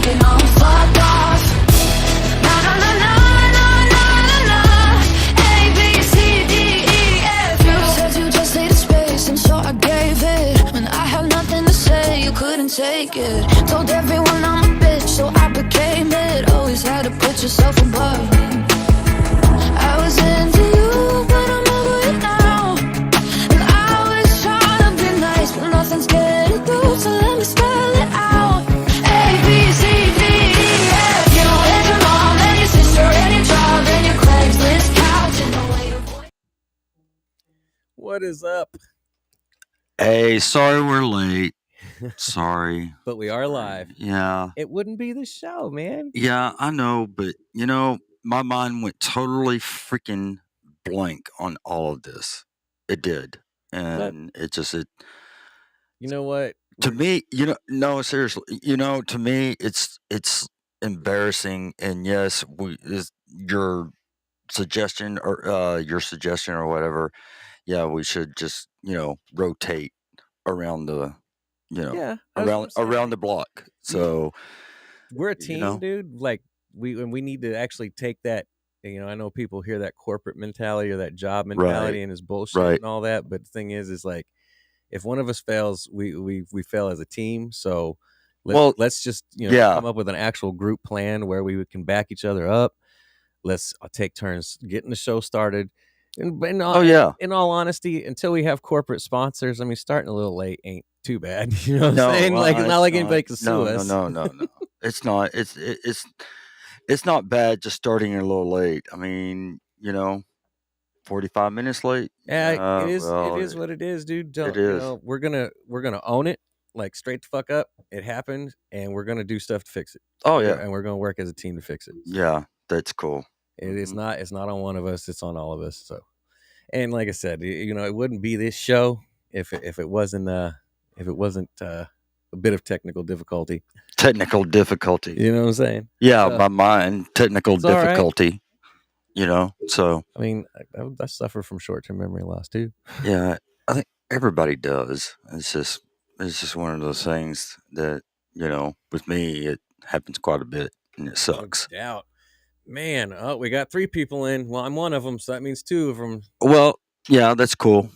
moving on. Fuck off. Na na na na na na na na. A B C D E F. You said you just needed space, and so I gave it. When I had nothing to say, you couldn't take it. Told everyone I'm a bitch, so I became it. Always had to put yourself above me. I was into you, but I'm over it now. And I was trying to be nice, but nothing's getting through, so let me spell it out. A, B, C, D, E, F. You and your mom and your sister and your job and your Craigslist couch and the way your voice. What is up? Hey, sorry we're late. Sorry. But we are live. Yeah. It wouldn't be the show, man. Yeah, I know, but my mind went totally freaking blank on all of this. It did. And it You know what? to me, no, seriously, to me it's embarrassing. And yes, your suggestion or whatever, yeah, we should just, rotate around the Yeah, around the block. So we're a team, know? dude. Like we need to actually take that. I know people hear that corporate mentality or that job mentality and it's bullshit and all that. But the thing is like if one of us fails, we fail as a team. So let's just come up with an actual group plan where we can back each other up. Let's take turns getting the show started. In all honesty, until we have corporate sponsors, I mean, starting a little late ain't too bad. You know what I'm saying? Like, it's not like anybody can sue us. No. It's not. It's not bad just starting a little late. I mean, 45 minutes late. Yeah, it is. It is what it is, dude. It is. We're gonna own it, like straight the fuck up. It happened, and we're gonna do stuff to fix it. Oh yeah, and we're gonna work as a team to fix it. Yeah, that's cool. It's not on one of us. It's on all of us. So, and like I said, it wouldn't be this show if it wasn't a bit of technical difficulty. Technical difficulty. You know what I'm saying? Yeah, by mine, technical difficulty. Right. So. I mean, I suffer from short-term memory loss too. Yeah, I think everybody does. It's just one of those things that with me, it happens quite a bit, and it sucks. No doubt. Man, we got 3 people in. Well, I'm one of them, so that means 2 of them. Well, yeah, that's cool.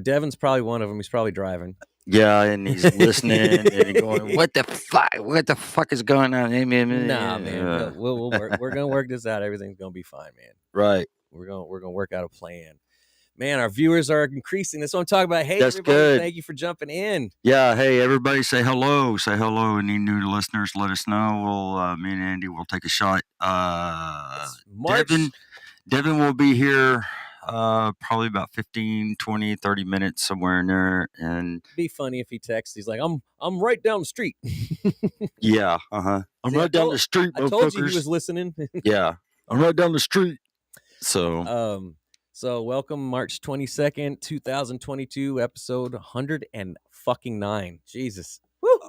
Devin's probably one of them. He's probably driving. Yeah, and he's listening and going, "What the fuck? What the fuck is going on?" Nah, man. We'll work. We're gonna work this out. Everything's gonna be fine, man. Right. We're gonna work out a plan. Man, our viewers are increasing. That's what I'm talking about. Hey, that's everybody, good. Thank you for jumping in. Yeah, hey, everybody, say hello. Say hello. Any new listeners, let us know. We'll, me and Andy will take a shot. Devin will be here probably about 15, 20, 30 minutes, somewhere in there. And it'd be funny if he texts. He's like, I'm right down the street. Yeah, I'm right down the street, I told you he was listening. Yeah, I'm right down the street. So So welcome March 22nd, 2022, episode 109. Jesus. Woo.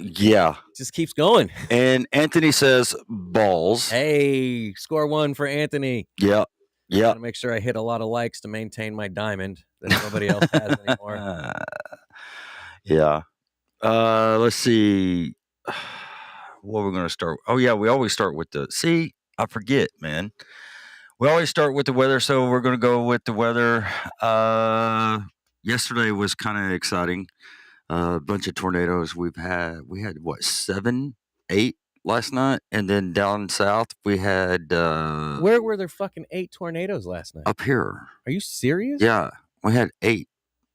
Yeah. Just keeps going. And Anthony says balls. Hey, score 1 for Anthony. Yeah. Yeah. Gotta make sure I hit a lot of likes to maintain my diamond that nobody else has anymore. Yeah. Let's see. What we're going to start. Oh yeah, we always start with I forget, man. We always start with the weather, so we're going to go with the weather. Yesterday was kind of exciting. A bunch of tornadoes. We had what, 7, 8 last night, and then down south we had. Where were there fucking 8 tornadoes last night? Up here. Are you serious? Yeah, we had 8.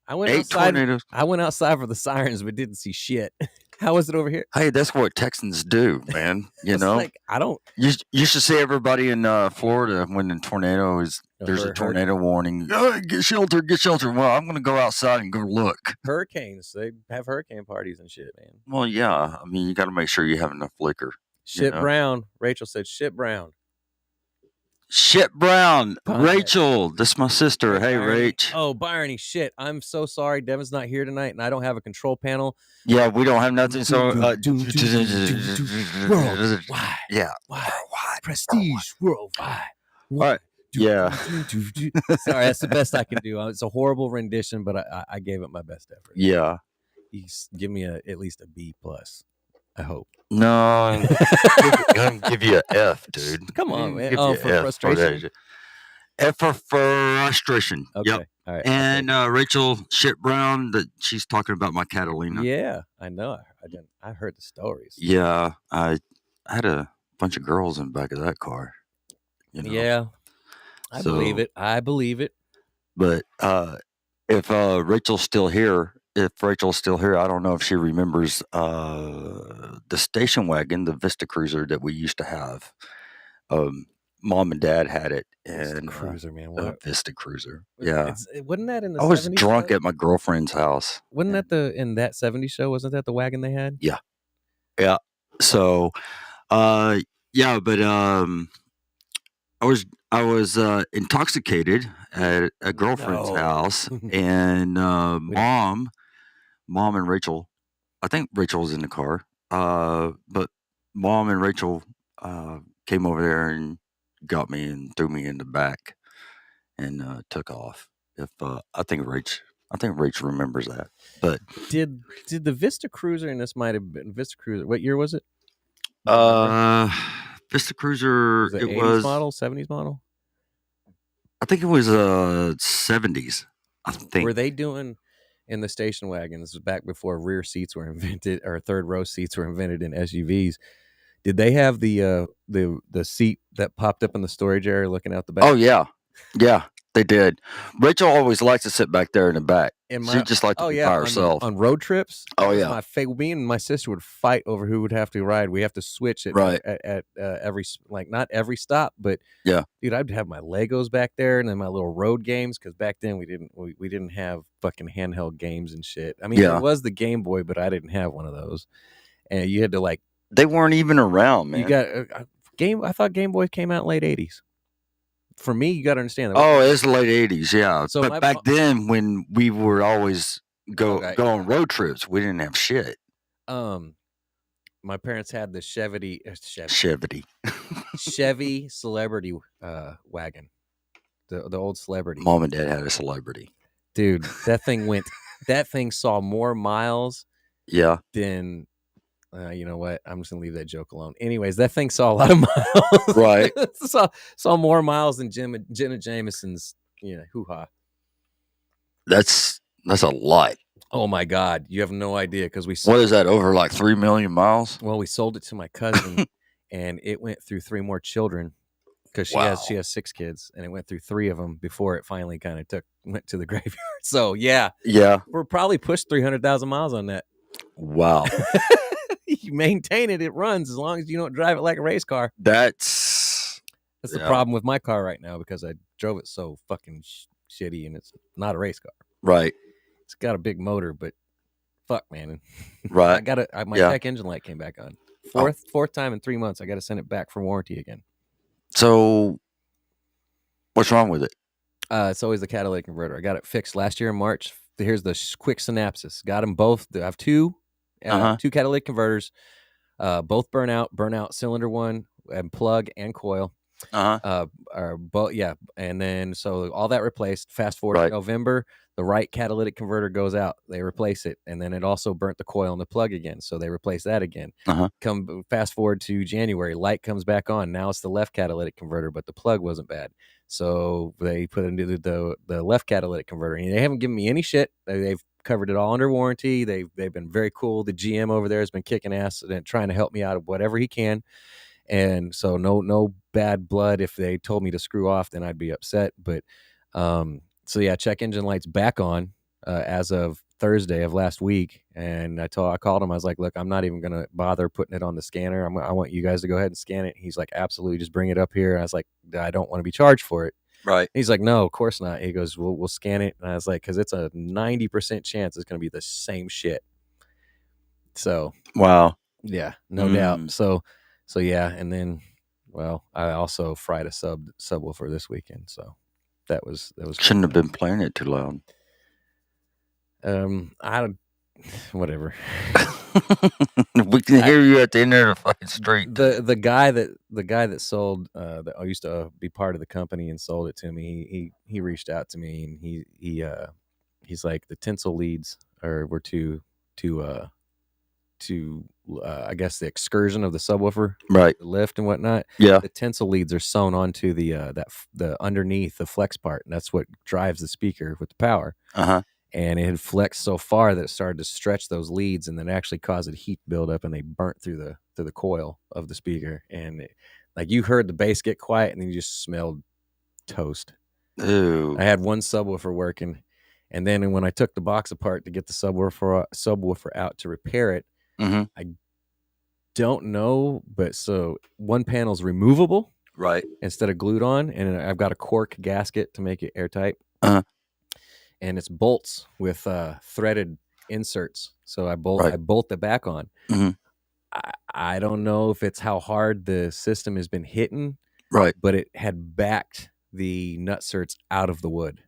I went 8 outside. Tornadoes. I went outside for the sirens, but didn't see shit. How was it over here? Hey, that's what Texans do, man. Like, I don't. You should see everybody in Florida when the tornado is. There's a tornado warning. Oh, get shelter, get shelter. Well, I'm going to go outside and go look. Hurricanes. They have hurricane parties and shit, man. Well, yeah. I mean, you got to make sure you have enough liquor. Shit Brown. Rachel said shit Brown. Shit Brown. Rachel. This is my sister. Hey, Rach. Oh, Byrony. Shit. I'm so sorry. Devin's not here tonight, and I don't have a control panel. Yeah, we don't have nothing. So, worldwide. Yeah. Worldwide. Prestige. Worldwide. All right. Yeah. Sorry, that's the best I can do. It's a horrible rendition, but I gave it my best effort. Yeah. Give me at least a B+. I hope. No, I'm gonna give you an F, dude. Come on, man. Give Oh, you for an F frustration? that. F for frustration. Okay. Yep. All right. And Rachel Shit Brown, that she's talking about my Catalina. Yeah, I know. I heard the stories. Yeah, I had a bunch of girls in the back of that car. You know? Yeah, I believe it. I believe it. But if Rachel's still here, I don't know if she remembers the station wagon, the Vista Cruiser that we used to have. Mom and Dad had it, and Cruiser, man. a What? Vista Cruiser. Yeah, Wasn't that in the? I was 70s drunk show? at my girlfriend's house. Wasn't that in that 70s show? Wasn't that the wagon they had? Yeah. So, yeah, but I was intoxicated at a girlfriend's house, and mom and Rachel. I think Rachel was in the car, but Mom and Rachel came over there and got me and threw me in the back and took off. I think Rach remembers that. But did the Vista Cruiser, and this might have been Vista Cruiser. What year was it? Vista Cruiser. Was it 80s was model, 70s model. I think it was 70s. I think. Were they doing in the station wagons back before rear seats were invented, or third row seats were invented in SUVs? Did they have the seat that popped up in the storage area looking out the back? Oh yeah, they did. Rachel always likes to sit back there in the back. She just liked to be by herself on road trips. Oh yeah, me and my sister would fight over who would have to ride. We have to switch it at every, like, not every stop, but yeah, dude, I'd have my Legos back there and then my little road games, because back then we didn't have fucking handheld games and shit. I mean, it was the Game Boy, but I didn't have one of those, and you had to, like, they weren't even around, man. You got I thought Game Boy came out in late 80s. For me, you got to understand that. Oh, it's the late 80s, yeah. So but back then, when we were always go on road trips, we didn't have shit. My parents had the Chevy Celebrity wagon, the old Celebrity. Mom and Dad had a Celebrity. Dude, that thing saw more miles. Yeah. Than. You know what? I'm just gonna leave that joke alone. Anyways, that thing saw a lot of miles. Right. saw more miles than Jenna Jameson's, hoo-ha. That's a lot. Oh my God, you have no idea, because what is that, over like 3 million miles? Well, we sold it to my cousin, and it went through 3 more children, because she has 6 kids, and it went through 3 of them before it finally kind of went to the graveyard. So yeah, we're probably pushed 300,000 miles on that. Wow. You maintain it, it runs, as long as you don't drive it like a race car. That's the problem with my car right now, because I drove it so fucking shitty, and it's not a race car. Right. It's got a big motor, but fuck, man. Right. My check engine light came back on. Fourth time in 3 months. I got to send it back for warranty again. So what's wrong with it? It's always the catalytic converter. I got it fixed last year in March. Here's the quick synopsis. Got them both. I have 2 catalytic converters, both burnout cylinder 1 and plug and coil. Are both, and then so all that replaced. Fast forward to November, the right catalytic converter goes out. They replace it, and then it also burnt the coil and the plug again, so they replace that again. Come fast forward to January, light comes back on. Now it's the left catalytic converter, but the plug wasn't bad, so they put into the left catalytic converter, and they haven't given me any shit. They've covered it all under warranty. They've been very cool. The GM over there has been kicking ass and trying to help me out of whatever he can. And so no bad blood. If they told me to screw off, then I'd be upset. But so yeah, check engine light's back on as of Thursday of last week. And I called him. I was like, look, I'm not even going to bother putting it on the scanner. I want you guys to go ahead and scan it. He's like, absolutely, just bring it up here. And I was like, I don't want to be charged for it. Right. He's like, no, of course not. He goes, we'll scan it. And I was like, because it's a 90% chance it's going to be the same shit. So wow. Yeah, no doubt. So yeah, and then, well, I also fried a subwoofer this weekend, so that was shouldn't have been playing it too loud. Whatever. We can hear you at the end of the fucking street. The guy that sold that I used to be part of the company and sold it to me. He reached out to me, and he's like, the tinsel leads were too I guess the excursion of the subwoofer, right, the lift and whatnot. yeah, The tinsel leads are sewn onto the underneath the flex part, and that's what drives the speaker with the power. And it had flexed so far that it started to stretch those leads, and then actually caused a heat buildup, and they burnt through the coil of the speaker. And like you heard the bass get quiet, and then you just smelled toast. Ooh. I had one subwoofer working, and then when I took the box apart to get the subwoofer out to repair it, I don't know, but so one panel's removable, right, instead of glued on, and I've got a cork gasket to make it airtight, and it's bolts with threaded inserts. So I bolt the back on. I don't know if it's how hard the system has been hitting, right, but it had backed the nutserts out of the wood.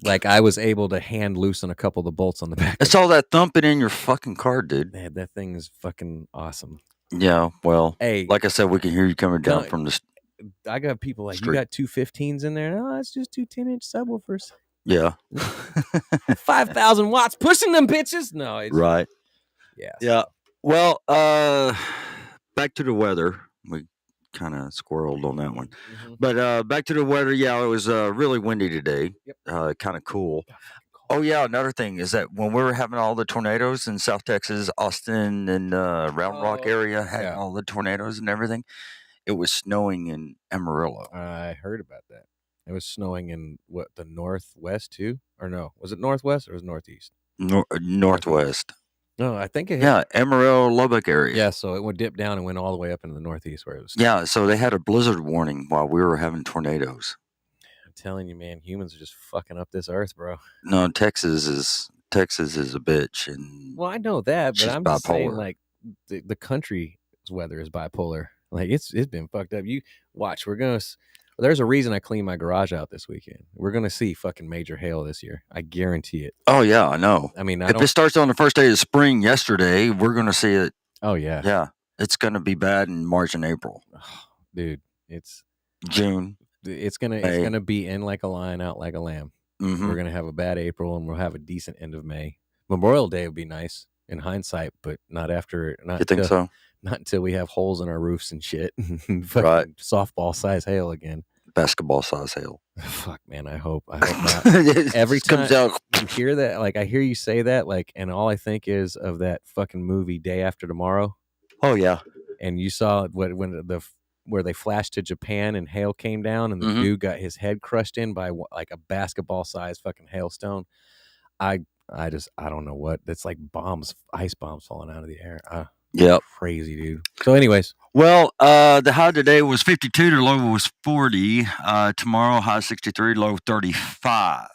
Like I was able to hand loosen a couple of the bolts on the back. It's all that thumping in your fucking car, dude. Man, that thing is fucking awesome. Yeah, well, hey, like I said, we can hear you coming down from the. I got people like, street. You got two 15s in there? No, it's just two 10-inch subwoofers. Yeah, 5,000 watts pushing them bitches. No, it's, right. Yeah, yeah. Well, back to the weather. We kind of squirreled on that one, but back to the weather. Yeah, it was really windy today. Yep. Kind of cool. Oh yeah, another thing is that when we were having all the tornadoes in South Texas, Austin and Round Rock area had all the tornadoes and everything, it was snowing in Amarillo. I heard about that. It was snowing in the northwest too, or no? Was it northwest or was it northeast? Northwest. No, I think it. Yeah, Amarillo, Lubbock area. Yeah, so it would dip down and went all the way up into the northeast where it was. Yeah, so they had a blizzard warning while we were having tornadoes. I'm telling you, man, humans are just fucking up this earth, bro. No, Texas is a bitch, and well, I know that, but I'm just saying, like the country's weather is bipolar. Like it's been fucked up. You watch, there's a reason I cleaned my garage out this weekend. We're gonna see fucking major hail this year. I guarantee it. Oh yeah, I know. I mean, if it starts on the first day of spring yesterday, we're gonna see it. Oh yeah. Yeah. It's gonna be bad in March and April. Dude, it's June. It's gonna be in like a lion, out like a lamb. We're gonna have a bad April, and we'll have a decent end of May. Memorial Day would be nice in hindsight, but not after. You think so? Not until we have holes in our roofs and shit. Right. Softball size hail again. Basketball size hail. Fuck, man. I hope not. Every time comes out. You hear that, like I hear you say that, like, and all I think is of that fucking movie Day After Tomorrow. Oh yeah. And you saw where they flashed to Japan and hail came down, and the dude got his head crushed in by like a basketball size fucking hailstone. I don't know what. That's like ice bombs falling out of the air. Yep. Crazy, dude. So anyways. Well, the high today was 52, the low was 40. Tomorrow, high 63, low 35.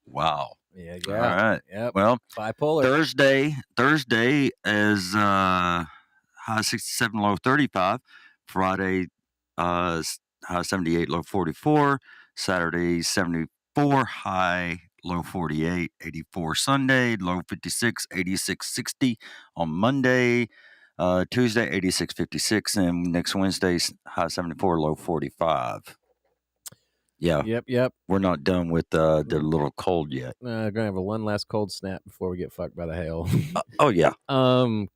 Wow. Yeah. All right. Yep. Well, bipolar. Thursday is high 67, low 35. Friday, high 78, low 44. Saturday, 74, high low 48, 84 Sunday, low 56, 86, 60 on Monday, Tuesday, 86, 56, and next Wednesday, high 74, low 45. Yeah. Yep. We're not done with the little cold yet. We're gonna have one last cold snap before we get fucked by the hail. Oh yeah.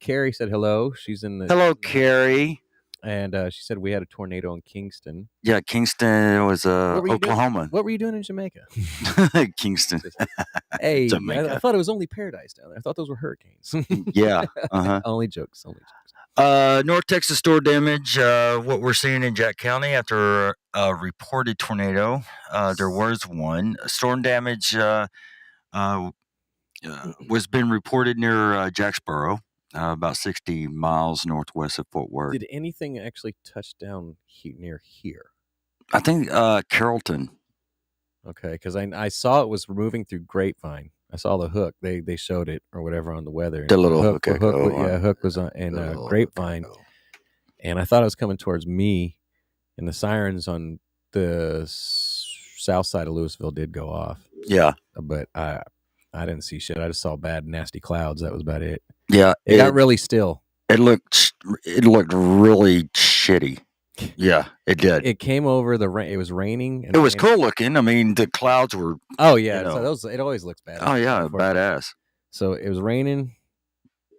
Carrie said hello. She's in the. Hello, Carrie. And she said we had a tornado in Kingston. Yeah, Kingston was Oklahoma. What were you doing in Jamaica? Kingston. Hey, I thought it was only paradise down there. I thought those were hurricanes. Yeah. Only jokes. North Texas store damage. What we're seeing in Jack County after a reported tornado. There was one. Storm damage was been reported near Jacksboro. About 60 miles northwest of Fort Worth. Did anything actually touch down near here? I think Carrollton. Okay, because I saw it was moving through Grapevine. I saw the hook. They showed it or whatever on the weather. The little hook. Hook was in Grapevine. And I thought it was coming towards me. And the sirens on the south side of Louisville did go off. Yeah. But I didn't see shit. I just saw bad, nasty clouds. That was about it. Yeah, it got really still. It looked really shitty. Yeah, it did. It came over the rain. It was raining. And it was cool looking. I mean, the clouds were. Oh yeah, so it always looks bad. Oh yeah, badass. So it was raining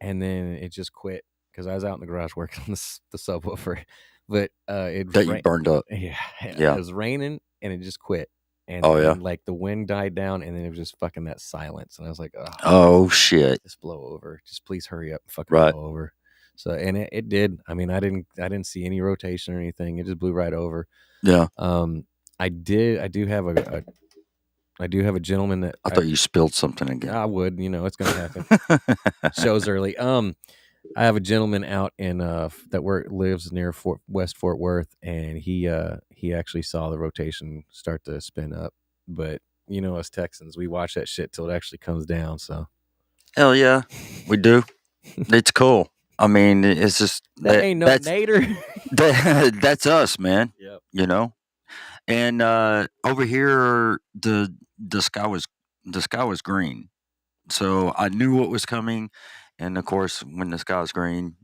and then it just quit because I was out in the garage working on the subwoofer, but it that you burned up. Yeah, Yeah. it was raining and it just quit. And Oh, yeah. then, like, the wind died down, and then it was just fucking that silence. And I was like, oh shit, just blow over. Just please hurry up and fucking Right. blow over. So, and it did. I mean, I didn't see any rotation or anything. It just blew right over. Yeah. I do have a gentleman that I thought you spilled something again. I would, it's gonna happen. Show's early. I have a gentleman out in that lives near West Fort Worth, and he actually saw the rotation start to spin up. But us Texans, we watch that shit till it actually comes down. So Hell yeah, we do. It's cool. I mean, it's just that ain't no nader. That's us, man. Yep. And over here, the sky was green, so I knew what was coming. And of course, when the sky's green,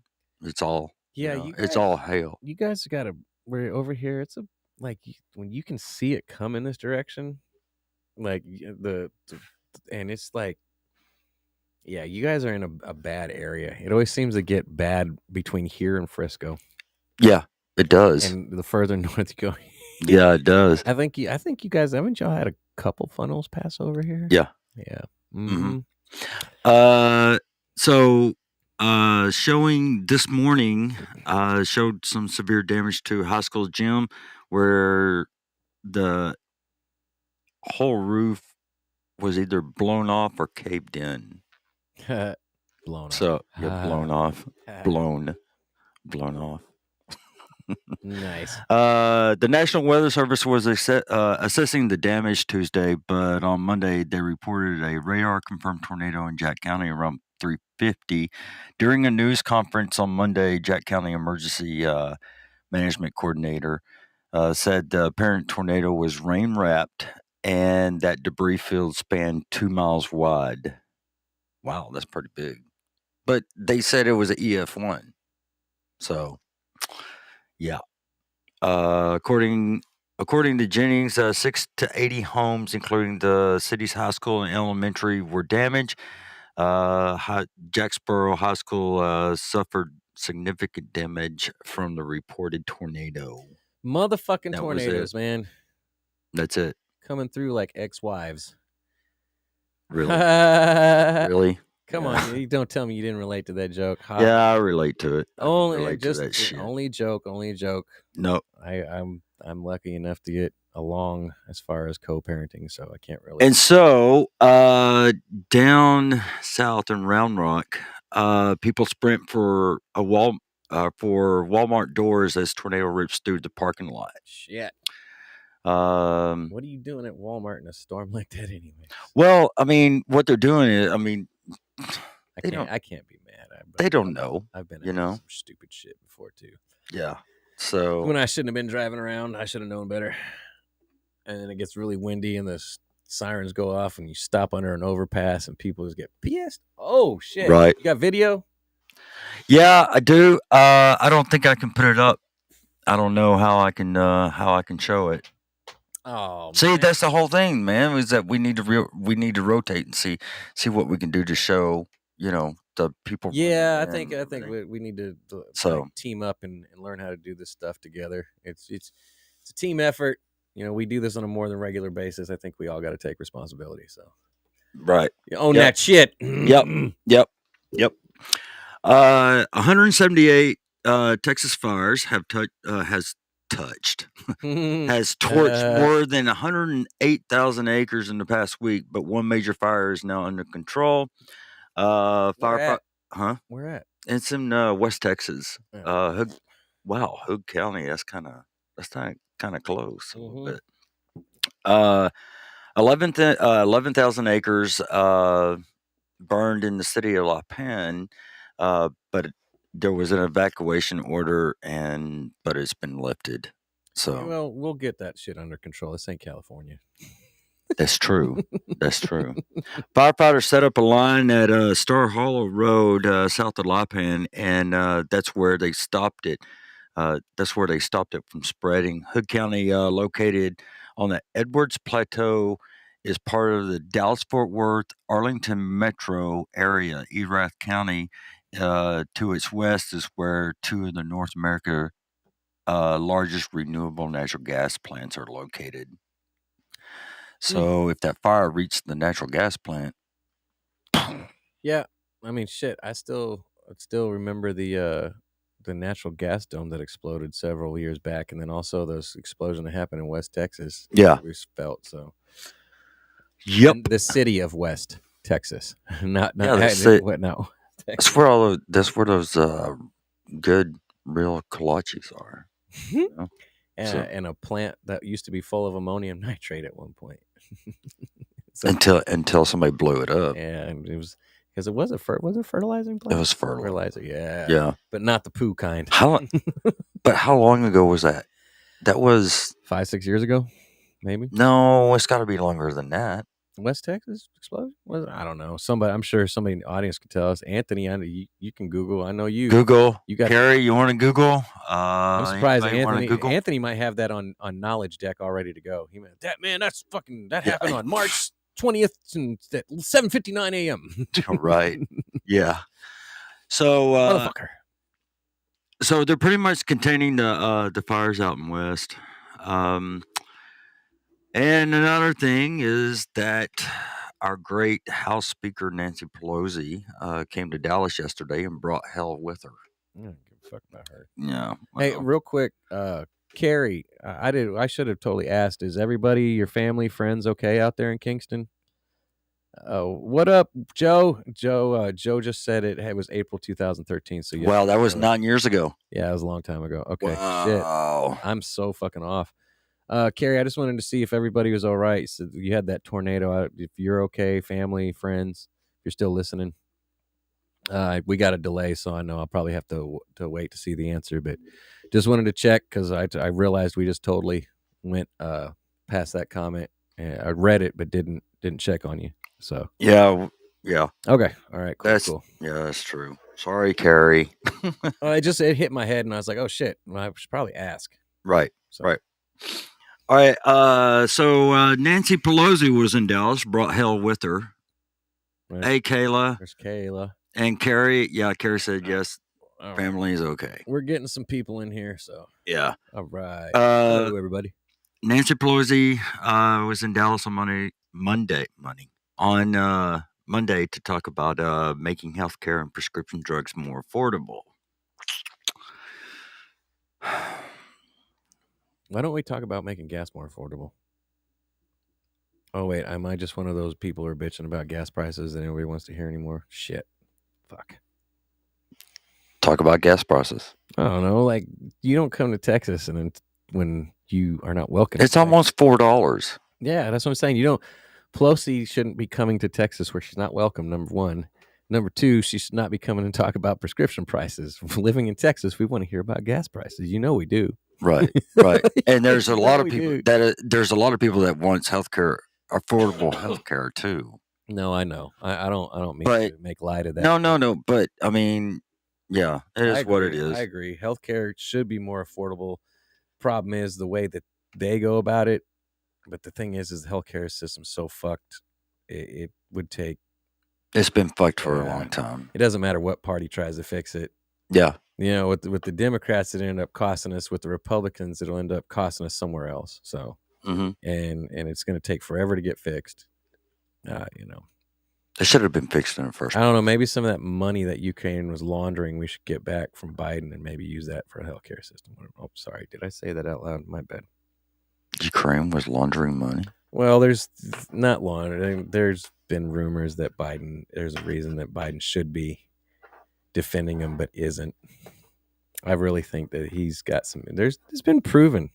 it's all it's all hail. You guys gotta. We're over here. It's when you can see it come in this direction, like and it's like, yeah, you guys are in a bad area. It always seems to get bad between here and Frisco. Yeah, it does. And the further north you go, yeah, it does. I think you guys, haven't y'all had a couple funnels pass over here? Yeah. Yeah. Mm-hmm. So showing this morning showed some severe damage to high school gym where the whole roof was either blown off or caved in. Blown So off. blown off. Blown off. Nice. The National Weather Service was assessing the damage Tuesday, but on Monday they reported a radar-confirmed tornado in Jack County around 3:50. During a news conference on Monday, Jack County Emergency Management Coordinator said the apparent tornado was rain-wrapped and that debris field spanned 2 miles wide. Wow, that's pretty big. But they said it was an EF1. So, yeah. According to Jennings, 6 to 80 homes, including the city's high school and elementary, were damaged. Jacksboro High School suffered significant damage from the reported tornado. Motherfucking tornadoes, man. That's it. Coming through like ex-wives. Really? Really? Come on, you don't tell me you didn't relate to that joke. Yeah, I relate to it. Only joke. Nope. I'm lucky enough to get along as far as co-parenting, so I can't really. And so, down south in Round Rock, people sprint for Walmart doors as tornado rips through the parking lot. Shit. What are you doing at Walmart in a storm like that, anyway? Well, I mean, what they're doing is, I mean, I can't be mad. They don't know. I've been some stupid shit before too. Yeah. So when I shouldn't have been driving around, I should have known better. And then it gets really windy and the sirens go off and you stop under an overpass and people just get pissed. Oh shit! Right. You got video? Yeah, I do. I don't think I can put it up. I don't know how I can show it. Oh, see, man. That's the whole thing, man. Is that we need to rotate and see what we can do to show the people. Yeah, I think we need to team up and learn how to do this stuff together. It's a team effort. We do this on a more than regular basis. I think we all got to take responsibility. So, right, you own that shit. Yep. 178 Texas fires has torched more than 108,000 acres in the past week, but one major fire is now under control. Where at? It's in West Texas. Hood County. That's kind of close. Mm-hmm. 11,000 acres burned in the city of La Pan, but there was an evacuation order, but it's been lifted. So well, we'll get that shit under control. This ain't California. That's true. Firefighters set up a line at Star Hollow Road, south of La Pan, and that's where they stopped it. That's where they stopped it from spreading. Hood County, located on the Edwards Plateau, is part of the Dallas-Fort Worth, Arlington metro area. Erath County To its west is where two of the North America largest renewable natural gas plants are located. So if that fire reached the natural gas plant, yeah, I mean, shit. I still remember the natural gas dome that exploded several years back, and then also those explosion that happened in West Texas. Yeah. We felt so. Yep. And the city of West Texas, not that's it. what? No, That's where that's where those good real kolaches are. You know? And a plant that used to be full of ammonium nitrate at one point. So, until somebody blew it up. And it was because it was a fertilizing plant. It was fertilizer. Yeah, but not the poo kind. But how long ago was that? That was 5-6 years ago, maybe. No, it's got to be longer than that. West Texas explosion? I don't know. I'm sure somebody in the audience could tell us. Anthony, I know you can Google. I know you. Google. You got Carrie. You want to Google? I'm surprised Anthony might have that on knowledge deck all ready to go. He meant that's fucking that happened on March 20th at 7:59 a.m. Right. Yeah. So motherfucker. So they're pretty much containing the fires out in West. And another thing is that our great House Speaker Nancy Pelosi came to Dallas yesterday and brought hell with her. I don't give a fuck about her. Yeah. Well. Hey, real quick, Carrie, I should have totally asked. Is everybody, your family, friends, okay out there in Kingston? What up, Joe? Joe just said it was April 2013. So wow, that was 9 years ago. Yeah, it was a long time ago. Okay, wow. Shit, I'm so fucking off. Carrie, I just wanted to see if everybody was all right. So you had that tornado out. If you're okay, family, friends, if you're still listening. We got a delay, so I know I'll probably have to wait to see the answer. But just wanted to check because I realized we just totally went past that comment. I read it, but didn't check on you. So yeah. Okay, all right, cool. Yeah, that's true. Sorry, Carrie. It hit my head, and I was like, oh shit, well, I should probably ask. Right. Right. All right. So Nancy Pelosi was in Dallas, brought hell with her. Right. Hey, Kayla. There's Kayla. And Carrie. Yeah, Carrie said yes. Family is okay. We're getting some people in here, so yeah. All right. Hello, everybody. Nancy Pelosi was in Dallas on Monday to talk about making healthcare and prescription drugs more affordable. Why don't we talk about making gas more affordable? Oh, wait. Am I just one of those people who are bitching about gas prices that nobody wants to hear anymore? Shit. Fuck. Talk about gas prices. I don't know. Like, you don't come to Texas and then when you are not welcome. It's almost $4. Yeah, that's what I'm saying. Pelosi shouldn't be coming to Texas where she's not welcome, number one. Number two, she should not be coming and talk about prescription prices. Living in Texas, we want to hear about gas prices. We do. Right. And there's a lot of people there's a lot of people that wants healthcare, affordable healthcare too. No, I know. I don't mean to make light of that. No. But I mean, yeah, it is what it is. I agree. Healthcare should be more affordable. Problem is the way that they go about it. But the thing is the healthcare system's so fucked. It would take. It's been fucked for a long time. It doesn't matter what party tries to fix it. Yeah. With the Democrats, it end up costing us. With the Republicans, it'll end up costing us somewhere else. So, and it's going to take forever to get fixed. It should have been fixed in the first place. I don't know. Maybe some of that money that Ukraine was laundering, we should get back from Biden and maybe use that for a healthcare system. Oh, sorry. Did I say that out loud? My bad. Ukraine was laundering money? Well, there's not laundering. There's been rumors that there's a reason that Biden should be defending him, but isn't. I really think that he's got some. It's been proven.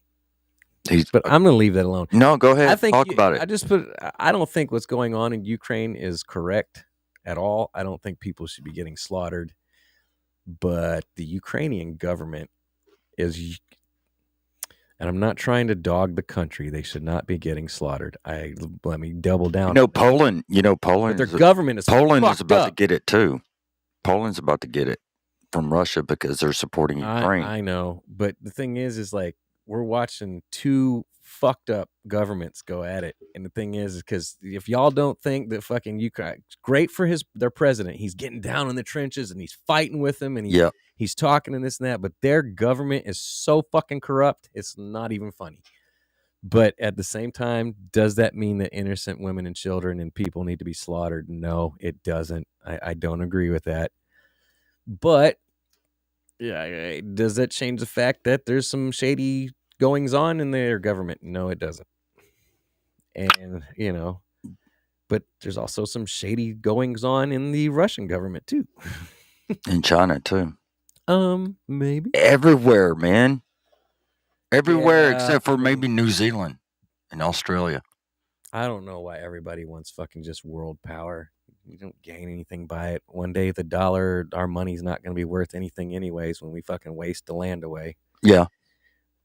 But I'm going to leave that alone. No, go ahead. Talk about it. I don't think what's going on in Ukraine is correct at all. I don't think people should be getting slaughtered. But the Ukrainian government is, and I'm not trying to dog the country. They should not be getting slaughtered. Let me double down. Poland. Poland. Their government is Poland is about to get it too. Poland's about to get it from Russia because they're supporting Ukraine. I know, but the thing is like we're watching two fucked up governments go at it. And the thing is because if y'all don't think that fucking Ukraine, great for their president, he's getting down in the trenches and he's fighting with them and he's talking and this and that, but their government is so fucking corrupt, it's not even funny. But at the same time, does that mean that innocent women and children and people need to be slaughtered? No, it doesn't. I don't agree with that. But yeah, does that change the fact that there's some shady goings on in their government? No, it doesn't. And, but there's also some shady goings on in the Russian government too. In China too. Maybe. Everywhere, man. Everywhere except for maybe New Zealand and Australia. I don't know why everybody wants fucking just world power. You don't gain anything by it. One day the dollar, our money's not going to be worth anything anyways when we fucking waste the land away. Yeah.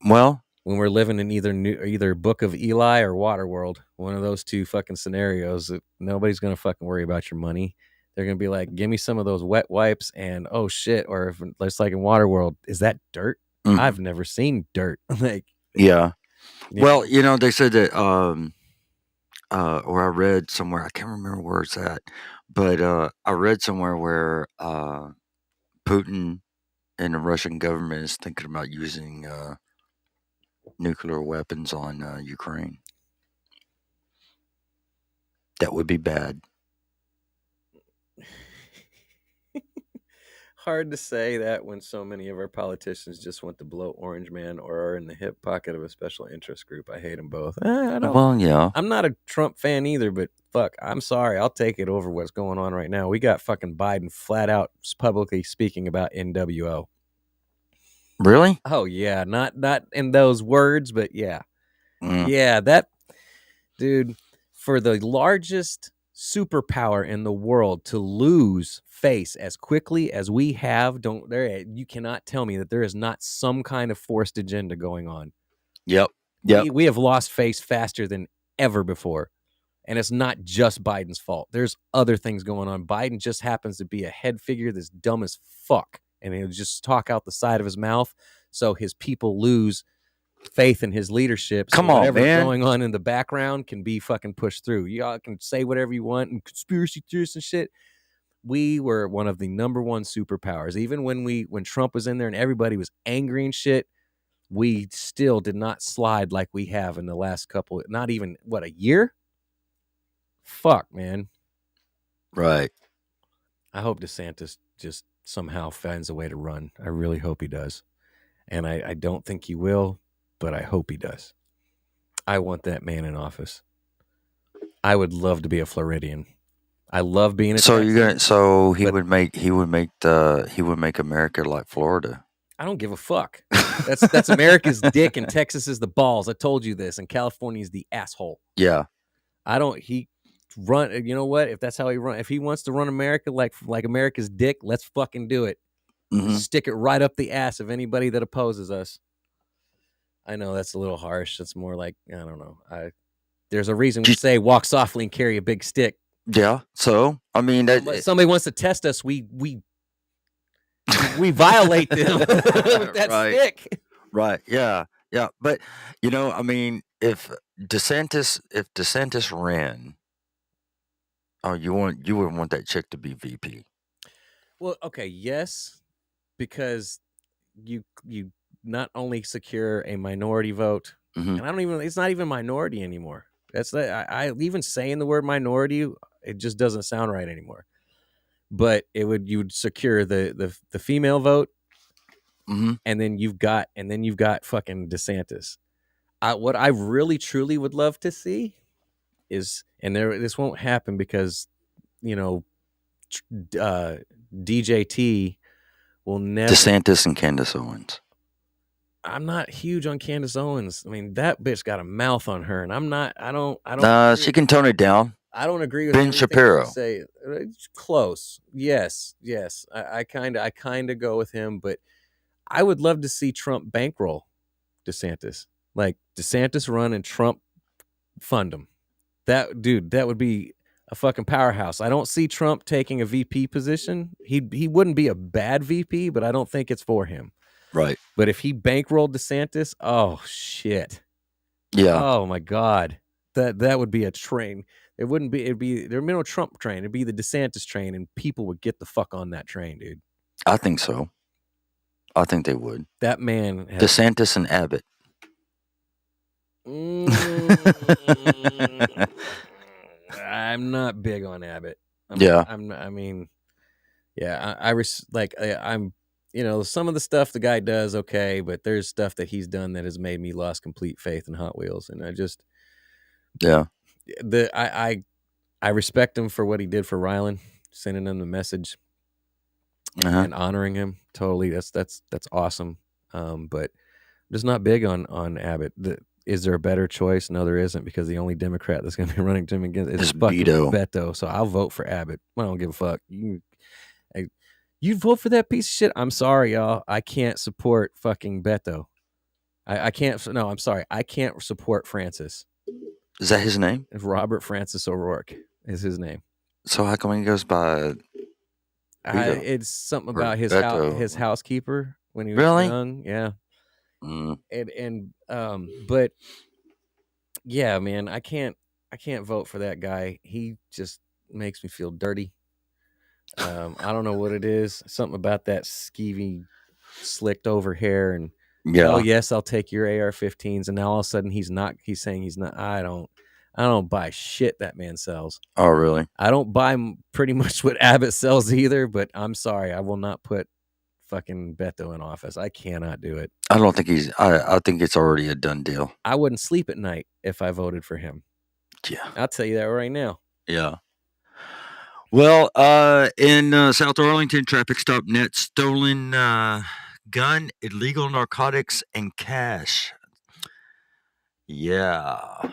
Well, when we're living in either Book of Eli or Waterworld, one of those two fucking scenarios, nobody's going to fucking worry about your money. They're going to be like, give me some of those wet wipes and oh shit. Or if it's like in Waterworld, is that dirt? Mm-hmm. I've never seen dirt. Yeah. Well, they said that, or I read somewhere, I can't remember where it's at, but I read somewhere where Putin and the Russian government is thinking about using nuclear weapons on Ukraine. That would be bad. Hard to say that when so many of our politicians just want to blow Orange Man or are in the hip pocket of a special interest group. I hate them both. I'm not a Trump fan either, but fuck, I'm sorry. I'll take it over what's going on right now. We got fucking Biden flat out publicly speaking about NWO. Really? Oh yeah, not in those words, but yeah. Yeah, that dude, for the largest superpower in the world to lose face as quickly as we have, you cannot tell me that there is not some kind of forced agenda going on. Yep. We have lost face faster than ever before. And it's not just Biden's fault. There's other things going on. Biden just happens to be a head figure that's dumb as fuck. And he'll just talk out the side of his mouth. So his people lose faith in his leadership. So Come on, whatever's man. going on in the background can be fucking pushed through. Y'all can say whatever you want and conspiracy theorists and shit. We were one of the number one superpowers. Even when Trump was in there and everybody was angry and shit, we still did not slide like we have in the last couple, not even, a year? Fuck, man. Right. I hope DeSantis just somehow finds a way to run. I really hope he does. And I don't think he will, but I hope he does. I want that man in office. I would love to be a Floridian. I love being a Texan. He would make America like Florida. I don't give a fuck. That's America's dick and Texas is the balls. I told you this, and California is the asshole. Yeah. He run, you know what? If that's how he run, if he wants to run America like America's dick, let's fucking do it. Mm-hmm. Stick it right up the ass of anybody that opposes us. I know that's a little harsh. It's more like, I don't know. There's a reason we say walk softly and carry a big stick. Yeah. So, I mean, somebody wants to test us, we violate them with that stick. Right. Yeah. Yeah. But I mean, if DeSantis ran, you wouldn't want that chick to be VP. Well, okay, yes, because you not only secure a minority vote, mm-hmm. and it's not even minority anymore. That's I even saying the word minority, it just doesn't sound right anymore. But you'd secure the female vote, mm-hmm. and then you've got fucking DeSantis. What I really truly would love to see is, and this won't happen because DJT will never. DeSantis and Candace Owens. I'm not huge on Candace Owens. I mean, that bitch got a mouth on her, and I'm not. I don't. She can tone it down. I don't agree with Ben Shapiro. Say close. Yes. I kind of go with him, but I would love to see Trump bankroll DeSantis. Like DeSantis run and Trump fund him. That would be a fucking powerhouse. I don't see Trump taking a VP position. He wouldn't be a bad VP, but I don't think it's for him. Right. But if he bankrolled DeSantis, oh shit. Yeah. Oh my God, that would be a train. It wouldn't be. There'd be no Trump train. It'd be the DeSantis train, and people would get the fuck on that train, dude. I think so. I think they would. That man has. DeSantis and Abbott. I'm not big on Abbott. Yeah. I mean, yeah. I'm. Some of the stuff the guy does okay, but there's stuff that he's done that has made me lost complete faith in Hot Wheels, and I just. Yeah. I respect him for what he did for Rylan, sending him the message and honoring him. Totally, that's awesome. But I'm just not big on Abbott. Is there a better choice? No, there isn't, because the only Democrat that's going to be running to him against is fucking Beto. So I'll vote for Abbott. I don't give a fuck. You vote for that piece of shit? I'm sorry, y'all. I can't support fucking Beto. I can't. No, I'm sorry. I can't support Francis. Is that his name? Robert Francis O'Rourke is his name. So how come he goes by? It's something about his housekeeper when he was young. Yeah. But yeah, man, I can't vote for that guy. He just makes me feel dirty. I don't know what it is. Something about that skeevy, slicked over hair and oh yes, I'll take your AR-15s. And now all of a sudden he's saying he's not. I don't buy shit that man sells. Oh, really? I don't buy pretty much what Abbott sells either, but I'm sorry. I will not put fucking Beto in office. I cannot do it. I don't think I think it's already a done deal. I wouldn't sleep at night if I voted for him. Yeah. I'll tell you that right now. Yeah. Well, in South Arlington, traffic stop net, stolen gun, illegal narcotics, and cash. Yeah.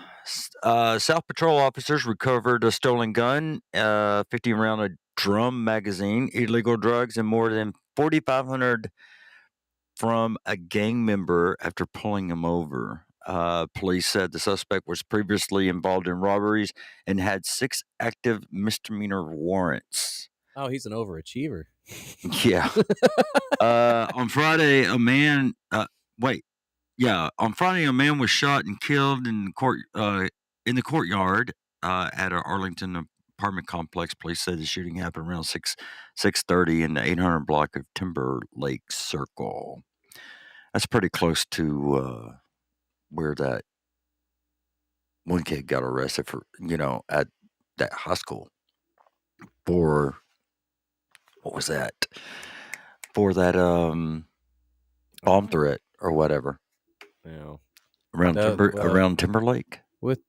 South Patrol officers recovered a stolen gun, 50 round of drum magazine, illegal drugs, and more than $4,500 from a gang member after pulling him over. Police said the suspect was previously involved in robberies and had 6 active misdemeanor warrants. Oh, he's an overachiever. Yeah. On Friday, a man. On Friday, a man was shot and killed in the courtyard at an Arlington apartment complex. Police said the shooting happened around 6:30 in the 800 block of Timberlake Circle. That's pretty close to where that one kid got arrested for, at that high school for what was that? For that bomb threat or whatever. Yeah. Around Timberlake.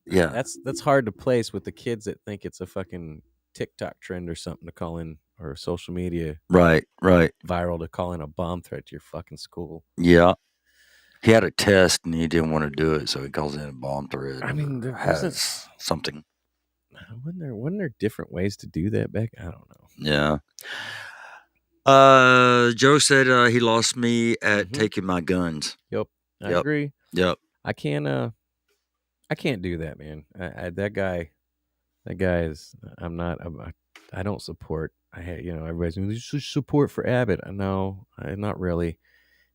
That's hard to place with the kids that think it's a fucking TikTok trend or something to call in, or social media. Right. Viral to call in a bomb threat to your fucking school. Yeah. He had a test and he didn't want to do it, so he calls in a bomb threat. I mean, there has something. Wasn't there different ways to do that back? I don't know. Yeah. Joe said he lost me at taking my guns. Yep. I agree. Yep. I can't do that, man. That guy is. I don't support. Everybody's support for Abbott. No, not really.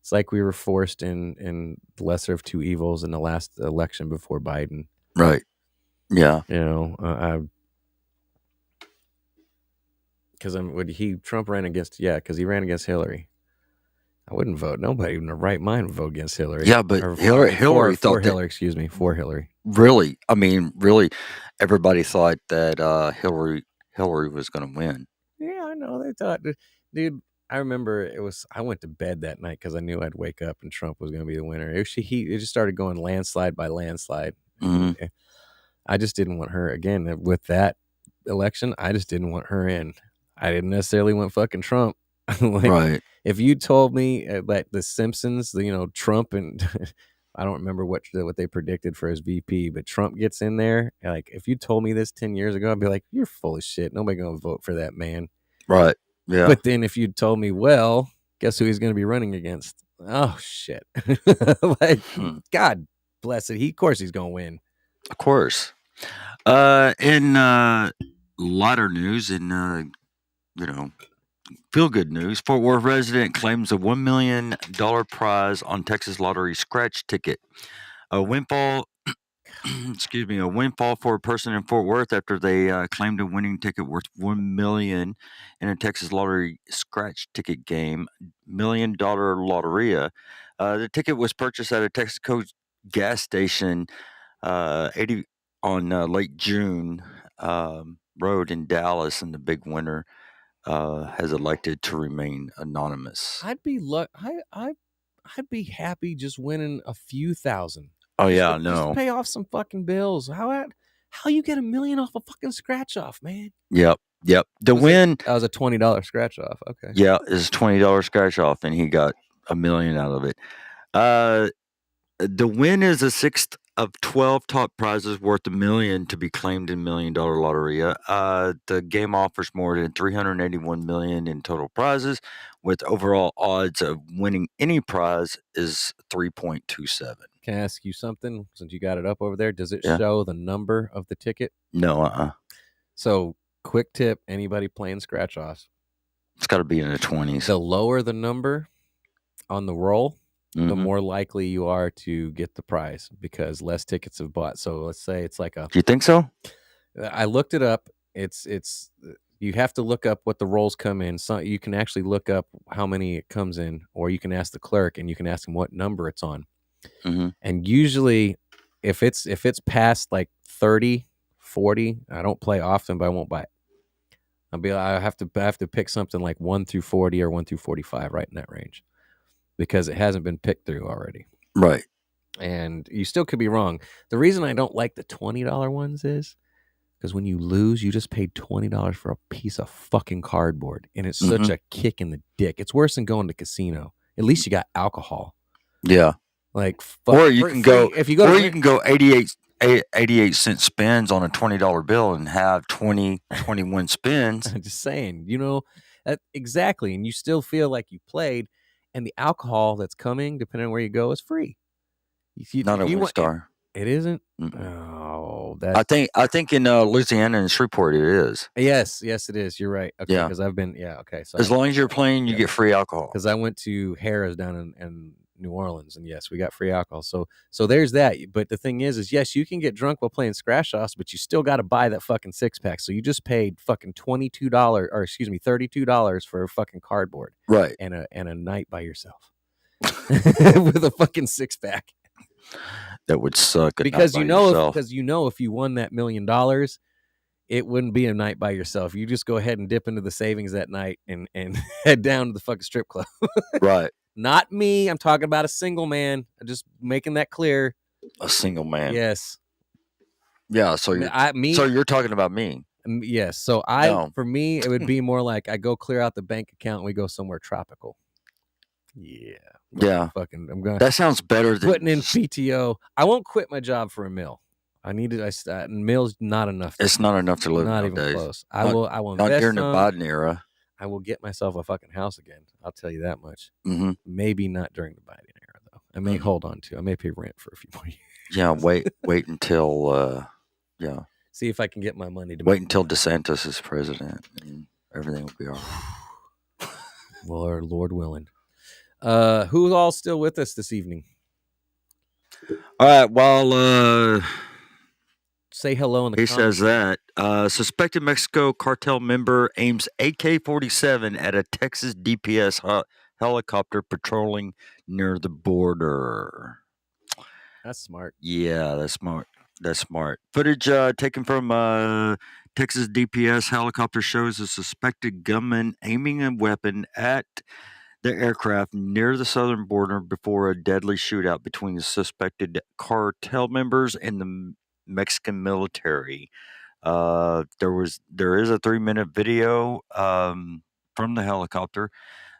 It's like we were forced in the lesser of two evils in the last election before Biden. Right. Yeah. Because Trump ran against, because he ran against Hillary. I wouldn't vote. Nobody in their right mind would vote against Hillary. Yeah, but Hillary thought for Hillary. Really, I mean, really, everybody thought that Hillary was going to win. Yeah, I know. They thought, dude. I remember I went to bed that night because I knew I'd wake up and Trump was going to be the winner. It just started going landslide by landslide. Mm-hmm. I just didn't want her again with that election. I just didn't want her in. I didn't necessarily want fucking Trump. Right. If you told me like the Simpsons, Trump and I don't remember what they predicted for his VP, but Trump gets in there. Like if you told me this 10 years ago, I'd be like, you're full of shit. Nobody going to vote for that man. Right. Yeah. But then if you told me, well, guess who he's going to be running against? Oh shit! God bless it. Of course he's going to win. Of course. In lighter news, feel good news, Fort Worth resident claims a $1 million prize on Texas Lottery scratch ticket. A windfall excuse me, a windfall for a person in Fort Worth after they claimed a winning ticket worth $1 million in a Texas lottery scratch ticket game, $1 million Lotteria. The ticket was purchased at a Texaco gas station 80 on Lake June Road in Dallas, and the big winner has elected to remain anonymous. I'd be happy just winning a few thousand. Oh just yeah, to, no. Just to pay off some fucking bills. How you get $1 million off a fucking scratch off, man? Yep. The win. That was a $20 scratch off. Okay. Yeah, it's $20 scratch off, and he got $1 million out of it. The win is a sixth of 12 top prizes worth $1 million to be claimed in $1 million Lotteria. The game offers more than $381 million in total prizes, with overall odds of winning any prize is 3.27. Can I ask you something? Since you got it up over there, does it show the number of the ticket? No. So, quick tip: anybody playing scratch offs, it's got to be in the 20s. The lower the number on the roll, the more likely you are to get the prize because less tickets have bought. So let's say it's like a. Do you think so? I looked it up. It's you have to look up what the rolls come in. So you can actually look up how many it comes in, or you can ask the clerk and you can ask him what number it's on. And usually, if it's past like 30, 40, I don't play often, but I won't buy it. I have to pick something like 1 through 40 or 1 through 45, right in that range, because it hasn't been picked through already. Right. And you still could be wrong. The reason I don't like the $20 ones is because when you lose, you just paid $20 for a piece of fucking cardboard, and it's such a kick in the dick. It's worse than going to casino. At least you got alcohol. Yeah. Like, or you can go if you go, or you can go 88 cent spins on a $20 bill and have 21 spins. I'm just saying, that exactly, and you still feel like you played, and the alcohol that's coming, depending on where you go, is free. Not a WinStar. It isn't. Oh, that's. I think in Louisiana and Shreveport it is. Yes, it is. You're right. Okay, because I've been. Yeah, okay. So as long as you're playing, you get free alcohol. Because I went to Harrah's down in New Orleans, and yes, we got free alcohol. So there's that. But the thing is yes, you can get drunk while playing scratch offs, but you still got to buy that fucking 6-pack. So you just paid fucking $32 for a fucking cardboard, right? And a night by yourself with a fucking 6-pack. That would suck. Because if you won that $1 million, it wouldn't be a night by yourself. You just go ahead and dip into the savings that night and head down to the fucking strip club. Right. Not me. I'm talking about a single man. I'm just making that clear. A single man. Yes. Yeah. So you're talking about me. Yes. So for me, it would be more like I go clear out the bank account and we go somewhere tropical. Yeah. Yeah. That sounds better than putting in PTO. I won't quit my job for a mill. Mill's not enough. It's not enough to live. Not even close. I will not invest during the Biden era. I will get myself a fucking house again. I'll tell you that much. Maybe not during the Biden era though. I may hold on to. I may pay rent for a few more years. Yeah. Wait until. See if I can get my money to wait until DeSantis is president, and everything will be all right. Well, our Lord willing. Who's all still with us this evening? All right. Well, say hello in the comments. He says that suspected Mexico cartel member aims AK-47 at a Texas DPS helicopter patrolling near the border. That's smart. Yeah, that's smart. Footage taken from Texas DPS helicopter shows a suspected gunman aiming a weapon at the aircraft near the southern border before a deadly shootout between the suspected cartel members and the Mexican military. There is a 3-minute video from the helicopter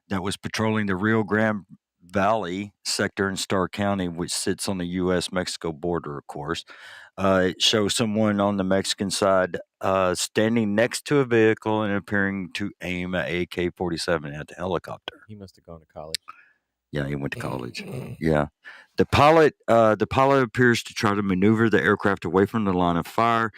that was patrolling the Rio Grande Valley sector in Starr County, which sits on the U.S.-Mexico border, of course. It shows someone on the Mexican side standing next to a vehicle and appearing to aim an AK-47 at the helicopter. He must have gone to college. Yeah, he went to college. Yeah. The pilot appears to try to maneuver the aircraft away from the line of fire.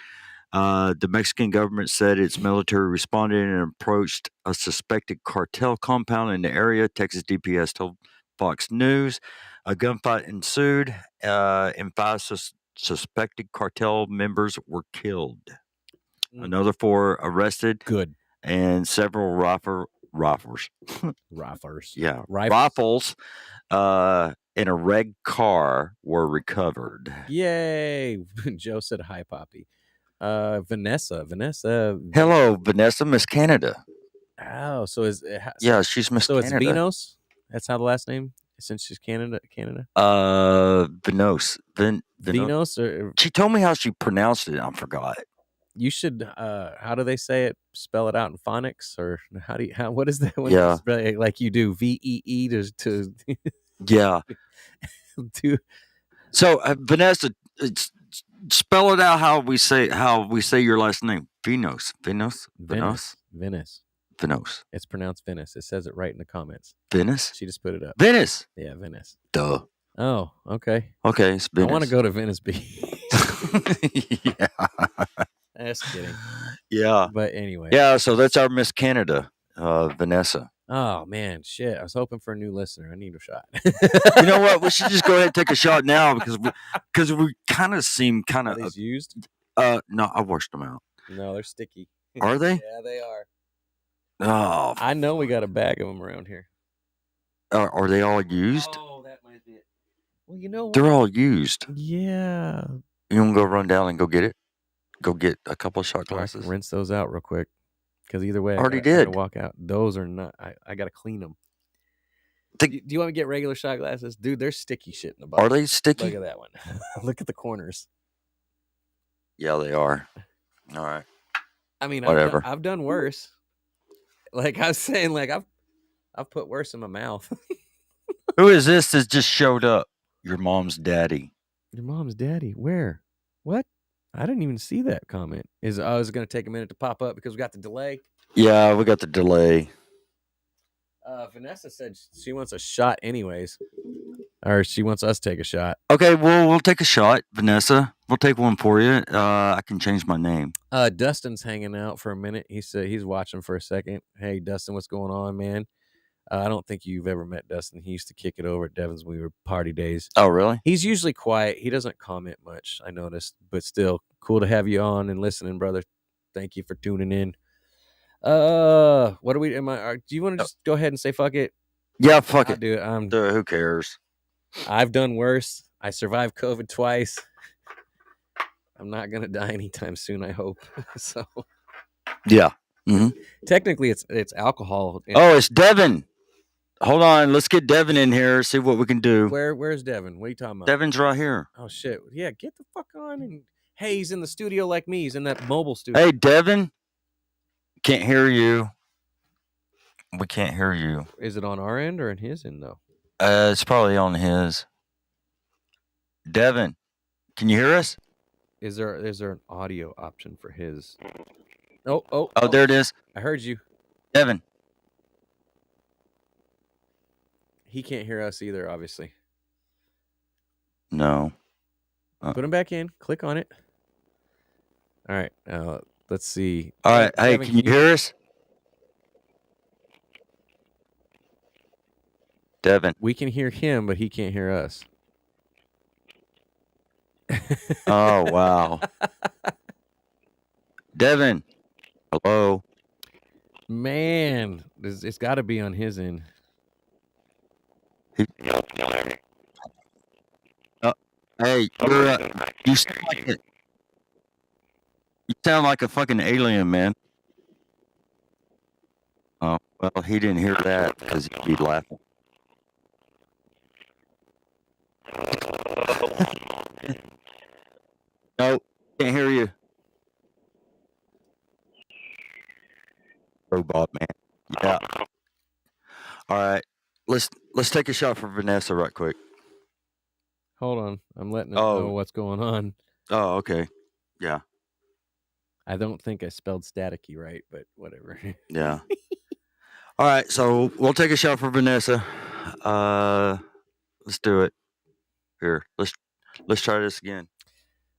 The Mexican government said its military responded and approached a suspected cartel compound in the area. Texas DPS told Fox News a gunfight ensued, and 5 suspected cartel members were killed. Another 4 arrested. Good. And several rifles. Yeah. Rifles in a red car were recovered. Yay. Joe said hi, Poppy. Vanessa. Hello, Vanessa, Miss Canada. Oh, so is yeah, she's Miss Canada. So it's Venos? That's how the last name, since she's Canada. Venos. Venos, or she told me how she pronounced it. I forgot. You should. How do they say it? Spell it out in phonics, or what is that? When Yeah. you spell it, like you do VEE to yeah. So Vanessa, spell it out how we say your last name. Venos. It's pronounced Venice. It says it right in the comments. Venice? She just put it up. Venice. Yeah, Venice. Duh. Oh, okay. Okay, it's Venice. I want to go to Venice Beach. Yeah. Just kidding. Yeah. But anyway. Yeah, so that's our Miss Canada, Vanessa. Oh man, shit! I was hoping for a new listener. I need a shot. You know what? We should just go ahead and take a shot now because we kind of seem kind of used. No, I washed them out. No, they're sticky. Are they? Yeah, they are. Oh, I know we got a bag of them around here. Are they all used? Oh, that might be it. Well, you know what? They're all used. Yeah. You want to go run down and go get it? Go get a couple of shot glasses. Rinse those out real quick. Because either way, I already did. Walk out. Those are not. I got to clean them. Do you want me to get regular shot glasses? Dude, they're sticky shit in the bottom. Are they sticky? Look at that one. Look at the corners. Yeah, they are. All right. I mean, whatever. I've done worse. Like I was saying, like I've put worse in my mouth. Who is this that just showed up? Your mom's daddy. Your mom's daddy? Where? What? I didn't even see that comment. Is it going to take a minute to pop up because we got the delay? Yeah, we got the delay. Vanessa said she wants a shot anyways. Or she wants us to take a shot. Okay, well, we'll take a shot, Vanessa. We'll take one for you. I can change my name. Dustin's hanging out for a minute. He said he's watching for a second. Hey, Dustin, what's going on, man? I don't think you've ever met Dustin. He used to kick it over at Devon's when we were party days. Oh, really? He's usually quiet. He doesn't comment much, I noticed. But still, cool to have you on and listening, brother. Thank you for tuning in. What do we? Do you want to just go ahead and say fuck it? Yeah, fuck it. Do it. Who cares? I've done worse. I survived COVID twice. I'm not gonna die anytime soon, I hope. So. Yeah. Mm-hmm. Technically, it's alcohol. Oh, it's Devin. Hold on, let's get Devin in here. See what we can do. Where's Devin? What are you talking about? Devin's right here. Oh shit! Yeah, get the fuck on and hey, he's in the studio like me. He's in that mobile studio. Hey, Devin, can't hear you. We can't hear you. Is it on our end or in his end though? It's probably on his. Devin, can you hear us? Is there an audio option for his? Oh, there it is. I heard you, Devin. He can't hear us either, obviously. No. Put him back in. Click on it. All right. Let's see. All right. Hey, Devin, can you hear us? Devin. We can hear him, but he can't hear us. Oh, wow. Devin. Hello. Man, it's got to be on his end. Hey, you sound like a fucking alien, man. Oh, well, he didn't hear that because he'd be laughing. No, can't hear you. Robot, man. Yeah. All right. Let's take a shot for Vanessa right quick. Hold on. I'm letting her know what's going on. Oh, okay. Yeah. I don't think I spelled staticky right, but whatever. Yeah. All right, so we'll take a shot for Vanessa. Let's do it. Here, let's try this again.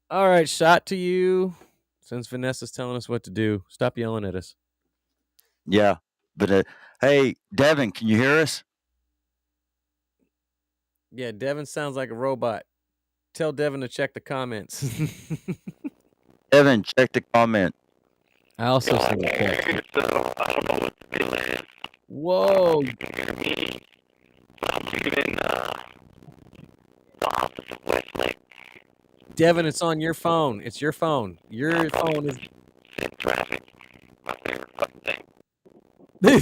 All right, shot to you. Since Vanessa's telling us what to do, stop yelling at us. Yeah, but hey, Devin, can you hear us? Yeah, Devin sounds like a robot. Tell Devin to check the comments. Devin, check the comment. I also sent a text. So I don't know what the deal is. Whoa. You can hear me. I'm leaving the office of Westlake. Devin, it's on your phone. It's your phone. Your phone is. Traffic. My favorite fucking thing.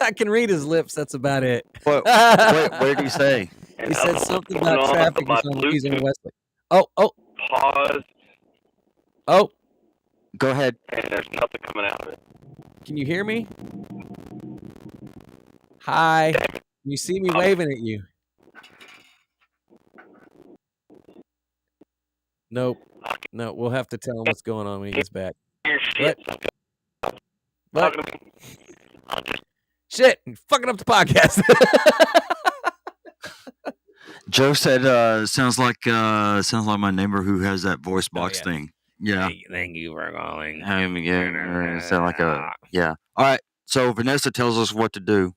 I can read his lips. That's about it. What did he say? He said something about traffic. He's in Westlake. Oh. Pause. Oh. Go ahead. And there's nothing coming out of it. Can you hear me? Hi. You see me waving at you? Nope. No, we'll have to tell him what's going on when he gets back. What? Shit, you're fucking up the podcast. Joe said, "Sounds like my neighbor who has that voice box thing." Yeah. Thank you for calling. Sound like yeah. All right. So Vanessa tells us what to do.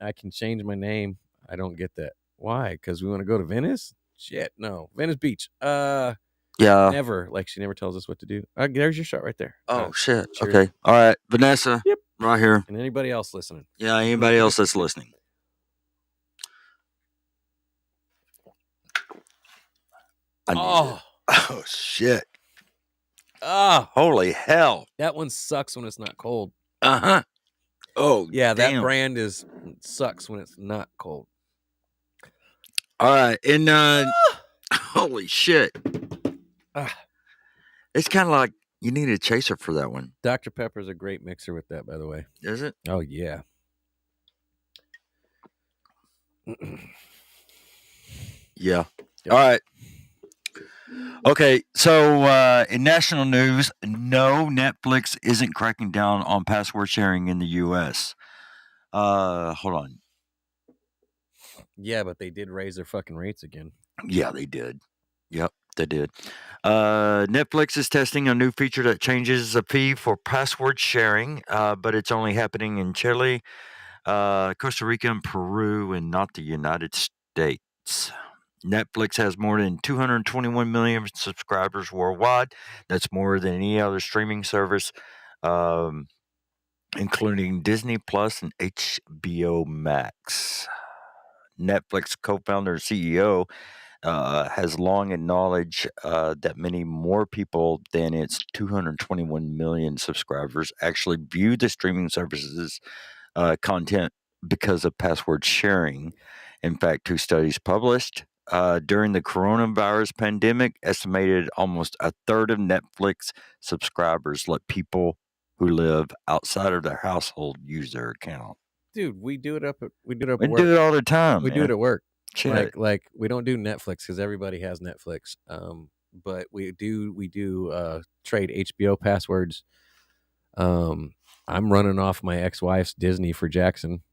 I can change my name. I don't get that. Why? Because we want to go to Venice? Shit, no. Venice Beach. Yeah. Never. Like, she never tells us what to do. There's your shot right there. Oh, shit. Cheers. Okay. All right. Vanessa. Yep. Right here. And anybody else listening. Yeah, anybody else that's listening. Oh, shit. Oh. Holy hell. That one sucks when it's not cold. Uh-huh. Oh, yeah, damn. That brand sucks when it's not cold. All right. And holy shit. It's kind of like you need a chaser for that one. Dr. Pepper's a great mixer with that, by the way. Is it? Oh, yeah. Yeah. Yep. All right. Okay, so in national news, no, Netflix isn't cracking down on password sharing in the U.S. Hold on. Yeah, but they did raise their fucking rates again. Yeah, they did. Yep, they did. Netflix is testing a new feature that changes the fee for password sharing, but it's only happening in Chile, Costa Rica, and Peru, and not the United States. Netflix has more than 221 million subscribers worldwide. That's more than any other streaming service, including Disney Plus and HBO Max. Netflix co-founder and CEO has long acknowledged that many more people than its 221 million subscribers actually view the streaming services content because of password sharing. In fact, 2 studies published during the coronavirus pandemic estimated almost a third of Netflix subscribers let people who live outside of their household use their account. Dude, we do it at work. We do it all the time. We do it at work. Shit. Like we don't do Netflix because everybody has Netflix. But we do trade HBO passwords. I'm running off my ex-wife's Disney for Jackson.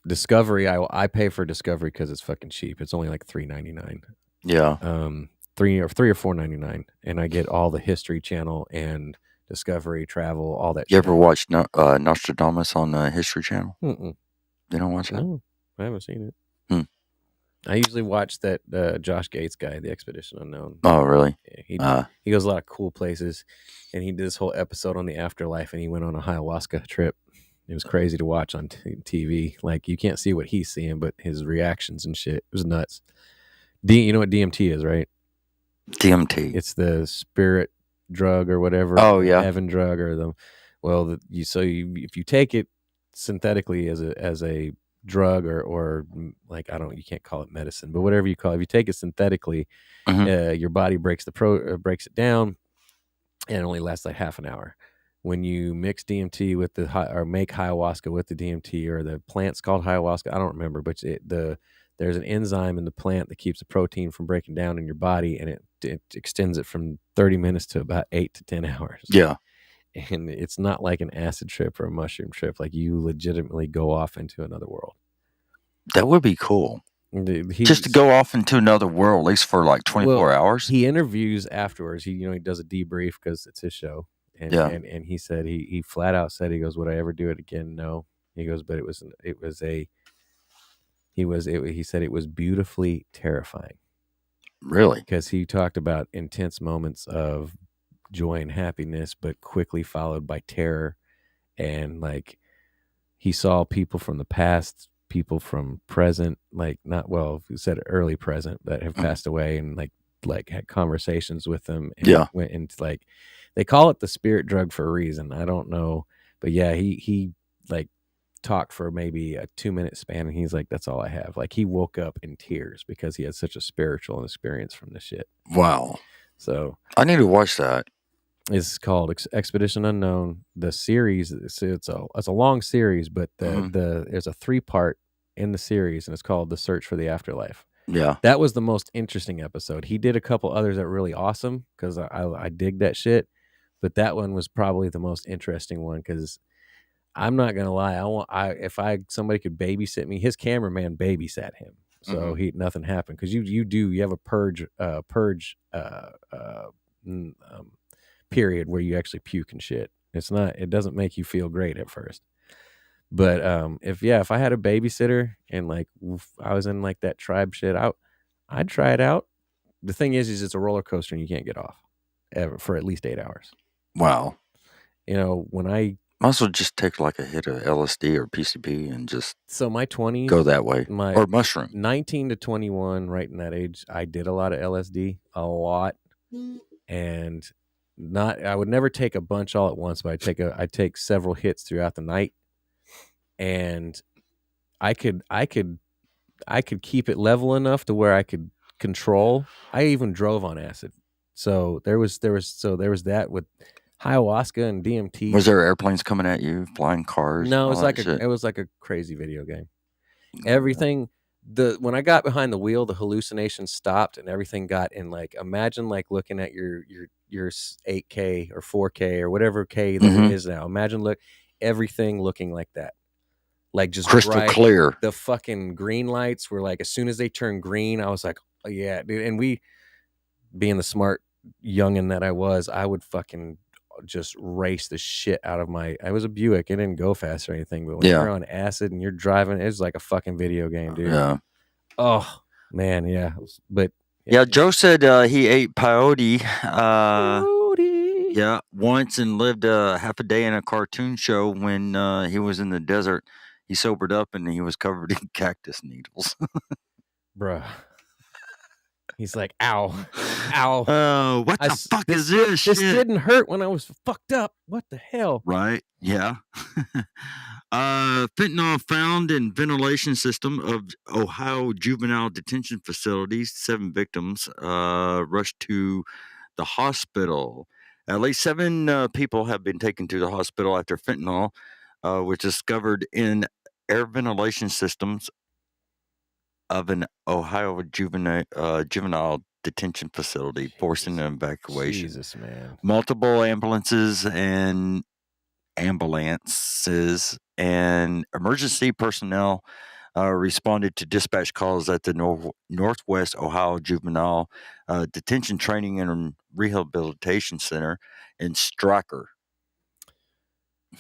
Discovery, I pay for Discovery because it's fucking cheap. It's only like $3.99. Yeah. $3 or $4.99, and I get all the History Channel and Discovery, Travel, all that. You ever watched Nostradamus on the History Channel? Mm-mm. You don't watch that? No, I haven't seen it. I usually watch that Josh Gates guy, The Expedition Unknown. Oh, really? Yeah, he goes a lot of cool places, and he did this whole episode on the afterlife, and he went on a ayahuasca trip. It was crazy to watch on TV. Like, you can't see what he's seeing, but his reactions and shit. It was nuts. You know what DMT is, right? DMT. It's the spirit drug or whatever. Oh, yeah. Heaven drug or if you take it synthetically as a drug or like, you can't call it medicine, but whatever you call it, if you take it synthetically, your body breaks it down, and it only lasts like half an hour. When you mix DMT with or make ayahuasca with the DMT, or the plant's called ayahuasca, I don't remember, but there's an enzyme in the plant that keeps the protein from breaking down in your body, and it extends it from 30 minutes to about 8 to 10 hours. Yeah. And it's not like an acid trip or a mushroom trip. Like, you legitimately go off into another world. That would be cool. Just to go off into another world, at least for like 24 hours. He interviews afterwards. He does a debrief because it's his show. And, and he said, he flat out said, he goes, would I ever do it again? No. He goes, but it was He said it was beautifully terrifying. Really? Because he talked about intense moments of joy and happiness, but quickly followed by terror. And like he saw people from the past, people from present, like he said early present that have passed away, and like had conversations with them. And went into like, they call it the spirit drug for a reason. I don't know. But yeah, he like talked for maybe a 2-minute span, and he's like, that's all I have. Like he woke up in tears because he had such a spiritual experience from this shit. Wow. So I need to watch that. It's called Expedition Unknown. The series, it's a long series, but there's a 3-part in the series, and it's called The Search for the Afterlife. Yeah. That was the most interesting episode. He did a couple others that were really awesome because I dig that shit, but that one was probably the most interesting one because I'm not gonna lie. If somebody could babysit me, his cameraman babysat him, so nothing happened because you have a purge period where you actually puke and shit. It doesn't make you feel great at first, but if I had a babysitter and like I was in like that tribe shit, I'd try it out. The thing is it's a roller coaster and you can't get off ever for at least 8 hours. Wow. When I also just take like a hit of LSD or PCP and just my 20s go that way, or mushroom. 19 to 21, right in that age, I did a lot of LSD, a lot, and I would never take a bunch all at once, but I'd take several hits throughout the night, and I could keep it level enough to where I could control. I even drove on acid, so there was that with ayahuasca and DMT. Was there airplanes coming at you, flying cars? No, it was like a crazy video game. Everything. When I got behind the wheel, the hallucinations stopped and everything got in. Like, imagine like looking at your 8K or 4K or whatever K that it is now. Imagine everything looking like that, like just crystal bright, clear. The fucking green lights were like, as soon as they turned green, I was like, oh, yeah, dude. And we, being the smart youngin' that I was, I would fucking just race the shit out of I was a Buick. It didn't go fast or anything, but when you're on acid and you're driving, it's like a fucking video game, dude. Yeah. Oh man, yeah. But yeah, Joe said he ate peyote. Yeah, once and lived half a day in a cartoon show when he was in the desert. He sobered up and he was covered in cactus needles. Bruh. He's like, ow. What the fuck is this shit? This didn't hurt when I was fucked up. What the hell? Right, yeah. Fentanyl found in ventilation system of Ohio juvenile detention facilities. 7 victims rushed to the hospital. At least 7 people have been taken to the hospital after fentanyl was discovered in air ventilation systems of an Ohio juvenile detention facility, forcing an evacuation. Jesus, man. Multiple ambulances and emergency personnel responded to dispatch calls at the Northwest Ohio Juvenile Detention Training and Rehabilitation Center in Stryker.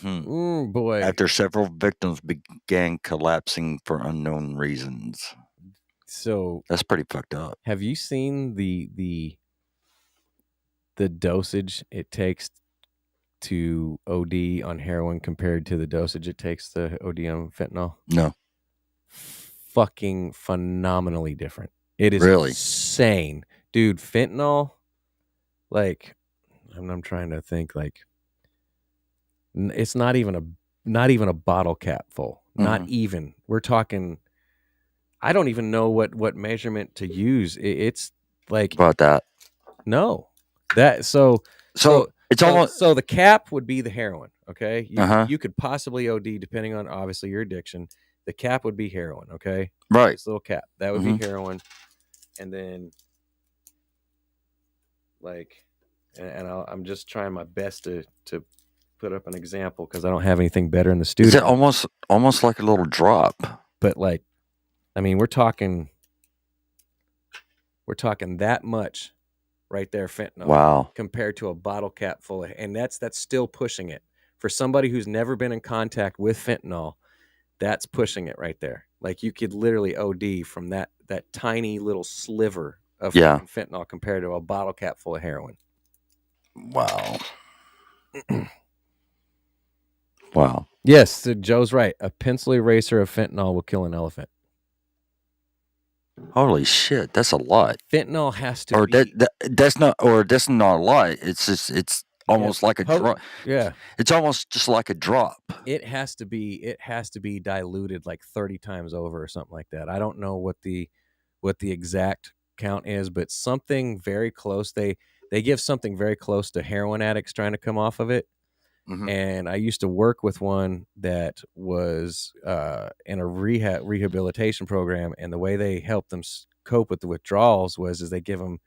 Boy. After several victims began collapsing for unknown reasons. So that's pretty fucked up. Have you seen the dosage it takes to OD on heroin compared to the dosage it takes to OD on fentanyl? No. Fucking phenomenally different. It is really insane, dude. Fentanyl, like, I'm trying to think, like, it's not even a bottle cap full. Not even. We're talking. I don't even know what measurement to use. It's like about that. No, that so it's almost so the cap would be the heroin. Okay, you could possibly OD depending on obviously your addiction. The cap would be heroin. Okay, right. This little cap that would be heroin, and then like, and I'm just trying my best to put up an example because I don't have anything better in the studio. Is it almost like a little drop? But like, I mean, we're talking that much right there, fentanyl. Wow. Compared to a bottle cap full of, and that's still pushing it. For somebody who's never been in contact with fentanyl, that's pushing it right there. Like you could literally OD from that tiny little sliver of Yeah. fucking fentanyl compared to a bottle cap full of heroin. Wow. Wow. Yes, so Joe's right. A pencil eraser of fentanyl will kill an elephant. Holy shit, that's a lot. Fentanyl has to Or be. that's not a lot. It's just it's almost like a drop. Yeah. It's almost just like a drop. It has to be diluted like 30 times over or something like that. I don't know what the exact count is, but something very close. They give something very close to heroin addicts trying to come off of it. Mhm. And I used to work with one that was in a rehabilitation program, and the way they helped them cope with the withdrawals was they give them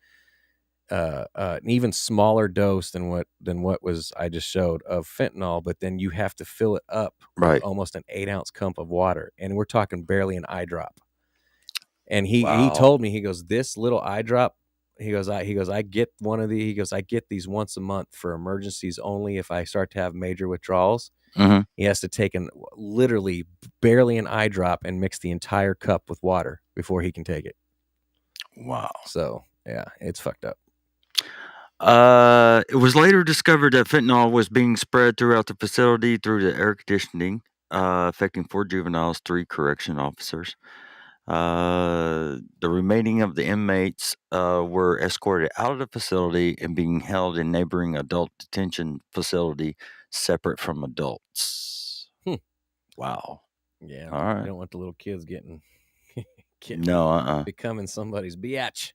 an even smaller dose than what was I just showed of fentanyl, but then you have to fill it up Right. with almost an 8-ounce cup of water, and we're talking barely an eye drop. And he Wow. told me, he goes, this little eye drop, he goes, I get one of these. He goes, I get these once a month for emergencies only. If I start to have major withdrawals, Mhm. he has to take literally barely an eye drop and mix the entire cup with water before he can take it. Wow. So yeah, it's fucked up. It was later discovered that fentanyl was being spread throughout the facility through the air conditioning, affecting 4 juveniles, 3 correction officers. The remaining of the inmates were escorted out of the facility and being held in neighboring adult detention facility separate from adults. Wow. Yeah. All right. You don't want the little kids getting No, becoming somebody's biatch.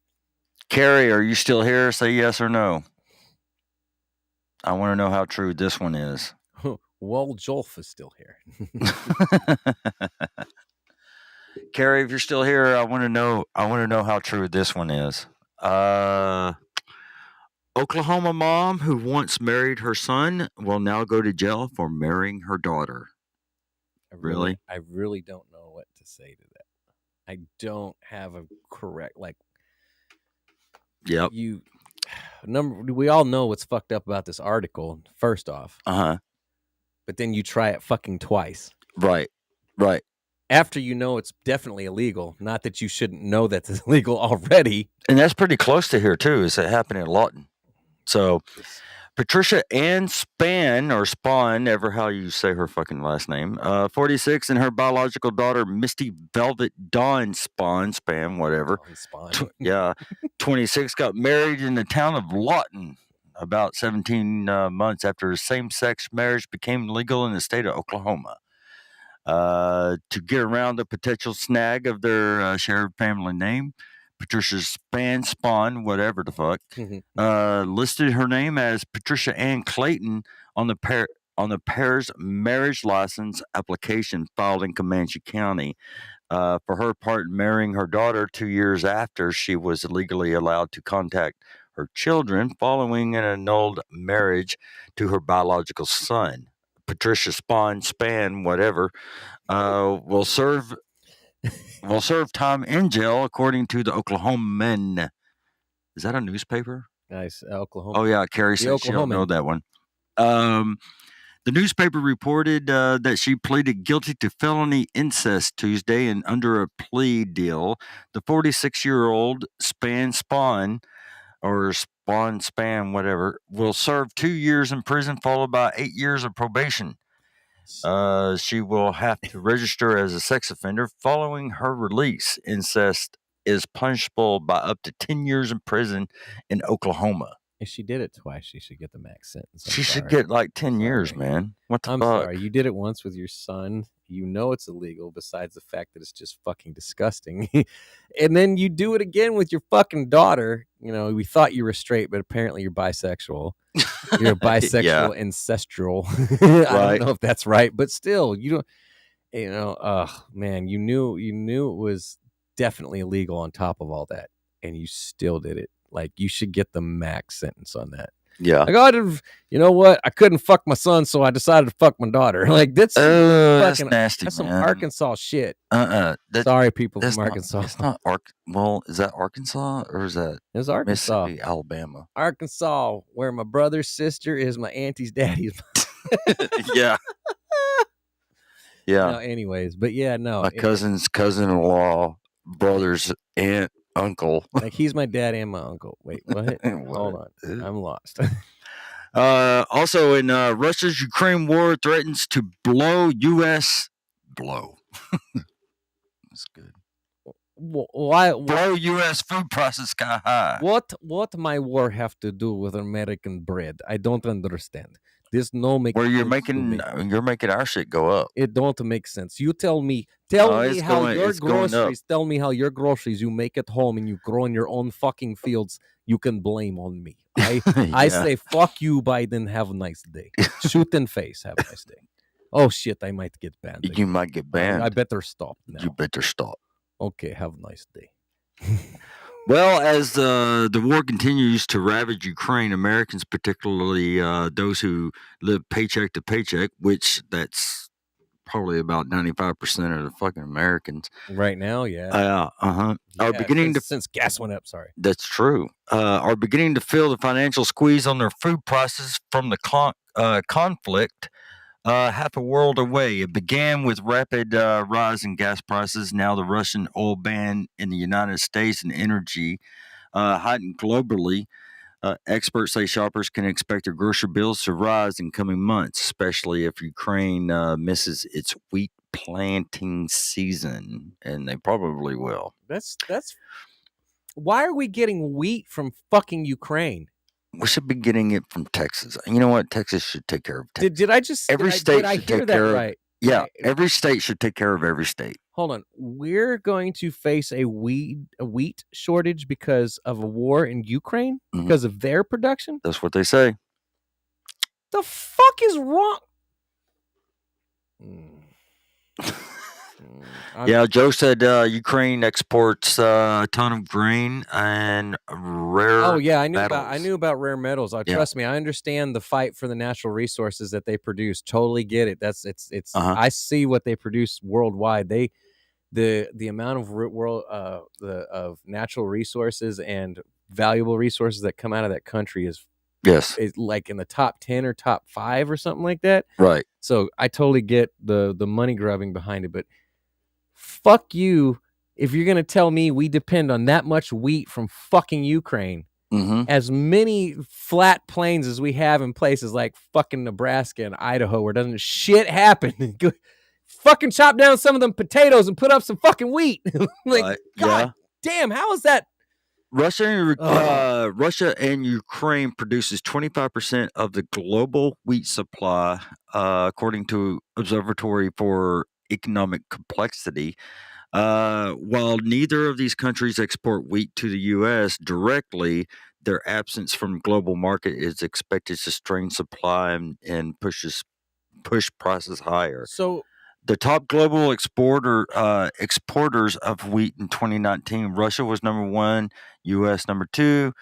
Carrie, are you still here? Say yes or no. I want to know how true this one is. Well, Jolf is still here. Carrie, if you're still here, I want to know how true this one is. Oklahoma mom who once married her son will now go to jail for marrying her daughter. Really? I really don't know what to say to that. I don't have a correct Yep. We all know what's fucked up about this article, first off. Uh-huh. But then you try it fucking twice. Right. After you know it's definitely illegal. Not that you shouldn't know that it's illegal already. And that's pretty close to here, too. Is it happening in Lawton? So, Patricia Ann Spann, or Spawn, ever how you say her fucking last name, 46, and her biological daughter, Misty Velvet Dawn Spann, whatever. 26, got married in the town of Lawton about 17 months after a same-sex marriage became legal in the state of Oklahoma. To get around the potential snag of their shared family name, Patricia Spawn, whatever the fuck, listed her name as Patricia Ann Clayton on the pair's marriage license application filed in Comanche County. For her part in marrying her daughter 2 years after she was legally allowed to contact her children following an annulled marriage to her biological son. Patricia Spann, whatever, will serve time in jail, according to the Oklahoman. Is that a newspaper? Nice, Oklahoma. Oh yeah, Carrie said she don't know that one. The newspaper reported that she pleaded guilty to felony incest Tuesday, and under a plea deal, the 46-year-old Spann, or Spann, whatever, will serve 2 years in prison, followed by 8 years of probation. She will have to register as a sex offender following her release. Incest is punishable by up to 10 years in prison in Oklahoma. If she did it twice, she should get the max sentence. She should get like 10 years, man. What the fuck? Sorry. You did it once with your son. You know it's illegal, besides the fact that it's just fucking disgusting. And then you do it again with your fucking daughter. You know, we thought you were straight, but apparently you're bisexual. You're a bisexual ancestral. I don't know if that's right, but still, you don't. You know, man, you knew it was definitely illegal on top of all that, and you still did it. Like, you should get the max sentence on that. Yeah. Like, you know what? I couldn't fuck my son, so I decided to fuck my daughter. Like, that's fucking nasty. That's man. some Arkansas shit. Sorry, people from Arkansas. It's not Well, is that Arkansas or is that? It's Arkansas, Mississippi, Alabama. Arkansas, where my brother's sister is my auntie's daddy's. Yeah. Yeah. No, anyways, but yeah, no. My cousin's cousin-in-law, brother's aunt, uncle. Like he's my dad and my uncle. Wait, what? Hold on, I'm lost. Also, in Russia's Ukraine war threatens to blow U.S. blow. That's good. Why? Blow U.S. food prices sky high. What my war have to do with American bread? I don't understand. This no make. Where you're sense to me. making our shit go up. It don't make sense. You tell me it's how going- your it's going up. groceries. Tell me how your groceries you make at home and you grow in your own fucking fields. You can blame on me. I Yeah. say fuck you, Biden. Have a nice day. Shoot in face. Have a nice day. Oh shit! I might get banned. You again. might get banned. I better stop now. You better stop. Okay. Have a nice day. Well, as the war continues to ravage Ukraine, Americans, particularly those who live paycheck to paycheck, which that's probably about 95% of the fucking Americans. Right now, yeah. Are Yeah, beginning to. since gas went up. Sorry. That's true. Are beginning to feel the financial squeeze on their food prices from the conflict. Half a world away. It began with rapid rise in gas prices. Now the Russian oil ban in the United States and energy heightened globally. Experts say shoppers can expect their grocery bills to rise in coming months, especially if Ukraine misses its wheat planting season, and they probably will. That's. Why are we getting wheat from fucking Ukraine? We should be getting it from Texas. You know what? Texas should take care of Texas. Did I just Every did state I, did I should hear take that care of- right? Yeah, Right. every state should take care of every state. Hold on. We're going to face a wheat shortage because of a war in Ukraine Mhm. because of their production. That's what they say. The fuck is wrong? Yeah, Joe said Ukraine exports a ton of grain and rare. Oh yeah, I knew metals. about rare metals. Oh, Yeah. trust me, I understand the fight for the natural resources that they produce. Totally get it. It's Uh-huh. I see what they produce worldwide. The amount of of natural resources and valuable resources that come out of that country is Yes, like in the top 10 or top 5 or something like that. right. So I totally get the money grubbing behind it, but fuck you if you're gonna tell me we depend on that much wheat from fucking Ukraine. Mm-hmm. As many flat plains as we have in places like fucking Nebraska and Idaho where doesn't shit happen. Go- fucking chop down some of them potatoes and put up some fucking wheat. Like, God damn, how is that? Russia and Ukraine produces 25% of the global wheat supply, according to Observatory for Economic Complexity. While neither of these countries export wheat to the U.S. directly, their absence from global market is expected to strain supply and push prices higher. So The top global exporters of wheat in 2019, Russia was number 1, U.S. number 2,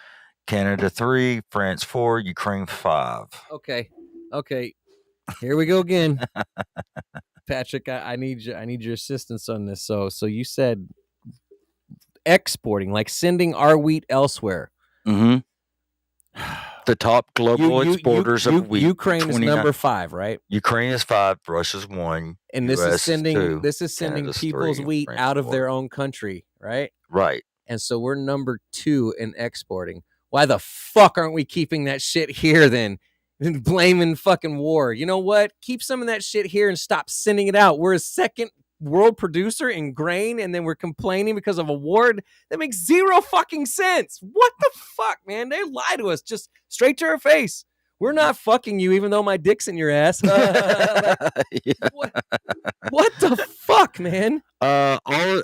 Canada 3, France 4, Ukraine 5. okay, here we go again. Patrick, I need your assistance on this. So you said exporting, like sending our wheat elsewhere. Mm-hmm. The top global exporters of wheat. Ukraine is number 5, right? Ukraine is 5, Russia's 1, And this US is sending 2, sending Canada's people's 3, wheat France out of 4. their own country, right? Right. And so we're number 2 in exporting. Why the fuck aren't we keeping that shit here then? And blaming fucking war. You know what? Keep some of that shit here and stop sending it out. We're a second world producer in grain, and then we're complaining because of a war. That makes zero fucking sense. What the fuck, man? They lie to us just straight to our face. We're not fucking you, even though my dick's in your ass. Yeah. What the fuck, man? All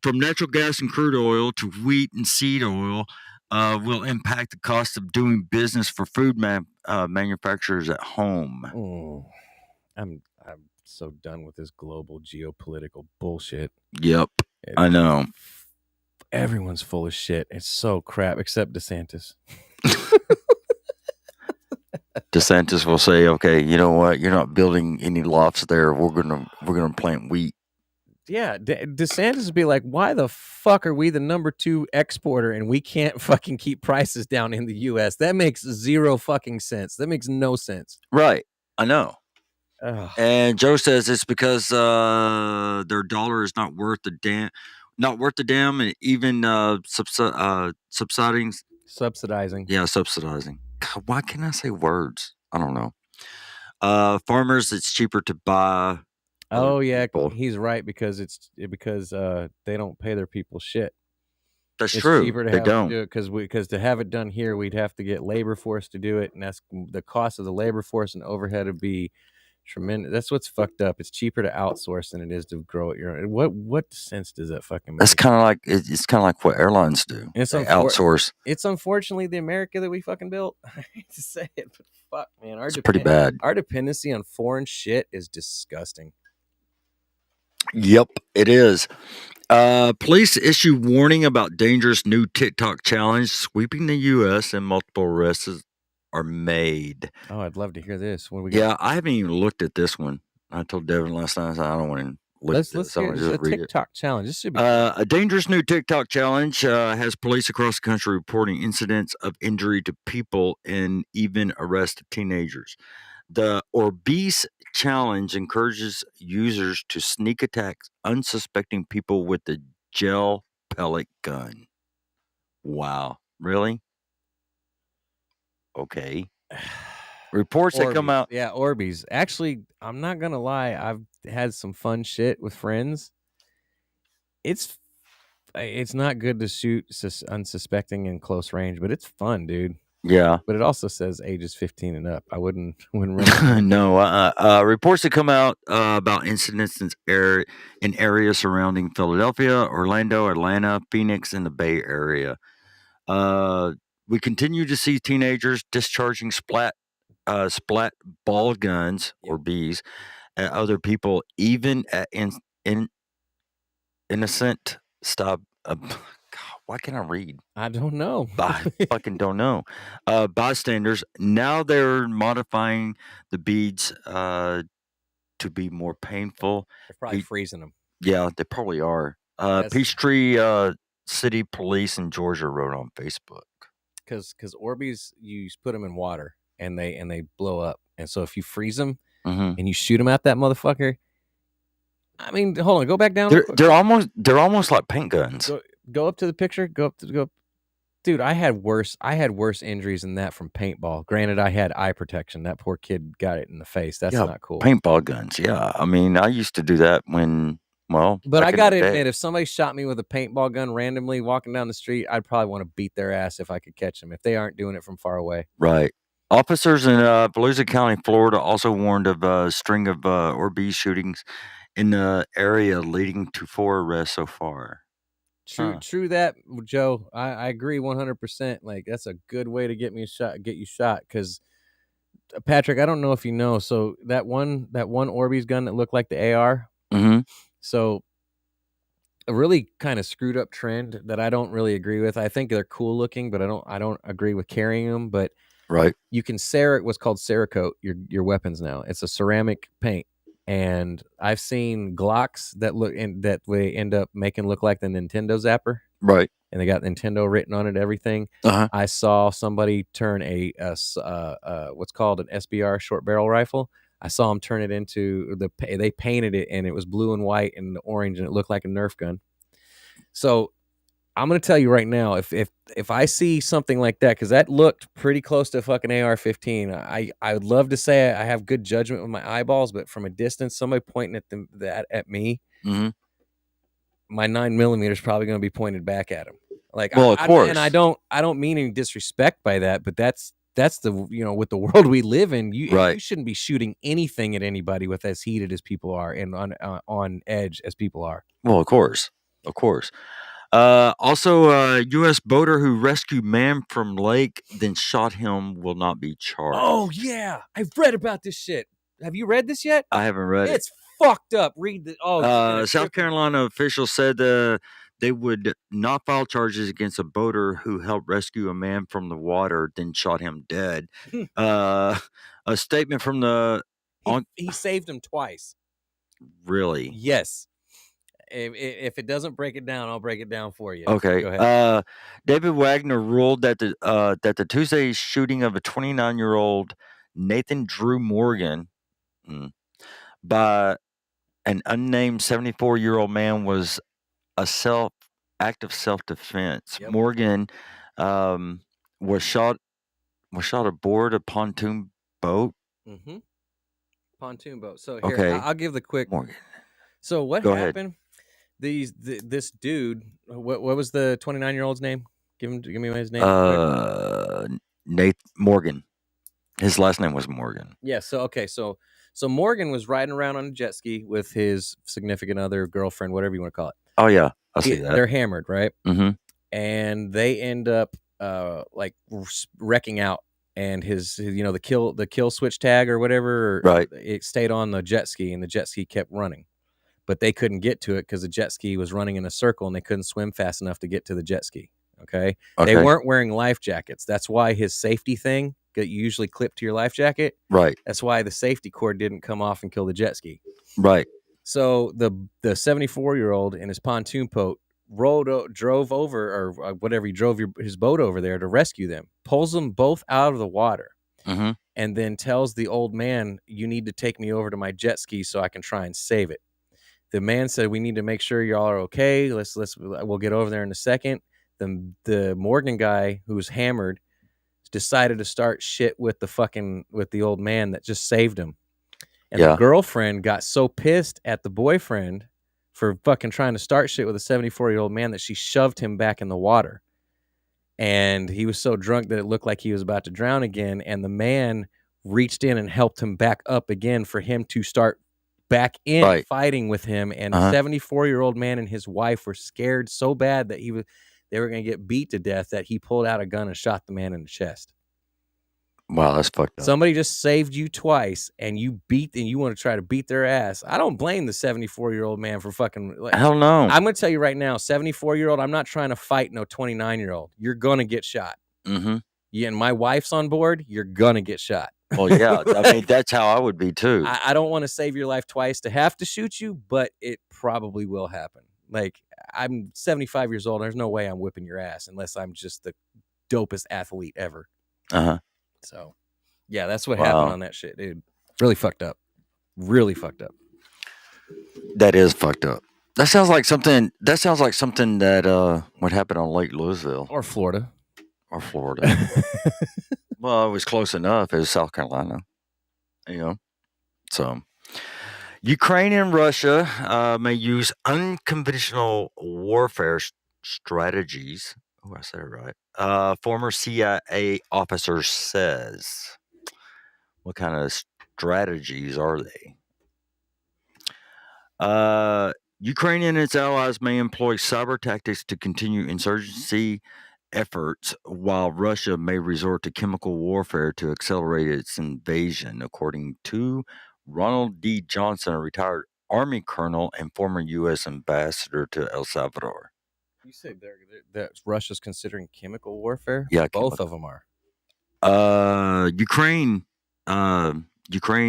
from natural gas and crude oil to wheat and seed oil will impact the cost of doing business for food manufacturers at home. I'm so done with this global geopolitical bullshit. Yep, I know. Everyone's full of shit. It's so crap, except DeSantis. DeSantis will say, "Okay, you know what? You're not building any lofts there. We're gonna plant wheat." Yeah, DeSantis would be like, "Why the fuck are we the number 2 exporter and we can't fucking keep prices down in the U.S.? That makes zero fucking sense. That makes no sense." Right, I know. Ugh. And Joe says it's because their dollar is not worth the damn, and even subsidizing. Subsidizing. Subsidizing. God, why can't I say words? I don't know. Farmers, it's cheaper to buy. Oh yeah, people. he's right because they don't pay their people shit. That's It's true. cheaper to They have don't. to do it because to have it done here, we'd have to get labor force to do it, and that's the cost of the labor force and overhead would be tremendous. That's what's fucked up. It's cheaper to outsource than it is to grow it your own. What sense does that fucking make? That's kind of like it's kind of like what airlines do. They outsource. It's unfortunately the America that we fucking built. I hate to say it, but fuck, man, It's pretty bad. Our dependency on foreign shit is disgusting. Yep, it is. Police issue warning about dangerous new TikTok challenge sweeping the U.S. and multiple arrests are made. Oh, I'd love to hear this. When we I haven't even looked at this one. I told Devin last night, I said, I don't want to look at this. Let's hear a TikTok challenge. This should be a dangerous new TikTok challenge has police across the country reporting incidents of injury to people and even arrest of teenagers. The Orbeez challenge encourages users to sneak attack unsuspecting people with the gel pellet gun. Wow. Really? Okay. Reports that come out. Yeah, Orbeez. Actually, I'm not going to lie. I've had some fun shit with friends. It's not good to shoot unsuspecting in close range, but it's fun, dude. Yeah. But it also says ages 15 and up. I wouldn't run. No. Reports that come out about incidents in areas surrounding Philadelphia, Orlando, Atlanta, Phoenix, and the Bay Area. We continue to see teenagers discharging splat ball guns or bees at other people, even at innocent stop. Why can't I read? I don't know. I fucking don't know. Bystanders, now they're modifying the beads to be more painful. They're probably freezing them. Yeah, they probably are. Peachtree City Police in Georgia wrote on Facebook. Because Orbeez, you put them in water and they blow up. And so if you freeze them and you shoot them at that motherfucker, I mean, hold on, go back down. They're almost like paint guns. Go up to the picture. Go. Dude, I had worse injuries than that from paintball. Granted, I had eye protection. That poor kid got it in the face. That's not cool. Paintball guns. Yeah, I mean, I used to do that when. Well, but I gotta admit, if somebody shot me with a paintball gun randomly walking down the street, I'd probably want to beat their ass if I could catch them. If they aren't doing it from far away. Right. Officers in Volusia County, Florida, also warned of a string of Orbeez shootings in the area, leading to 4 arrests so far. True that, Joe. I agree 100%. Like, that's a good way to get you shot. Because Patrick, I don't know if you know, so that one Orbeez gun that looked like the AR. Mm-hmm. So a really kind of screwed up trend that I don't really agree with. I think they're cool looking, but I don't agree with carrying them. But right, you can what's called Cerakote your weapons now. It's a ceramic paint. And I've seen Glocks that they end up making look like the Nintendo Zapper, right? And they got Nintendo written on it, everything. I saw somebody turn a what's called an SBR short barrel rifle. I saw them turn it into they painted it and it was blue and white and orange and it looked like a Nerf gun. So I'm gonna tell you right now, if I see something like that, because that looked pretty close to fucking AR-15, I would love to say I have good judgment with my eyeballs, but from a distance, somebody pointing at me, my 9mm is probably gonna be pointed back at him. Like, well, of course, and I don't mean any disrespect by that, but that's the with the world we live in, you shouldn't be shooting anything at anybody with as heated as people are and on edge as people are. Well, of course. Also, U.S. boater who rescued man from lake then shot him will not be charged. Oh yeah, I've read about this shit. Have you read this yet? I haven't read it. It's fucked up. Read the. South Carolina officials said they would not file charges against a boater who helped rescue a man from the water, then shot him dead. A statement from he saved him twice. Really? Yes. If it doesn't break it down, I'll break it down for you. Okay. Go ahead. David Wagner ruled that the Tuesday shooting of a 29-year-old Nathan Drew Morgan by an unnamed 74-year-old man was a act of self-defense. Yep. Morgan was shot aboard a pontoon boat. Mm-hmm. Pontoon boat. So here, Okay. I'll give the quick. Morgan. So what Go ahead. happened? This dude. What was the 29-year-old's name? Give me his name. Nate Morgan. His last name was Morgan. Yeah. So okay. So Morgan was riding around on a jet ski with his significant other, girlfriend, whatever you want to call it. Oh yeah, I see that. They're hammered, right? Mm-hmm. And they end up like wrecking out, and his the kill switch tag or whatever, right? It stayed on the jet ski, and the jet ski kept running, but they couldn't get to it because the jet ski was running in a circle, and they couldn't swim fast enough to get to the jet ski. Okay. They weren't wearing life jackets. That's why his safety thing that you usually clip to your life jacket. Right. That's why the safety cord didn't come off and kill the jet ski. Right. So the 74-year-old in his pontoon boat drove over, or whatever, he drove his boat over there to rescue them, pulls them both out of the water, mm-hmm. and then tells the old man, "You need to take me over to my jet ski so I can try and save it." The man said, "We need to make sure y'all are okay. We'll get over there in a second." The Morgan guy, who's hammered, decided to start shit with the old man that just saved him. And the girlfriend got so pissed at the boyfriend for fucking trying to start shit with a 74-year-old man that she shoved him back in the water. And he was so drunk that it looked like he was about to drown again. And the man reached in and helped him back up again for him to start back in fighting with him. And the 74-year-old man and his wife were scared so bad that they were going to get beat to death that he pulled out a gun and shot the man in the chest. Wow, that's fucked up. Somebody just saved you twice, and you want to try to beat their ass. I don't blame the 74-year-old man for fucking. Hell no. I'm going to tell you right now, 74-year-old, I'm not trying to fight no 29-year-old. You're going to get shot. Mm-hmm. Yeah, and my wife's on board, you're going to get shot. Well, yeah. I mean, that's how I would be, too. I don't want to save your life twice to have to shoot you, but it probably will happen. Like, I'm 75 years old. There's no way I'm whipping your ass unless I'm just the dopest athlete ever. Uh-huh. So, yeah, that's what happened on that shit, dude. Really fucked up. Really fucked up. That is fucked up. That sounds like something that would happen on Lake Louisville. Or Florida. Well, it was close enough. It was South Carolina. So Ukraine and Russia may use unconventional warfare strategies. Oh, I said it right. Former CIA officer says. What kind of strategies are they? Ukraine and its allies may employ cyber tactics to continue insurgency efforts, while Russia may resort to chemical warfare to accelerate its invasion, according to Ronald D. Johnson, a retired Army colonel and former U.S. ambassador to El Salvador. You say that Russia's considering chemical warfare? Yeah, both of them are. Ukraine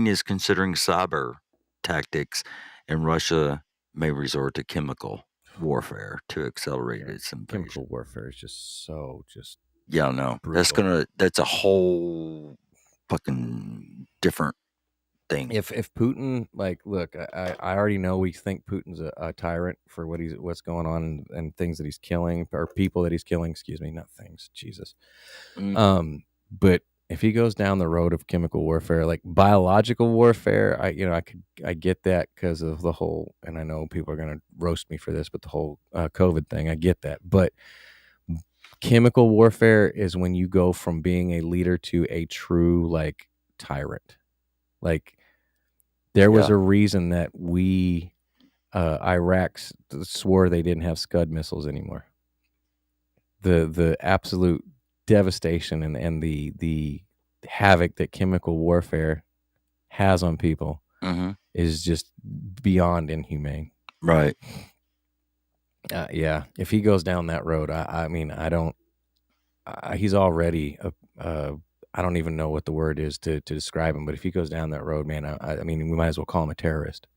is considering cyber tactics, and Russia may resort to chemical warfare to accelerate its invasion. Chemical warfare is just yeah, no, brutal. That's a whole fucking different thing. If Putin, like, look, I already know we think Putin's a tyrant for what's going on and things that he's killing, or people that he's killing. Excuse me, not things. Jesus. But if he goes down the road of chemical warfare, like biological warfare, I get that because of the whole, and I know people are gonna roast me for this, but the whole COVID thing, I get that. But chemical warfare is when you go from being a leader to a true, like, tyrant. Like, there was a reason that Iraq swore they didn't have Scud missiles anymore. The absolute devastation and the havoc that chemical warfare has on people is just beyond inhumane. Right. Yeah. If he goes down that road, I mean, he's already I don't even know what the word is to describe him, but if he goes down that road, man, I mean, we might as well call him a terrorist.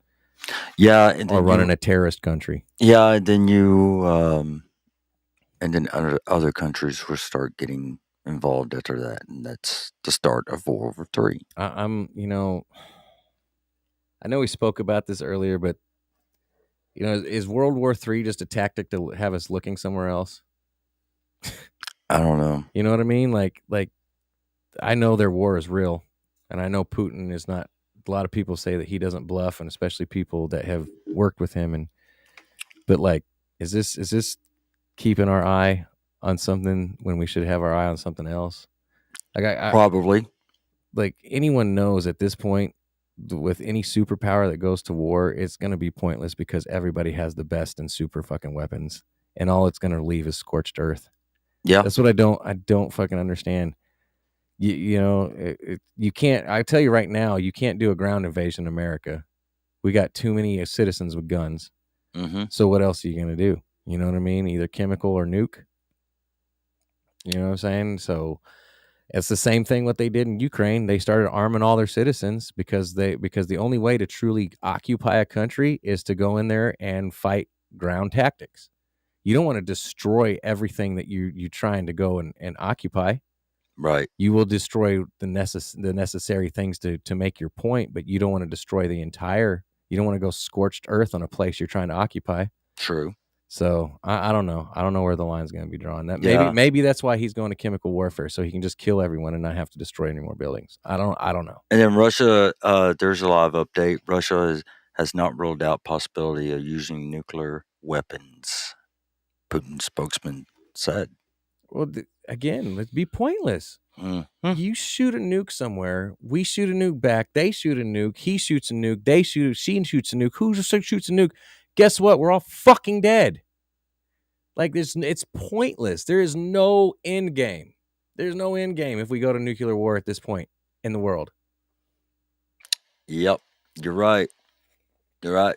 Yeah. Or running a terrorist country. Yeah. And then and then other countries will start getting involved after that. And that's the start of World War III. I know we spoke about this earlier, but is World War III just a tactic to have us looking somewhere else? I don't know. You know what I mean? Like I know their war is real, and I know Putin is not. A lot of people say that he doesn't bluff, and especially people that have worked with him. But like, is this keeping our eye on something when we should have our eye on something else? Like Probably. Like anyone knows at this point, with any superpower that goes to war, it's going to be pointless because everybody has the best and super fucking weapons, and all it's going to leave is scorched earth. Yeah, that's what I don't fucking understand. You can't. I tell you right now, you can't do a ground invasion in America. We got too many citizens with guns. Mm-hmm. So what else are you going to do? You know what I mean? Either chemical or nuke. You know what I'm saying? So it's the same thing what they did in Ukraine. They started arming all their citizens because the only way to truly occupy a country is to go in there and fight ground tactics. You don't want to destroy everything that you're trying to go and occupy. Right. You will destroy the necessary things to make your point, but you don't want to destroy the entire. You don't want to go scorched earth on a place you're trying to occupy. True. So I don't know. I don't know where the line's going to be drawn. That maybe that's why he's going to chemical warfare, so he can just kill everyone and not have to destroy any more buildings. I don't know. And then Russia, there's a lot of update. Russia has not ruled out possibility of using nuclear weapons. Putin's spokesman said. Well, again, let's be pointless. Mm-hmm. You shoot a nuke somewhere, we shoot a nuke back. They shoot a nuke. He shoots a nuke. She shoots a nuke. Who shoots a nuke? Guess what? We're all fucking dead. Like it's pointless. There is no end game. There's no end game if we go to nuclear war at this point in the world. Yep, you're right. You're right.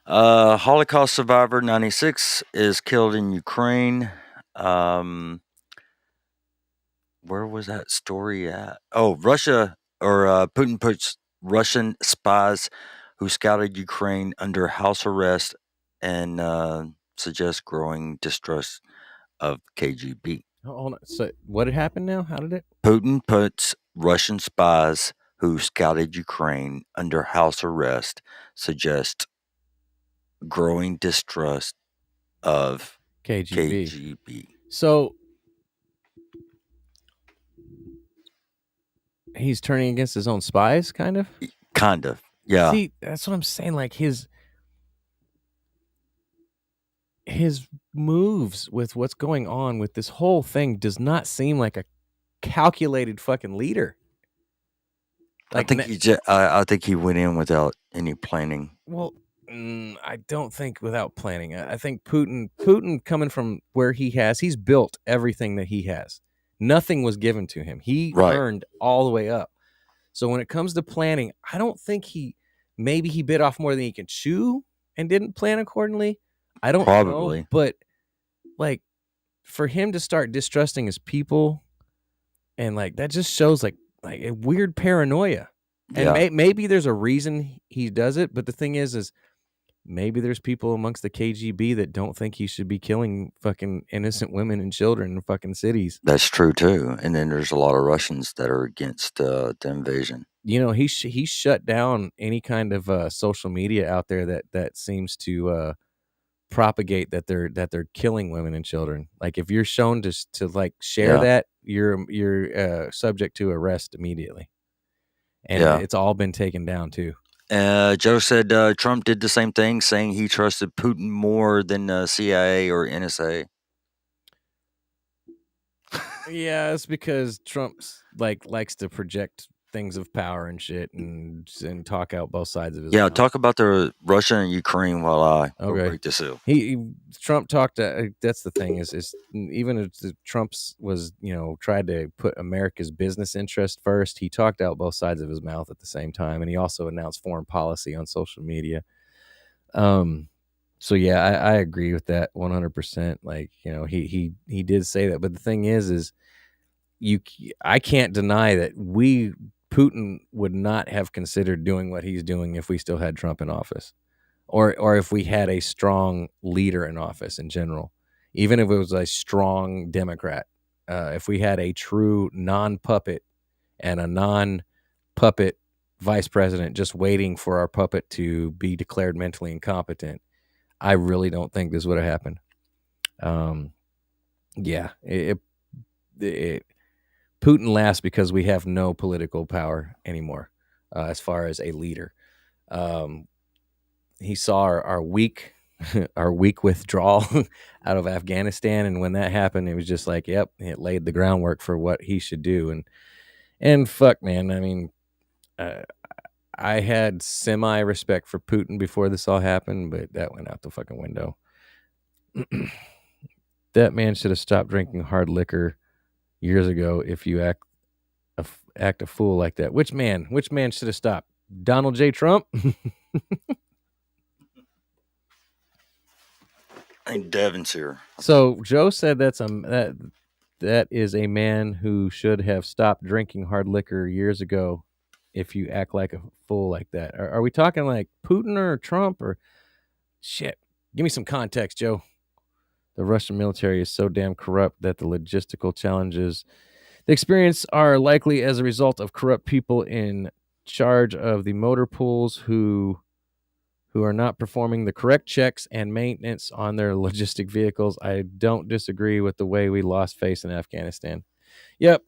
Holocaust survivor 96 is killed in Ukraine. Where was that story at? Oh, Russia or Putin puts Russian spies who scouted Ukraine under house arrest and suggests growing distrust of KGB. Hold on. So what had happened now? How did it? Putin puts Russian spies who scouted Ukraine under house arrest, suggests growing distrust of KGB. So he's turning against his own spies, kind of? Kind of, yeah. See, that's what I'm saying. Like his moves with what's going on with this whole thing does not seem like a calculated fucking leader. Like I think he went in without any planning. Well, I don't think without planning. I think Putin coming from where he's built everything that he has. Nothing was given to him. He earned all the way up. So when it comes to planning, I don't think maybe he bit off more than he can chew and didn't plan accordingly. I don't know, but like for him to start distrusting his people and like that just shows like a weird paranoia. And maybe there's a reason he does it, but the thing is maybe there's people amongst the KGB that don't think he should be killing fucking innocent women and children in fucking cities. That's true too. And then there's a lot of Russians that are against the invasion. You know, he shut down any kind of social media out there that seems to propagate that they're killing women and children. Like if you're shown to like share that, you're subject to arrest immediately. And it's all been taken down too. Joe said Trump did the same thing, saying he trusted Putin more than CIA or NSA. Yeah, it's because Trump likes to project things of power and shit and talk out both sides of his mouth. Talk about the Russia and Ukraine while I break this up. Trump talked. That's the thing is even if Trump's was tried to put America's business interest first, he talked out both sides of his mouth at the same time, and he also announced foreign policy on social media. So yeah, I agree with that 100%. Like he did say that, but the thing is I can't deny that Putin would not have considered doing what he's doing if we still had Trump in office, or if we had a strong leader in office in general, even if it was a strong Democrat. If we had a true non-puppet and a non-puppet vice president just waiting for our puppet to be declared mentally incompetent, I really don't think this would have happened. Yeah, Putin laughs because we have no political power anymore as far as a leader. He saw our weak our weak withdrawal out of Afghanistan, and when that happened, it was just like, yep, it laid the groundwork for what he should do. And fuck, man, I mean, I had semi respect for Putin before this all happened, but that went out the fucking window. That man should have stopped drinking hard liquor years ago. If you act a fool like that, which man should have stopped? Donald J. Trump? I think Devin's here. So Joe said that is a man who should have stopped drinking hard liquor years ago. If you act like a fool like that, are we talking like Putin or Trump or shit? Give me some context, Joe. The Russian military is so damn corrupt that the logistical challenges they experience are likely as a result of corrupt people in charge of the motor pools who are not performing the correct checks and maintenance on their logistic vehicles. I don't disagree with the way we lost face in Afghanistan. Yep.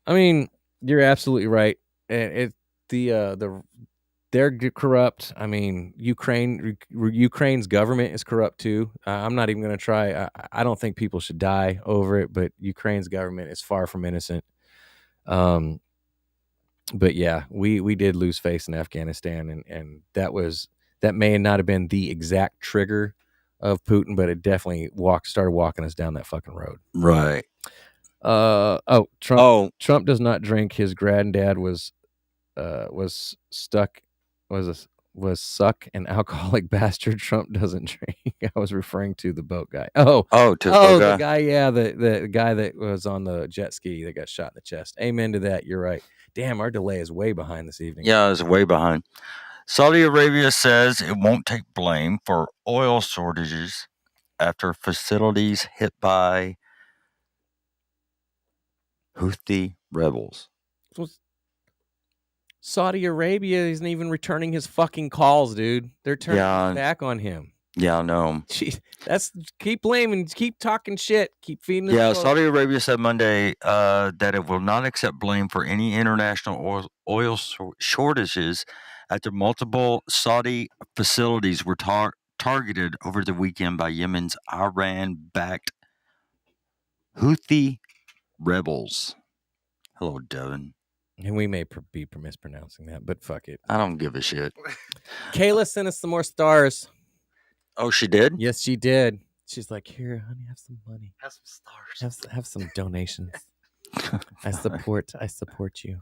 I mean, you're absolutely right. They're corrupt. I mean, Ukraine's government is corrupt too. I'm not even going to try. I don't think people should die over it, but Ukraine's government is far from innocent. But yeah, we did lose face in Afghanistan, and that may not have been the exact trigger of Putin, but it definitely started walking us down that fucking road. Right. Trump does not drink. His granddad was suck an alcoholic bastard. Trump doesn't drink. I was referring to the boat guy. The guy, yeah, the guy that was on the jet ski that got shot in the chest. Amen to that. You're right. Damn, our delay is way behind this evening. Yeah, it's way behind. Saudi Arabia says it won't take blame for oil shortages after facilities hit by Houthi rebels. Saudi Arabia isn't even returning his fucking calls, dude. They're turning back on him. Yeah, I know. Jeez, keep blaming, keep talking shit, keep feeding. Yeah, Saudi Arabia said Monday that it will not accept blame for any international oil shortages after multiple Saudi facilities were targeted over the weekend by Yemen's Iran-backed Houthi rebels. Hello, Devin. And we may be mispronouncing that, but fuck it. I don't give a shit. Kayla sent us some more stars. Oh, she did? Yes, she did. She's like, here, honey, have some money. Have some stars. Have some donations. I support you.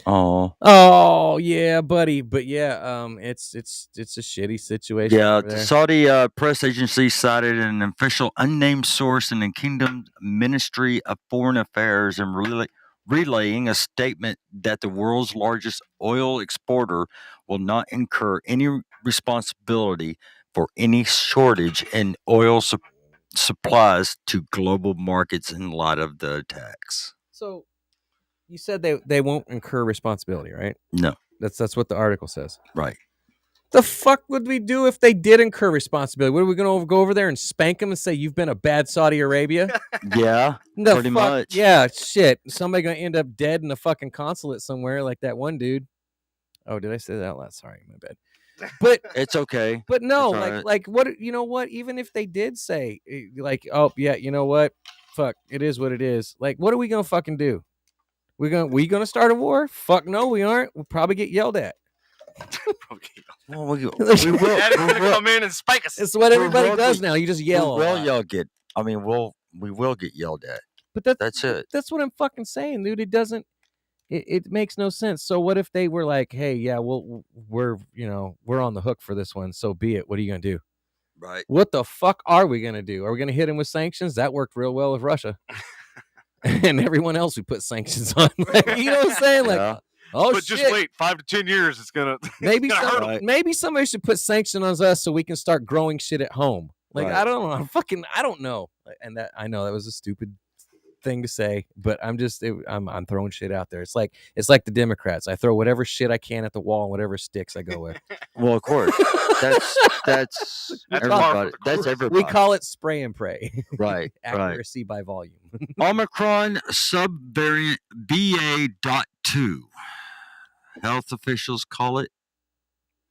Oh yeah, buddy. But yeah, it's a shitty situation. Yeah, the Saudi press agency cited an official unnamed source in the Kingdom's Ministry of Foreign Affairs and relaying a statement that the world's largest oil exporter will not incur any responsibility for any shortage in oil supplies to global markets in light of the attacks. So you said they won't incur responsibility, right? No. That's what the article says. Right. The fuck would we do if they did incur responsibility? What are we going to go over there and spank them and say, you've been a bad Saudi Arabia? Yeah, pretty much. Yeah, shit. Somebody going to end up dead in a fucking consulate somewhere like that one dude. Oh, did I say that out loud? Sorry, my bad. But it's okay. But no, like what, you know what? Even if they did say like, oh yeah, you know what? Fuck, it is what it is. Like, what are we going to fucking do? We going to start a war? Fuck no, we aren't. We'll probably get yelled at. Well, we will. Daddy's gonna come in and spike us. It's what everybody does now. You just yell. We will get yelled at. But that's it. That's what I'm fucking saying, dude. It doesn't. It makes no sense. So what if they were like, hey, yeah, we're on the hook for this one. So be it. What are you gonna do? Right. What the fuck are we gonna do? Are we gonna hit him with sanctions? That worked real well with Russia and everyone else we put sanctions on. Like, you know what I'm saying? Like. Yeah. Oh, but shit. Just wait 5 to 10 years. It's gonna maybe somebody should put sanctions on us so we can start growing shit at home. Like I don't know. I don't know. And that I know that was a stupid thing to say, but I'm throwing shit out there. It's like the Democrats. I throw whatever shit I can at the wall, and whatever sticks I go with. Well, of course, that's everybody. That's everybody. We call it spray and pray. Right. Accuracy by volume. Omicron subvariant BA.2. Health officials call it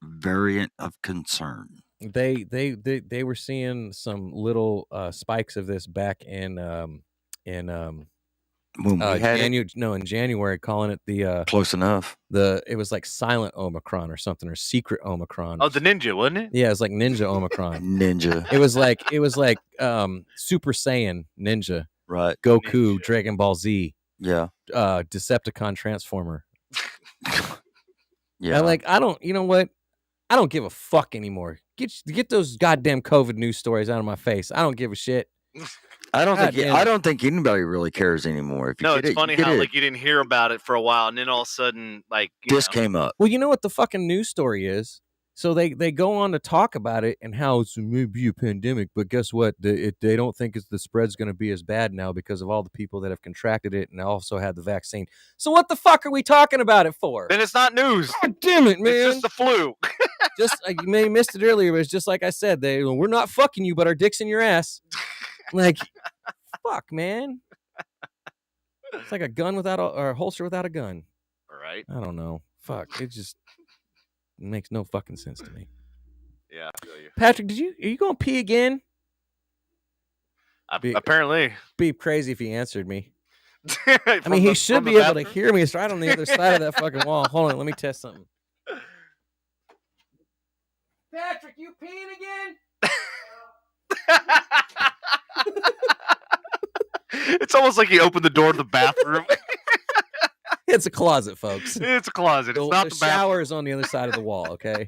variant of concern. They were seeing some little spikes of this back in January, calling it the close enough. It was like silent Omicron or something, or secret Omicron. Oh, the ninja, wasn't it? Yeah, it was like Ninja Omicron. Ninja. It was like Super Saiyan Ninja. Right. Goku, Ninja. Dragon Ball Z. Yeah. Decepticon Transformer. Yeah. I don't. You know what? I don't give a fuck anymore. Get those goddamn COVID news stories out of my face. I don't give a shit. I don't think anybody really cares anymore. If you No, get it's it, funny you get how it. like you didn't hear about it for a while, and then all of a sudden, like This came up. Well, you know what the fucking news story is? So they go on to talk about it and how it's maybe a pandemic, but guess what? They don't think the spread's going to be as bad now because of all the people that have contracted it and also had the vaccine. So what the fuck are we talking about it for? Then it's not news. God damn it, man! It's just the flu. You may have missed it earlier, but it's just like I said. We're not fucking you, but our dick's in your ass. Like, fuck, man. It's like a gun or a holster without a gun. All right. I don't know. Fuck. It just makes no fucking sense to me. Yeah, I feel you. Patrick, are you going to pee again? Apparently. Be crazy if he answered me. I mean, he should be able to hear me. It's right on the other side of that fucking wall. Hold on, let me test something. Patrick, you peeing again? It's almost like he opened the door to the bathroom. It's a closet, folks. It's a closet. It's not the bathroom. Shower is on the other side of the wall, okay?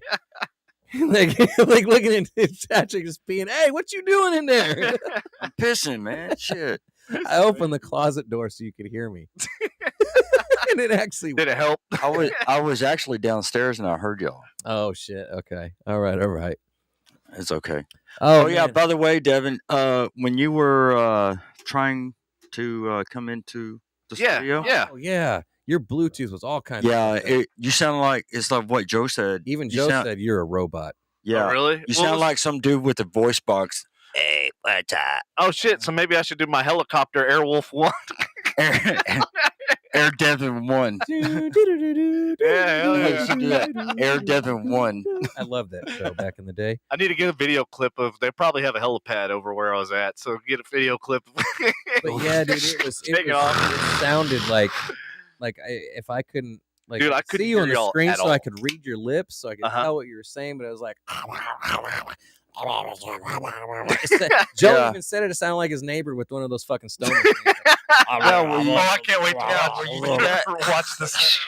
like looking at Patrick is peeing. Hey, what you doing in there? I'm pissing, man. Shit. I opened the closet door so you could hear me. And it actually did it help? I was actually downstairs and I heard y'all. Oh shit. Okay. All right. It's okay. Oh yeah. By the way, Devin, when you were trying to come into the studio, Oh yeah, your Bluetooth was all kinds. Yeah, you sound like it's like what Joe said. Even Joe said you're a robot. Yeah, oh, really? You sound like some dude with a voice box. Hey, what's up? Oh shit! So maybe I should do my helicopter Airwolf 1. Air Devin 1. Yeah, Air Devin 1. I love that show back in the day. I need to get a video clip of. They probably have a helipad over where I was at, so get a video clip. But yeah, dude, it sounded like if I couldn't dude, I couldn't see you on hear the y'all screen, at so all. I could read your lips, so I could tell what you were saying. But I was like, Joe even said it to sound like his neighbor with one of those fucking stones. I can't wait to watch this.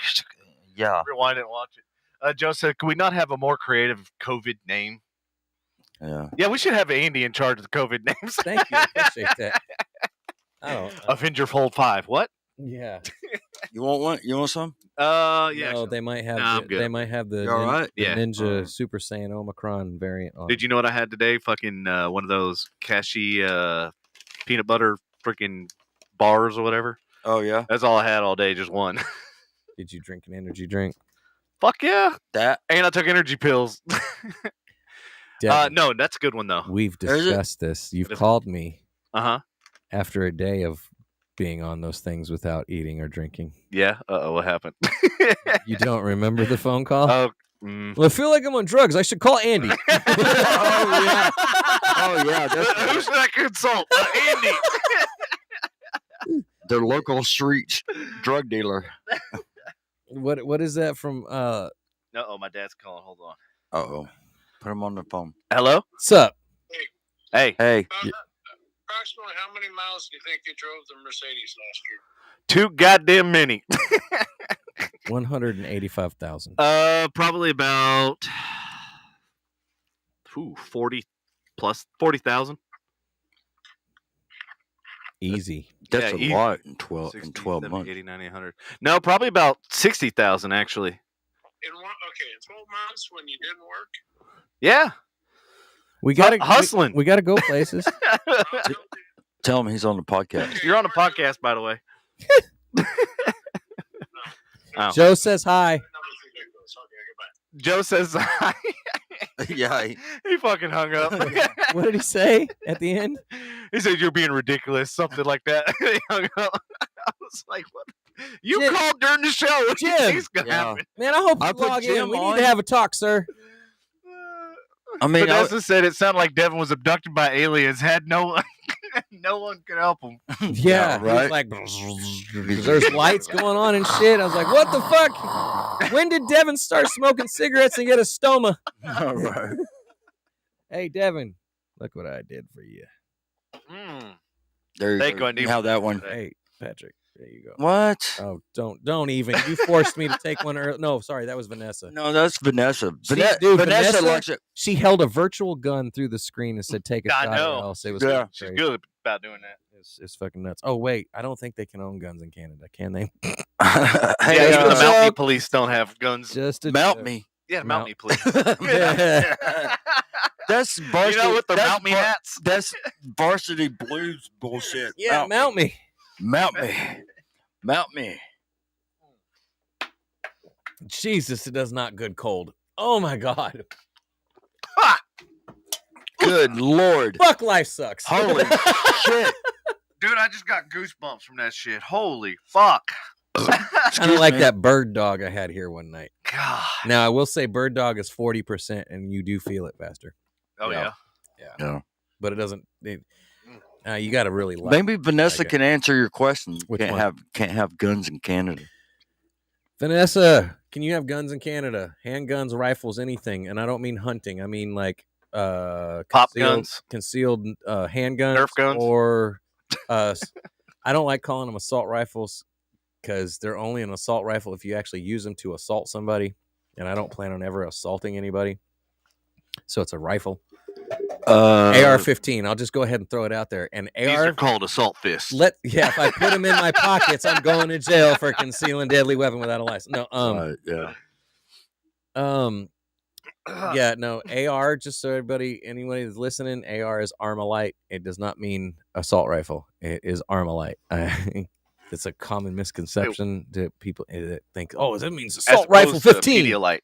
Yeah, rewind it and watch it. Joe said, "Can we not have a more creative COVID name?" Yeah, we should have Andy in charge of the COVID names. Thank you, appreciate that. Avenger Fold 5. What? Yeah. You want one? You want some? Yeah. No, they might have. I'm good. They might have the, all right? the Ninja Super Saiyan Omicron variant on. Did you know what I had today? Fucking one of those cashy peanut butter freaking bars or whatever. Oh yeah. That's all I had all day, just one. Did you drink an energy drink? Fuck yeah. That. And I took energy pills. No, that's a good one though. We've discussed this. You've called me. After a day of being on those things without eating or drinking. Yeah. What happened? You don't remember the phone call? Oh. Well, I feel like I'm on drugs. I should call Andy. Oh yeah. Oh yeah. Who should I consult? Andy. Their local street drug dealer. What is that from? No, my dad's calling. Hold on. Uh-oh. Put him on the phone. Hello? What's up? Hey. Approximately how many miles do you think you drove the Mercedes last year? Too goddamn many. 185,000. Probably about 40 plus 40,000. Easy. That's a easy. lot in 12 60, in 12 70, months. 80, 90, 100. No, probably about 60,000 actually. In 12 months when you didn't work? Yeah. We gotta hustling. We gotta go places. Tell him he's on the podcast. You're on the podcast, by the way. Oh. Joe says hi. Joe says hi. Yeah. He fucking hung up. What did he say at the end? He said you're being ridiculous, something like that. He hung up. I was like, what? You Jim. called during the show. What do you Jim. think's gonna happen? Man, I hope I you put log in. Jim We on. need to have a talk, sir. I mean, Vanessa said it sounded like Devin was abducted by aliens. Had no one could help him. Yeah, right. Right. Like, there's lights going on and shit. I was like, what the fuck? When did Devin start smoking cigarettes and get a stoma? right. Hey, Devin, look what I did for you. There you They go. couldn't You even have that one. Hey, Patrick, there you go. What? Oh, don't even. You forced me to take one early. No, sorry, that was Vanessa. No, that's Vanessa. Dude, Vanessa likes it. She held a virtual gun through the screen and said, "Take a I shot." know. Or else. It was Yeah. She's crazy. good about doing that. It's fucking nuts. Oh wait, I don't think they can own guns in Canada, can they? Hey, Yeah, even the Mount Me joke. police don't have guns. Just a mount joke. me. Yeah, Mount Me police. That's varsity. You know, with the that's Mount Me var- hats. That's varsity blues bullshit. Yeah, mount me. Mount me. Mount me. Jesus, it does not good cold. Oh my god. Good Lord. Fuck, life sucks. Holy shit. Dude, I just got goosebumps from that shit. Holy fuck. Kind of like that bird dog I had here one night. God. Now I will say bird dog is 40%, and you do feel it faster, Oh, Yeah. yeah. but it doesn't. You got to really like. Maybe Vanessa like it. can answer your question. Which Can't one? have guns in Canada. Vanessa, can you have guns in Canada? Handguns, rifles, anything, and I don't mean hunting. I mean like Pop guns. concealed handguns, Nerf guns? or I don't like calling them assault rifles because they're only an assault rifle if you actually use them to assault somebody, and I don't plan on ever assaulting anybody. So it's a rifle. AR-15. I'll just go ahead and throw it out there. And These are called assault fists. if I put them in my pockets, I'm going to jail for concealing deadly weapon without a license. No, yeah. yeah, no, AR, just so anybody that's listening, AR is Armalite. It does not mean assault rifle. It is Armalite. It's a common misconception to people that think, oh, that means assault rifle 15. Pedialyte.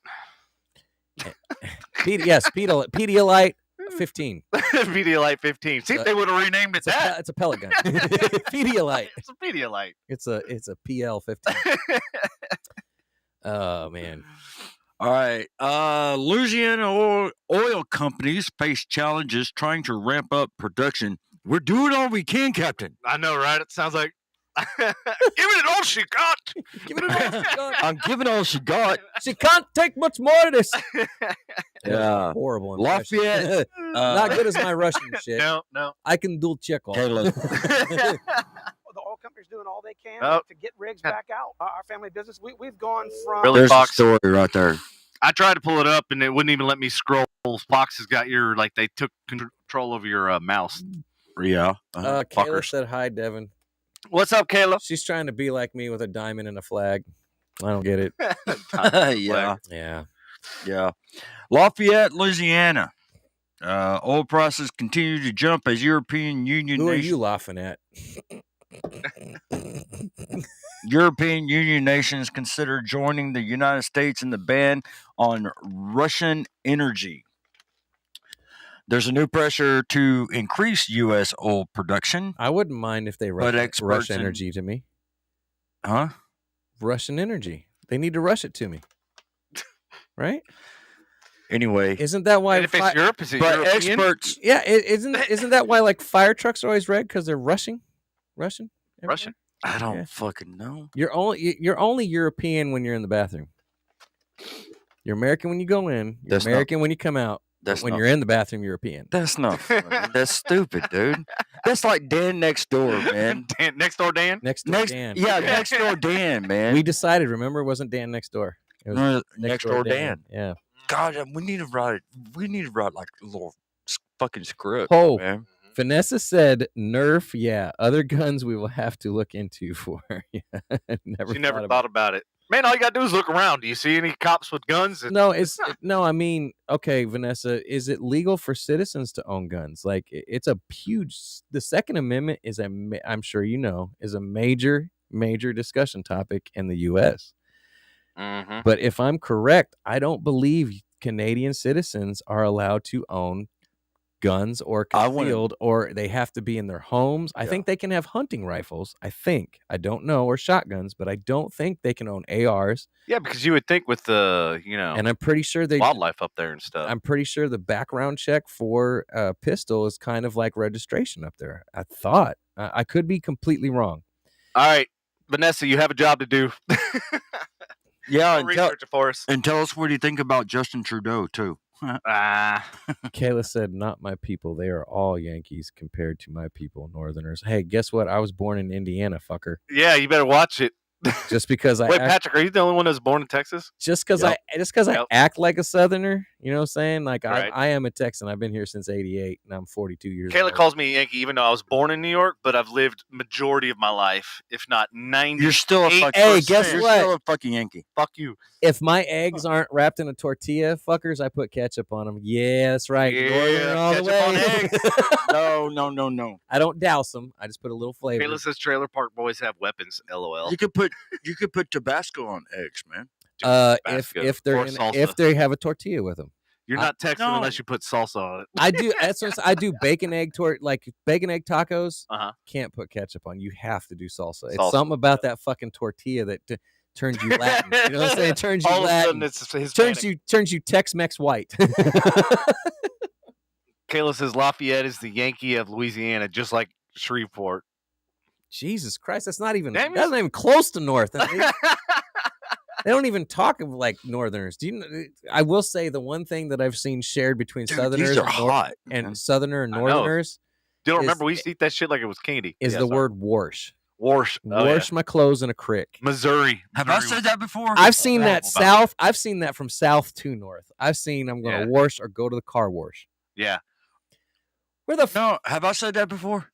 Pedialyte 15. Pedialyte 15. See if they would have renamed it that. It's a pellet gun. Pedialyte. It's a Pedialyte. It's a PL 15. Oh man. All right. Louisiana oil companies face challenges trying to ramp up production. We're doing all we can, Captain. I know, right? It sounds like give it all she got. Give it all she got. I'm giving all she got. She can't take much more of this. Yeah. Horrible impression. Lafayette. Not good as my Russian shit. No. I can do Chekhov. Caleb. Well, the oil company's doing all they can Oh. to get rigs back out. Our family business, we've gone from Really? There's Fox. a story right there. I tried to pull it up and it wouldn't even let me scroll. Fox has got your they took control of your mouse. Yeah. Kayla fuckers. said hi, Devin. What's up, Kayla? She's trying to be like me with a diamond and a flag. I don't get it. Yeah. Yeah. Yeah. Lafayette, Louisiana. Oil prices continue to jump as European Union Who are nations. you laughing at? European Union nations consider joining the United States in the ban on Russian energy. There's a new pressure to increase U.S. oil production. I wouldn't mind if they But rush experts in- energy to me. Huh? Russian energy. They need to rush it to me. Right? Anyway, And Isn't that why? if it's Europe, is it but European? experts. Yeah, isn't that why like fire trucks are always red because they're Russian? everywhere? Russian? I don't Yeah. fucking know. You're only European when you're in the bathroom. You're American when you go in. You're That's not- American when you come out. That's When not. you're in the bathroom, European. That's not. Funny. That's stupid, dude. That's like Dan next door, man. Dan, next door, Dan. Next door, Next, Dan. yeah, next door Dan, man. We decided. Remember, it wasn't Dan next door. It was Next door Dan. Yeah. God, we need to write. We need to write like a little fucking script, Oh. man. Vanessa said, "Nerf, yeah. Other guns we will have to look into for." Yeah, She never thought about it. Man, all you gotta do is look around. Do you see any cops with guns? No, no. I mean, okay, Vanessa, is it legal for citizens to own guns? Like, it's a huge. The Second Amendment is I'm sure you know, is a major discussion topic in the U.S. Mm-hmm. But if I'm correct, I don't believe Canadian citizens are allowed to own guns or concealed, or they have to be in their homes. I think they can have hunting rifles. I don't know, or shotguns, but I don't think they can own ARs. Yeah, because you would think with the and I'm pretty sure wildlife up there and stuff. I'm pretty sure the background check for a pistol is kind of like registration up there. I thought I could be completely wrong. All right, Vanessa, you have a job to do. Yeah, research it for us. And tell us what you think about Justin Trudeau too. Kayla said, "Not my people. They are all Yankees compared to my people, Northerners." Hey, guess what? I was born in Indiana, fucker. Yeah, you better watch it. Just because Wait, Patrick, are you the only one that was born in Texas? Just because I act like a Southerner, you know what I'm saying? Like right. I am a Texan. I've been here since '88, and I'm 42 years old. Kayla calls me a Yankee, even though I was born in New York, but I've lived majority of my life, if not 90. You're still a fucking. Hey, guess You're what? still a fucking Yankee. Fuck you. If my eggs aren't wrapped in a tortilla, fuckers, I put ketchup on them. Yeah, that's right. Yeah, all the ketchup on way. eggs. No. I don't douse them. I just put a little flavor. Kayla says Trailer Park Boys have weapons. LOL. You could put Tabasco on eggs, man. If they have a tortilla with them. You're not Texan unless you put salsa on it. I do. I do bacon egg bacon egg tacos. Can't put ketchup on. You have to do salsa. It's something about that fucking tortilla that turns you Latin. You know what I'm saying? Turns you all Latin. Of a sudden it's turns you Tex-Mex white. Kayla says Lafayette is the Yankee of Louisiana, just like Shreveport. Jesus Christ, that's not even close to North. They don't even talk of like Northerners. I will say the one thing that I've seen shared between Southerners and Southerner and Northerners. Do you remember we used to eat that shit like it was candy? Is the word wash. Wash my clothes in a creek. Missouri. Have I said that before? I've seen that south. I've seen that from south to north. I've seen I'm going to wash or go to the car wash. Yeah. Where the No, have I said that before?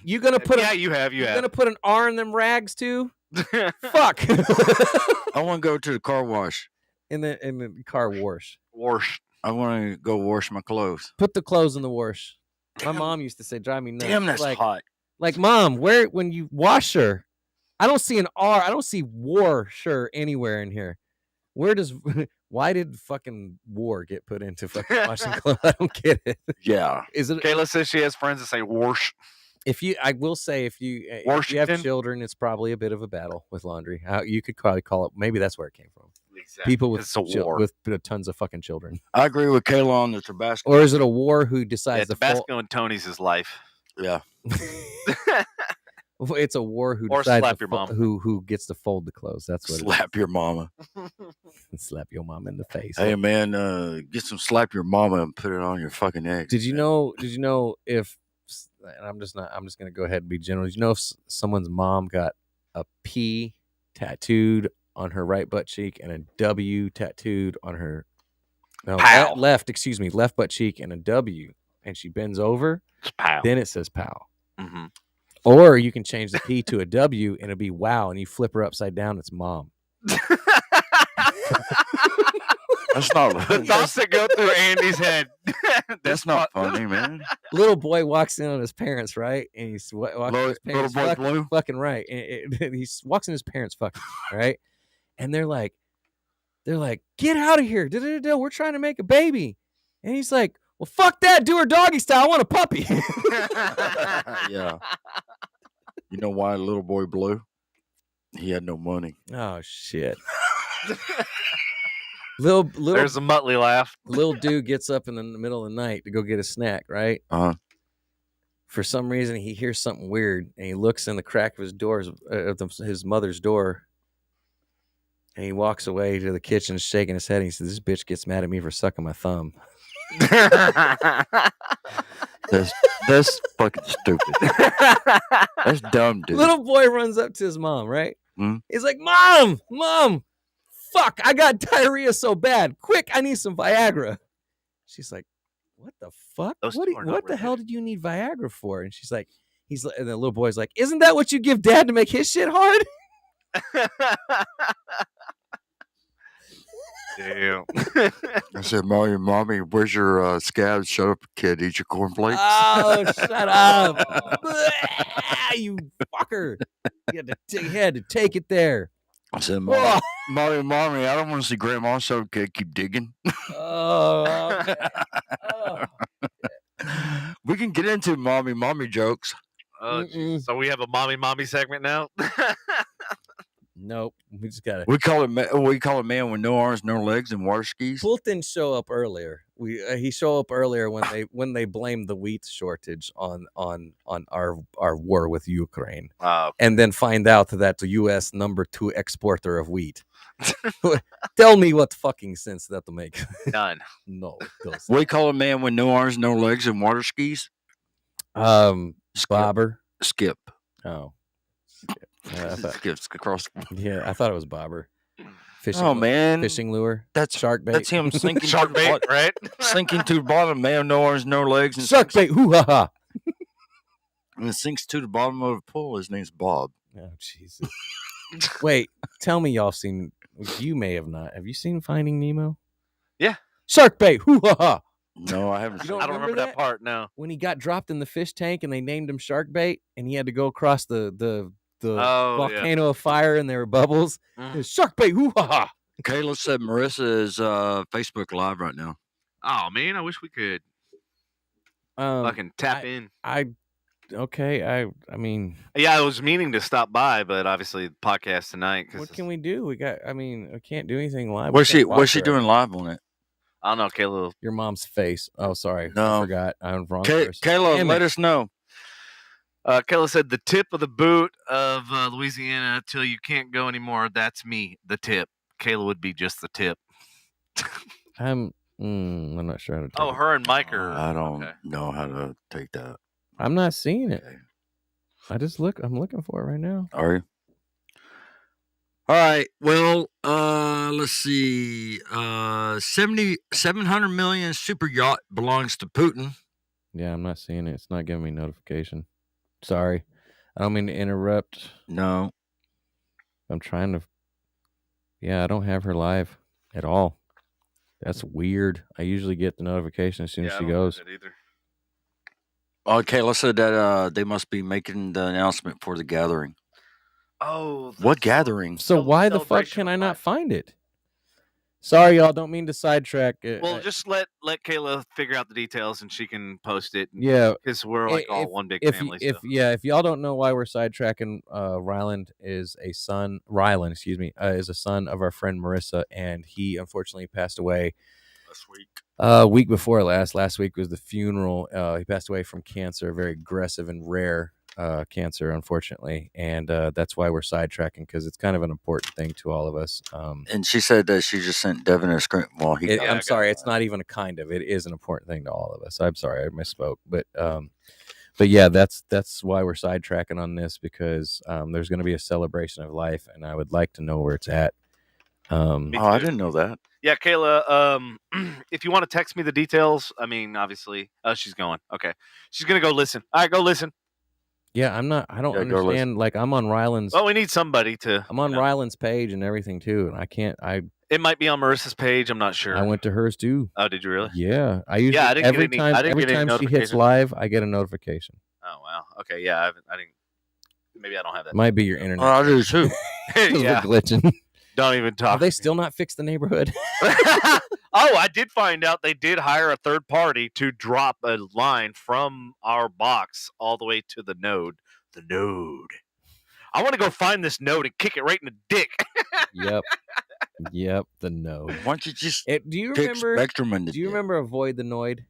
You gonna put you have. Gonna put an R in them rags too? Fuck. I want to go to the car wash. In the car wash. Wash. I want to go wash my clothes. Put the clothes in the wash. My mom used to say, "Drive me nuts." Damn, that's hot. Like, Mom, when you wash her, I don't see an R. I don't see war sure anywhere in here. Why did fucking war get put into fucking washing clothes? I don't get it. Yeah. Is it? Kayla says she has friends that say wash. I will say if you have children, it's probably a bit of a battle with laundry. You could probably call it. Maybe that's where it came from. Exactly. People with tons of fucking children. I agree with Kayla on the Tabasco. Or is it a war who decides Tabasco and Tony's his life? Yeah. It's a war who or decides slap your mom. who gets to fold the clothes. That's what slap your mama. Slap your mom in the face. Hey man, get some slap your mama and put it on your fucking eggs. Did you know if and I'm just gonna go ahead and be general. Did you know if someone's mom got a P tattooed on her right butt cheek and a W tattooed on her left butt cheek and a W, and she bends over, then it says "pow." Mm-hmm. Or you can change the P to a W and it'll be "wow," and you flip her upside down. It's mom. That's not the thoughts that go through Andy's head. That's not funny, man. Little boy walks in on his parents, right? And he's little boy blue, fucking right. And he walks in his parents, fucking right. And they're like, get out of here! We're trying to make a baby. And he's like, well, fuck that. Do her doggy style. I want a puppy. Yeah. You know why little boy blue? He had no money. Oh shit. Little There's a Muttley laugh. Little dude gets up in the middle of the night to go get a snack, right? For some reason, he hears something weird, and he looks in the crack of his mother's door, and he walks away to the kitchen, shaking his head. And he says, "This bitch gets mad at me for sucking my thumb." That's fucking stupid. That's dumb, dude. Little boy runs up to his mom, right? Mm-hmm. He's like, Mom, fuck, I got diarrhea so bad. Quick, I need some Viagra. She's like, what the fuck? What the hell did you need Viagra for? And she's like, and the little boy's like, isn't that what you give dad to make his shit hard? Damn. I said, Mommy, where's your scab? Shut up, kid. Eat your cornflakes. Oh, shut up. You fucker. You had to take it there. I said, Mommy, I don't want to see Grandma. So, kid, keep digging. Oh, okay. Oh. We can get into mommy jokes. Oh, so we have a mommy segment now. Nope, we just got it. We call it man with no arms, no legs, and water skis. Pool didn't show up earlier. He showed up earlier when they blamed the wheat shortage on our war with Ukraine, and then find out that the U.S. #2 exporter of wheat. Tell me what fucking sense that'll make. None. No. We call a man with no arms, no legs, and water skis. Bobber. Skip. Oh. Skips across. Yeah, I thought it was bobber. Fishing lure. That's shark bait. That's him sinking. Shark bait, right? Sinking to the bottom. Man, no arms, no legs, and shark bait. Hoo ha ha. And it sinks to the bottom of the pool. His name's Bob. Oh Jesus. Wait, tell me y'all seen? You may have not. Have you seen Finding Nemo? Yeah. Shark bait. Hoo ha ha. No, I haven't. You I don't remember that part. No. When he got dropped in the fish tank and they named him Shark Bait, and he had to go across the volcano of fire and there were bubbles. Shark Bait. Hoo ha ha. Kayla said Marissa is Facebook Live right now. Oh man, I wish we could fucking tap in. I mean, yeah, I was meaning to stop by, but obviously the podcast tonight. What can we do? We can't do anything live. What's she doing live on it? I don't know, Kayla. Your mom's face. Oh, sorry. No. I forgot. I'm wrong. Kayla, let us know. Kayla said the tip of the boot of Louisiana till you can't go anymore. That's me, the tip. Kayla would be just the tip. I'm not sure how to take it. Her and Mike are. I don't know how to take that. I'm not seeing it. I'm looking for it right now. Are you? All right. Well, let's see. 700 million super yacht belongs to Putin. Yeah, I'm not seeing it. It's not giving me notification. Sorry. I don't mean to interrupt. No. I'm trying to. Yeah, I don't have her live at all. That's weird. I usually get the notification as soon as she goes. Okay, let's say that they must be making the announcement for the gathering. Oh, what gathering? So why the fuck can I not find it? Sorry, y'all. Don't mean to sidetrack. Well, just let Kayla figure out the details and she can post it. Yeah, because we're like all one big family. If y'all don't know why we're sidetracking, Ryland, is a son of our friend Marissa, and he unfortunately passed away last week. Week before last. Last week was the funeral. He passed away from cancer, very aggressive and rare cancer, unfortunately, and that's why we're sidetracking, because it's kind of an important thing to all of us. And she said that she just sent Devin a screen. Well, I'm sorry, it's not even a kind of. It is an important thing to all of us. I'm sorry, I misspoke, but yeah, that's why we're sidetracking on this, because there's going to be a celebration of life, and I would like to know where it's at. I didn't know that. Yeah, Kayla, if you want to text me the details, I mean, obviously, she's going. Okay. She's going to go listen. All right, go listen. Yeah, I don't understand. Like, I'm on Ryland's. Oh, we need somebody to. I'm on Ryland's page and everything, too, and I can't. It might be on Marissa's page. I'm not sure. I went to hers, too. Oh, did you really? Yeah. I usually, every time she hits live, I get a notification. Oh, wow. Okay, yeah, I didn't. Maybe I don't have that. Might be your internet. I do, too. Yeah. We're glitching. Don't even talk. Have they still not fixed the neighborhood? Oh, I did find out they did hire a third party to drop a line from our box all the way to the node. The node. I want to go find this node and kick it right in the dick. Yep. The node. Why don't you just do you remember Spectrum in the Do you remember Avoid the Noid?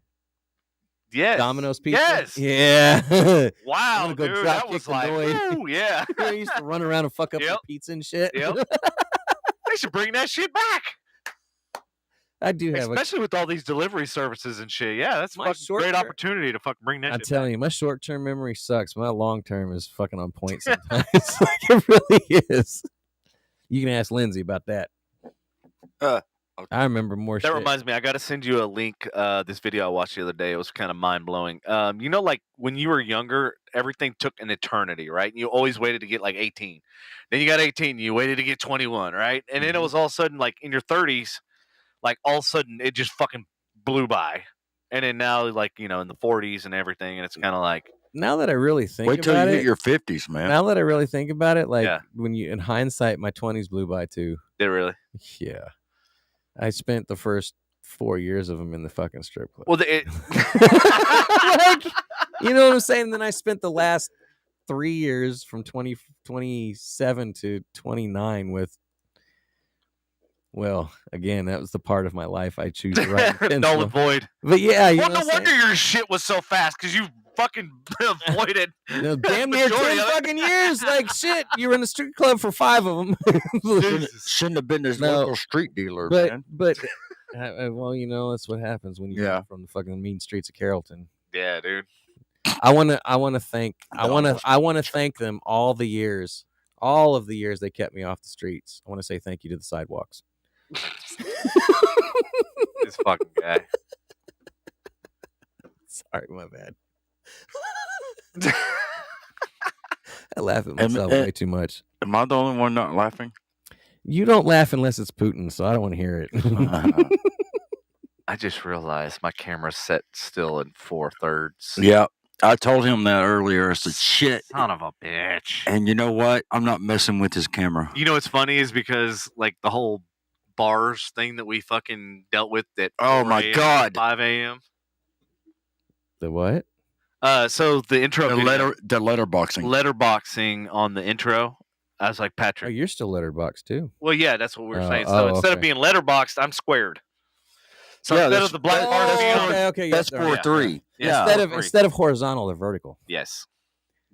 Yes. Domino's Pizza? Yes. Yeah. Wow, go dude. drop That kick was the like, Noid. ooh, yeah. I used to run around and fuck up the pizza and shit. Yep. They should bring that shit back. I do have, especially with all these delivery services and shit. Yeah, that's a great opportunity to fucking bring that. I'm shit telling back. you, my short-term memory sucks. My long-term is fucking on point sometimes. Like, it really is. You can ask Lindsay about that. I remember more That shit. reminds me, I got to send you a link. This video I watched the other day, it was kind of mind blowing. You know, like when you were younger, everything took an eternity, right? You always waited to get like 18. Then you got 18, you waited to get 21, right? And then it was all of a sudden, like in your 30s, like all of a sudden it just fucking blew by. And then now, like, you know, in the 40s and everything, and it's kind of like. Now that I really think Wait till about you it, hit your 50s, man. now that I really think about it, like Yeah. when you, in hindsight, my 20s blew by too. Did it really? Yeah. I spent the first 4 years of them in the fucking strip club. Well, Like, you know what I'm saying? Then I spent the last 3 years from 27 to 29 with, well, again, that was the part of my life I choose to write in null pencil. and void. But yeah, you Well, know no what I'm wonder saying? your shit was so fast because you fucking avoided. You know, damn near 10 majority of it. fucking years. Like, shit, you were in a strip club for 5 of them. Shouldn't have been this No, local street dealer, But, man. well, you know, that's what happens when you Yeah. come from the fucking mean streets of Carrollton. Yeah, dude. I want to thank them all of the years they kept me off the streets. I want to say thank you to the sidewalks. This fucking guy. Sorry, my bad. I laugh at Am- myself eh, way too much. Am I the only one not laughing? You don't laugh unless it's Putin, so I don't want to hear it. I just realized my camera's set still in 4/3. Yeah. I told him that earlier. I said, shit. Son of a bitch. And you know what? I'm not messing with his camera. You know what's funny is because like the whole bars thing that we fucking dealt with at Oh 4 my a.m., God. 5 a.m. The what? So the intro The video, letterboxing. letterboxing on the intro. I was like, Oh, Patrick. you're still letterboxed too. Well, yeah, that's what we were Oh, saying. So oh, instead of okay. being letterboxed, I'm squared. So Yeah, instead that's- of the black that- part that's being four- on, Okay, That's yeah, sorry. 4-3. Yeah. Yeah. Instead of horizontal, they're vertical. yes,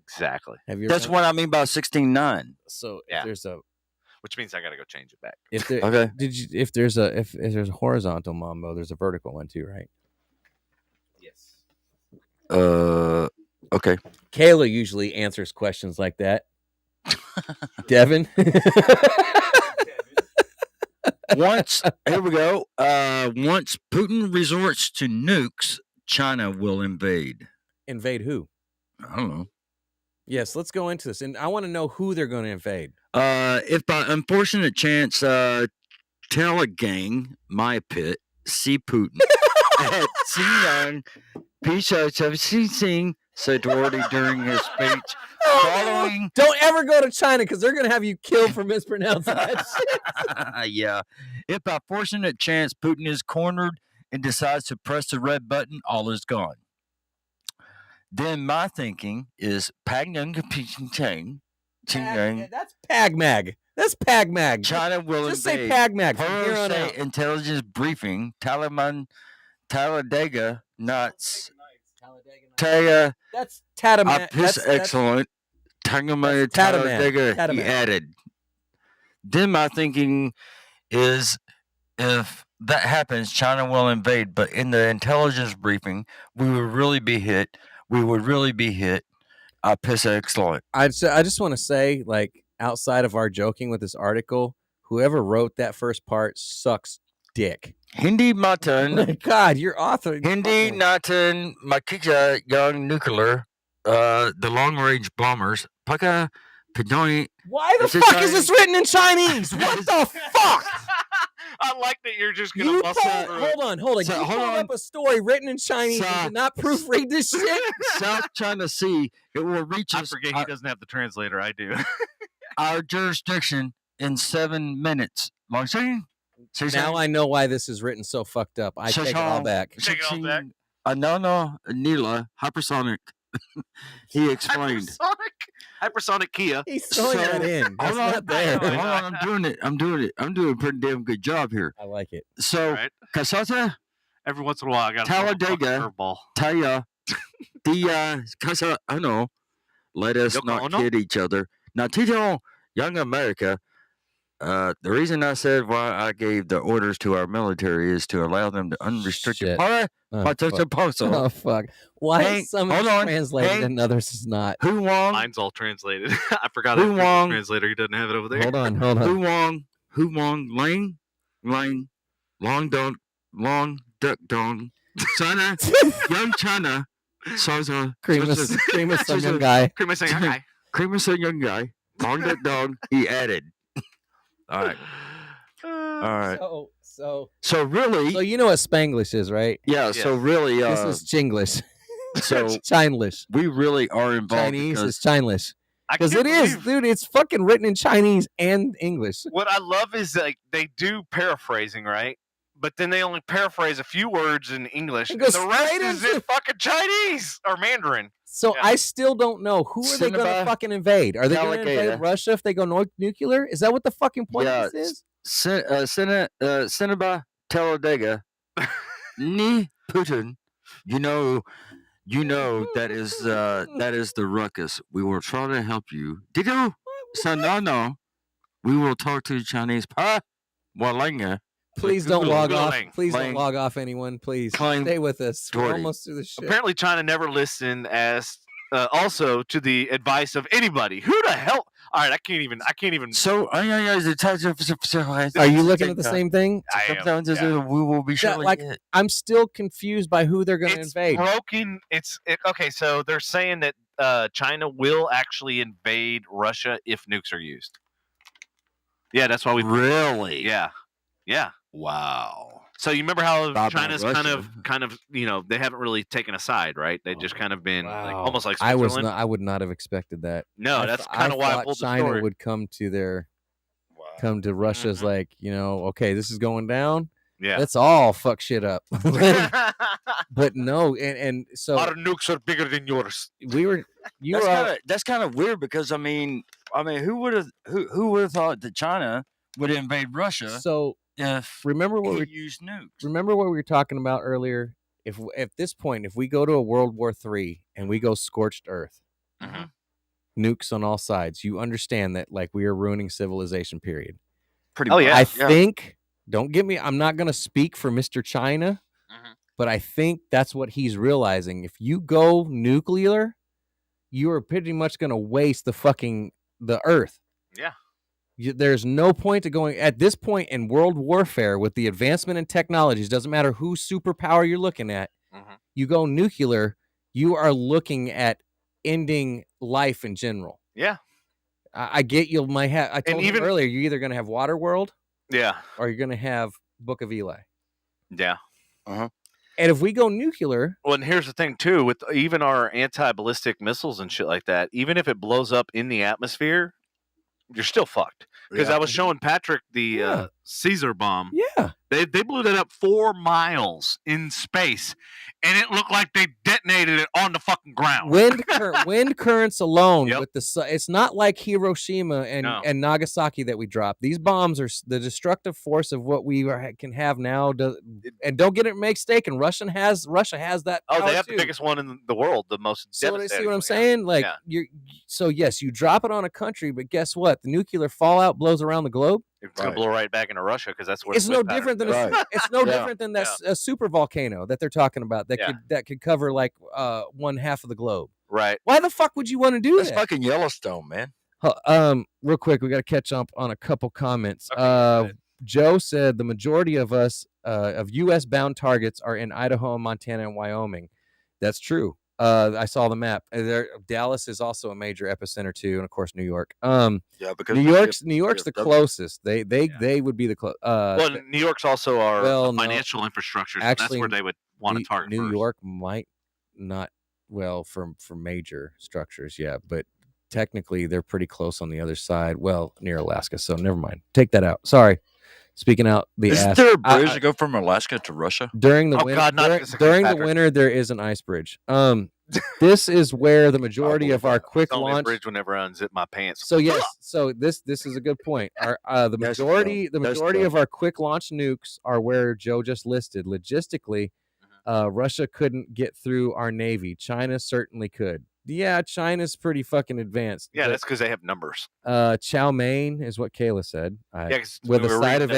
exactly. Have you? That's ever- what I mean by 16:9. So Yeah. if there's a Which means I got to go change it back. if there Okay. if there's a horizontal mambo, there's a vertical one too, right? Yes. Okay. Kayla usually answers questions like that. Devin. Once here we go. Once Putin resorts to nukes, China will invade. Invade who? I don't know. Yes, let's go into this, and I want to know who they're going to invade. If by unfortunate chance, Telegang, my pit, see Putin at Xinjiang, Pisha Sing said already during his speech following. Don't ever go to China because they're going to have you killed for mispronouncing that shit. Yeah. If by fortunate chance Putin is cornered and decides to press the red button, all is gone. Then my thinking is Pagnang Ching That's Pagmag. That's Pagmag. China will Just say invade. Pagmag from here on Say out. intelligence briefing. Taliban, Talladega nuts. Taya, That's Tataman. Apis excellent. Tangama that's Tataman. Talladega. He Tataman. added. Then my thinking is, if that happens, China will invade. But in the intelligence briefing, we would really be hit. Apis excellent. I just want to say, like, outside of our joking with this article, whoever wrote that first part sucks dick. Hindi matan. God, your author. Hindi Natan Makika Young Nuclear, the long range bombers, Paka Pidoni. Why the Is it fuck is Chinese? this written in Chinese? What the fuck? I like that you're just gonna You muscle pulled, through it. hold on. So, you hold pulled on. up a story written in Chinese and So- did not proofread this shit. South China Sea, it will reach I us, forget he doesn't have the translator. I do. our jurisdiction in 7 minutes. Long saying? Now I know why this is written so fucked up. I take it all back. Take it all back. No, Nila, hypersonic. He explained. Hypersonic Kia. He's throwing So, that in. That's Hold on, not there. hold on, I'm doing it. I'm doing a pretty damn good job here. I like it. So, Right. Kasata, Every once in a while, I got Talladega. curveball. Taya, Kasa, I know. Let us Yoko not Ono? kid each other. Now, Tito, Young America, the reason I said why I gave the orders to our military is to allow them to unrestricted Shit. power. Oh, But fuck. also, Oh, fuck. Why Hank, is some of hold it on, translated Hank. and others is not? Hu Wong, Mine's all translated. I forgot Who I have a won? translator. He doesn't have it over there. Hold on. Hu Wong, Lang, long duck dong, China, young China, so Cream of some young guy. cream of young guy, long duck dong. He added. All right. So really, So you know what Spanglish is, right? yeah. So really, This is Chinglish. so Chinglish. we really are involved. Chinese because is Chinglish. I Because can't it is, believe- dude. It's fucking written in Chinese and English. What I love is like they do paraphrasing, right? But then they only paraphrase a few words in English. It And goes the rest straight is into- in fucking Chinese or Mandarin. So Yeah. I still don't know who are they going to Cinnabon, fucking invade? Are they going to invade Alligator. Russia if they go nuclear? Is that what the fucking point Yeah, of this is? Cinnabon, Talladega, Ni Putin. You know that is the ruckus. We will try to help you. Did you? So no. We will talk to the Chinese. Walanga. Please don't Google- log off. Googling. Please don't Playing- log off, anyone. Please Playing stay with us. We're Doherty. almost through the shit. Apparently, China never listened as also to the advice of anybody. Who the hell? All right, I can't even. So Are you looking at the same thing? I am, yeah. We will be Yeah, showing like, it. I'm still confused by who they're going to It's invade. broken. Okay. So they're saying that China will actually invade Russia if nukes are used. Yeah, that's why we. Really? Yeah. Wow. So you remember how About China's Russia. kind of, they haven't really taken a side, right? They just kind of been like Wow. almost like I Switzerland. would not have expected that. No, that's kind of why I thought pulled the China story. would come to Russia's Mhm. like, okay, this is going down. Yeah. Let's all fuck shit up. But no, and so Our nukes are bigger than yours. you were That's kind of weird because I mean who would have thought that China would invade Russia so if remember what he we used nukes? remember what we were talking about earlier. If at this point, if we go to a World War III and we go scorched earth, Mhm. nukes on all sides, you understand that like we are ruining civilization. Period. Pretty Oh, much. yeah. I think. Don't get me. I'm not going to speak for Mr. China, Mhm. but I think that's what he's realizing. If you go nuclear, you are pretty much going to waste the Earth. Yeah. There's no point to going at this point in world warfare with the advancement in technologies. Doesn't matter whose superpower you're looking at. Mhm. You go nuclear, you are looking at ending life in general. Yeah. I get you might have. I told even- you earlier, you're either going to have Waterworld Yeah. or you're going to have Book of Eli. Yeah. And if we go nuclear, Well, and here's the thing too, with even our anti-ballistic missiles and shit like that, even if it blows up in the atmosphere, you're still fucked. Because I was showing Patrick the Yeah. Caesar bomb. yeah, They blew that up 4 miles in space, and it looked like they detonated it on the fucking ground. wind currents alone Yep. with it's not like Hiroshima and, No. and Nagasaki that we dropped. These bombs are the destructive force of what we can have now. And don't get it mistaken, Russia has that. Oh, power they have too. the biggest one in the world, the most. So see what I'm devastating one, saying? Like Yeah. so yes, you drop it on a country, but guess what? The nuclear fallout blows around the globe. It's gonna Right. blow right back into Russia because that's where It's the no wind pattern different than is. Right. it's no Yeah. different than that a super volcano that they're talking about that Yeah. could cover like one half of the globe. Right. Why the fuck would you want to do That's that? fucking Yellowstone, man. Real quick, we got to catch up on a couple comments. Okay, go ahead. Joe said the majority of us of U.S. bound targets are in Idaho, Montana, and Wyoming. That's true. I saw the map. Dallas is also a major epicenter too, and of course New York. Yeah, because New York's the yeah, closest. They would be the close. Well, New York's also our well, no. financial infrastructure. So Actually, that's where they would want to target New first. York might not for major structures, yeah, but technically they're pretty close on the other side. Well, near Alaska, so never mind. Take that out. Sorry. Speaking out the Isn't ass. there a bridge to go from Alaska to Russia? During the Oh, winter, God, not this again, during the Patrick. winter, there is an ice bridge. This is where the majority of our quick It's only a launch. bridge whenever I unzip my pants. So yes, so this is a good point. Our the That's majority dumb. That's majority dumb. of our quick launch nukes are where Joe just listed. Logistically, Russia couldn't get through our navy. China certainly could. Yeah, China's pretty fucking advanced. Yeah, but, that's because they have numbers. chow mein is what Kayla said. Yeah, 'cause With we a were side reading of that-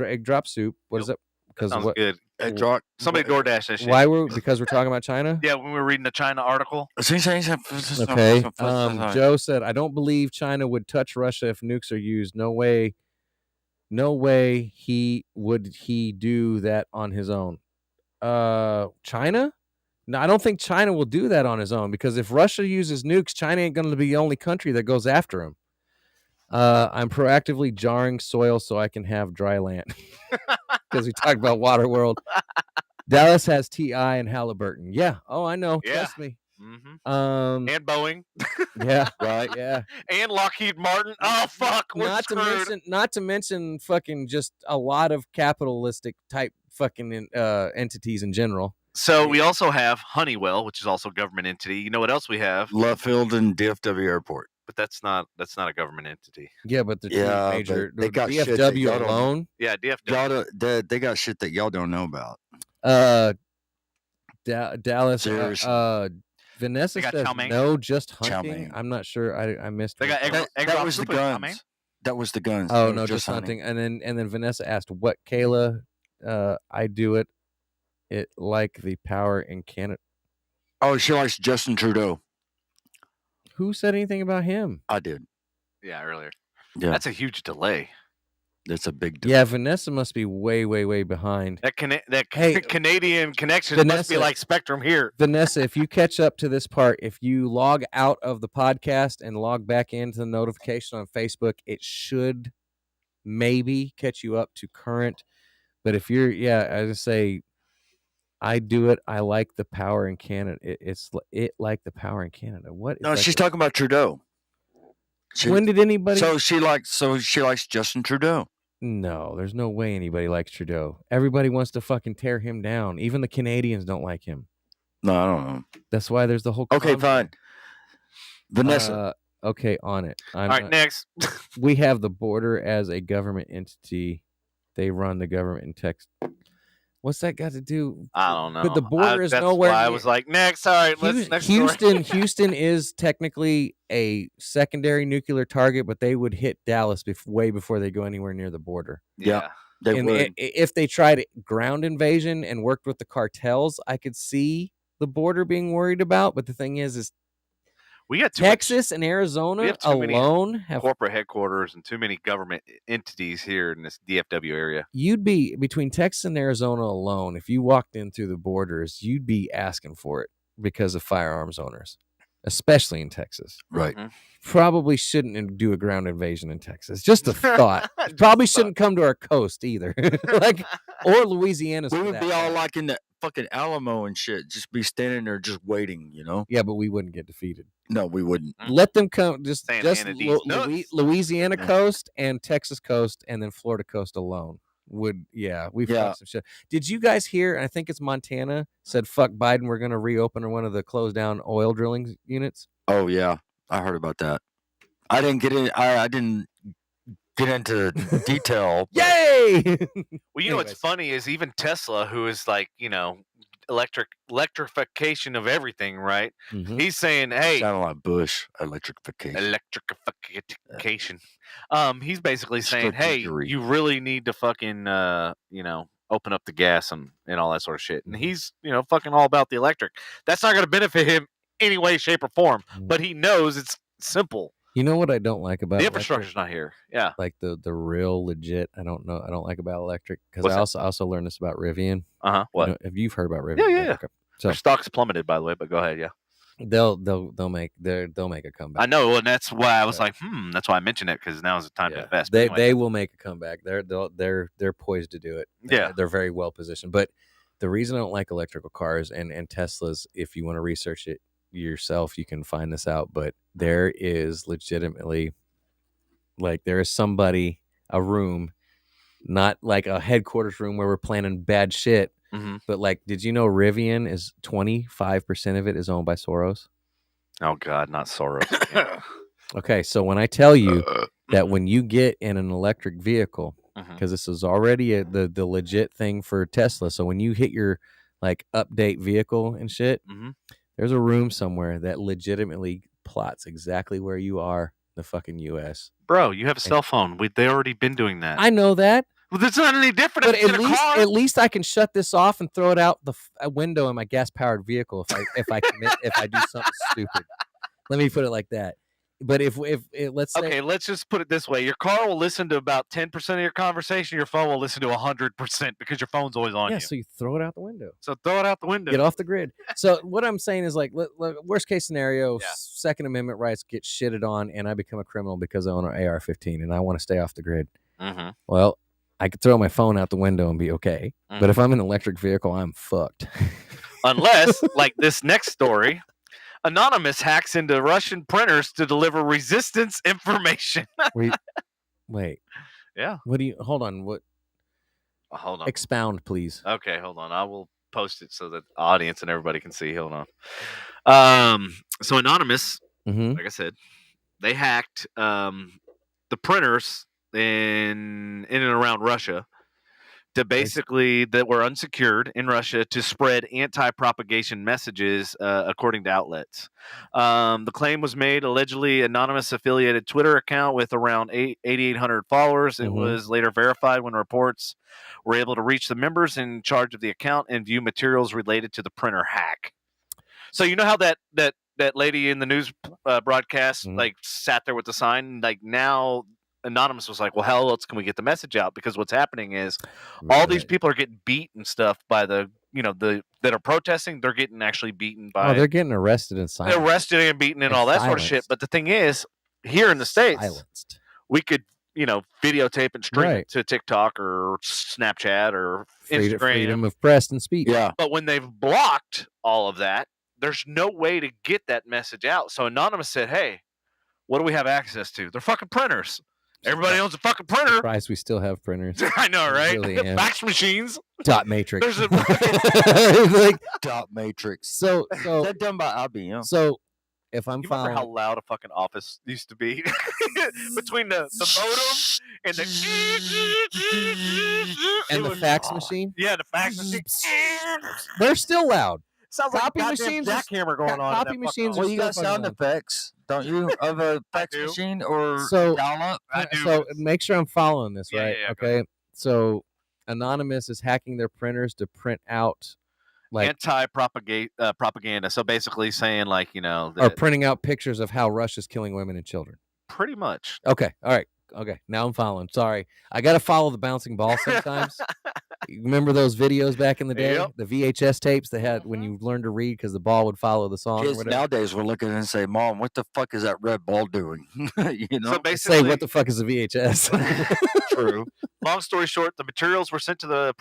egg drop soup. What is it? Because Sounds what? good. Hey, Jock. Somebody DoorDash that shit. Why were because we're talking about China? Yeah, when we were reading the China article. Okay. Joe said, I don't believe China would touch Russia if nukes are used. No way No way he do that on his own. China? No, I don't think China will do that on his own, because if Russia uses nukes, China ain't going to be the only country that goes after him. I'm proactively jarring soil so I can have dry land, because we talked about Waterworld. Dallas has T.I. and Halliburton. Yeah. Oh, I know. Yeah. Trust me. Mm-hmm. And Boeing. Yeah. Right. Yeah. And Lockheed Martin. Oh fuck. We're screwed. Not to mention fucking just a lot of capitalistic type fucking entities in general. So we also have Honeywell, which is also a government entity. You know what else we have? Left Field and DFW Airport. But that's not a government entity. Yeah, but the Yeah, major but they got shit that DFW y'all don't- alone. Yeah, DFW. Y'all they got shit that y'all don't know about. Dallas. Seriously. Vanessa They got says chow mein. no, just Chow hunting. mein. I'm not sure. I missed. They her got comment. That was the guns. That was the guns. Oh That no, was just hunting. And then Vanessa asked, "What, Kayla? I do it like the power in Canada." Oh, she likes Justin Trudeau. Who said anything about him? I did. Yeah, earlier. Yeah. That's a huge delay. That's a big deal. Yeah, Vanessa must be way behind. That Hey, Canadian connection must be Vanessa. like Spectrum here. Vanessa, if you catch up to this part, if you log out of the podcast and log back into the notification on Facebook, it should maybe catch you up to current. But if you're, I just say, I do it. I like the power in Canada. It's like the power in Canada. What? No, she's talking about Trudeau. When did anybody? So she likes Justin Trudeau. No, there's no way anybody likes Trudeau. Everybody wants to fucking tear him down. Even the Canadians don't like him. No, I don't know. That's why there's the whole. Okay, conflict. fine. Vanessa. Okay, on it. All right, next. We have the border as a government entity. They run the government in Texas. What's that got to do? I don't know. But the border is that's nowhere. Why I near- was like, next. All right, let's next story. Houston is technically a secondary nuclear target, but they would hit Dallas way before they go anywhere near the border. Yeah. They And would. if they tried ground invasion and worked with the cartels, I could see the border being worried about. But the thing is We got Texas and Arizona we have too many alone have. corporate headquarters and too many government entities here in this DFW area. You'd be between Texas and Arizona alone. If you walked in through the borders, you'd be asking for it because of firearms owners, especially in Texas. Right. Mhm. Probably shouldn't do a ground invasion in Texas. Just a thought. Probably shouldn't come to our coast either, or Louisiana's. We for would that be all matter. like in the fucking Alamo and shit. Just be standing there just waiting, you know? Yeah, but we wouldn't get defeated. No, we wouldn't. Let them come. Just Santa Ana these nuts. Louisiana Yeah. coast and Texas coast, and then Florida coast alone. We've Yeah. fucked some shit. Did you guys hear? I think it's Montana said, "Fuck Biden, we're going to reopen one of the closed down oil drilling units." Oh yeah, I heard about that. I didn't get in. I didn't get into detail. but- Yay! Well, you know what's Anyways. funny is even Tesla, who is like, electrification of everything, right? Mhm. He's saying, hey, Sounded like Bush electrification. electrification. He's basically saying, hey, Strategery. you really need to fucking, open up the gas and all that sort of shit. And he's, fucking all about the electric. That's not going to benefit him any way, shape, or form. But he knows it's simple. You know what I don't like about The electric? infrastructure's not here. Yeah. Like the real legit. I don't like about electric because What's I that? also learned this about Rivian. What? If you've heard about Rivian, Yeah, yeah, right? yeah. Okay. So Their stock's plummeted, by the way. But go ahead. Yeah. they'll make a comeback. I know, and that's why I was like, that's why I mentioned it because now is the time to invest. But They anyway. they will make a comeback. They're poised to do it. Yeah. They're very well positioned. But the reason I don't like electrical cars and Teslas, if you want to research it yourself, you can find this out. But there is legitimately, like, there is somebody, a room, not like a headquarters room where we're planning bad shit. Mhm. But like, did you know Rivian is 25% of it is owned by Soros? Oh God, not Soros. again. Okay, so when I tell you that when you get in an electric vehicle, Mhm. because this is already the legit thing for Tesla, so when you hit your like update vehicle and shit, Mhm. there's a room somewhere that legitimately plots exactly where you are in the fucking U.S. Bro, you have a cell phone. They already been doing that. I know that, Well, that's not any different. but if it's in a car. at least I can shut this off and throw it out the window in my gas powered vehicle if I do something stupid. Let me put it like that. But if let's say Okay, let's just put it this way: your car will listen to about 10% of your conversation. Your phone will listen to 100% because your phone's always on yeah, you. so you throw it out the window. So throw it out the window. Get off the grid. So what I'm saying is like, worst case scenario, Yeah. Second Amendment rights get shitted on, and I become a criminal because I own an AR-15 and I want to stay off the grid. Mm-hmm. Well, I could throw my phone out the window and be okay. But if I'm in an electric vehicle, I'm fucked. Unless, like this next story, Anonymous hacks into Russian printers to deliver resistance information. Wait. Yeah. What do you? Hold on. What? Hold on. Expound, please. Okay, hold on. I will post it so that the audience and everybody can see. Hold on. So Anonymous, like I said, they hacked the printers in and around Russia to basically that were unsecured in Russia to spread anti-propagation messages, according to outlets. The claim was made allegedly anonymous affiliated Twitter account with around 8,800 followers. It was later verified when reports were able to reach the members in charge of the account and view materials related to the printer hack. So you know how that lady in the news broadcast like sat there with the sign, like now. Anonymous was like, well, how else can we get the message out? Because what's happening is all these people are getting beat and stuff by the that are protesting. They're getting actually beaten by. Oh, they're getting arrested and silenced. They're arrested and beaten and all that sort of shit. But the thing is, here in the States, we could, videotape and stream it to TikTok or Snapchat or Instagram. Freedom of press and speech. Yeah. But when they've blocked all of that, there's no way to get that message out. So Anonymous said, hey, what do we have access to? They're fucking printers. Everybody owns a fucking printer. Surprised we still have printers. I know, right? Really am. Fax machines. Dot matrix. There's a like dot matrix. So that done by IBM. So if I'm you remember following, how loud a fucking office used to be between the modem and the fax machine? Yeah, the fax machine. They're still loud. Sounds copy like a machines. jackhammer going on. Copy machines. Well, you got still sound fucking effects, don't you, of a fax machine or So- dial-up? So make sure I'm following this, Yeah, right? yeah, go Okay. So Anonymous is hacking their printers to print out like anti-propaganda. So basically saying like, or that printing out pictures of how Russia's killing women and children. pretty much. Okay. All right. Okay. Now I'm following. Sorry. I got to follow the bouncing ball sometimes. You remember those videos back in the day? Yep. The VHS tapes they had when you learned to read because the ball would follow the song. Or Kids whatever. nowadays will look at it and say, "Mom, what the fuck is that red ball doing?" So basically, Say what the fuck is a VHS? True. long story short, the materials were sent to the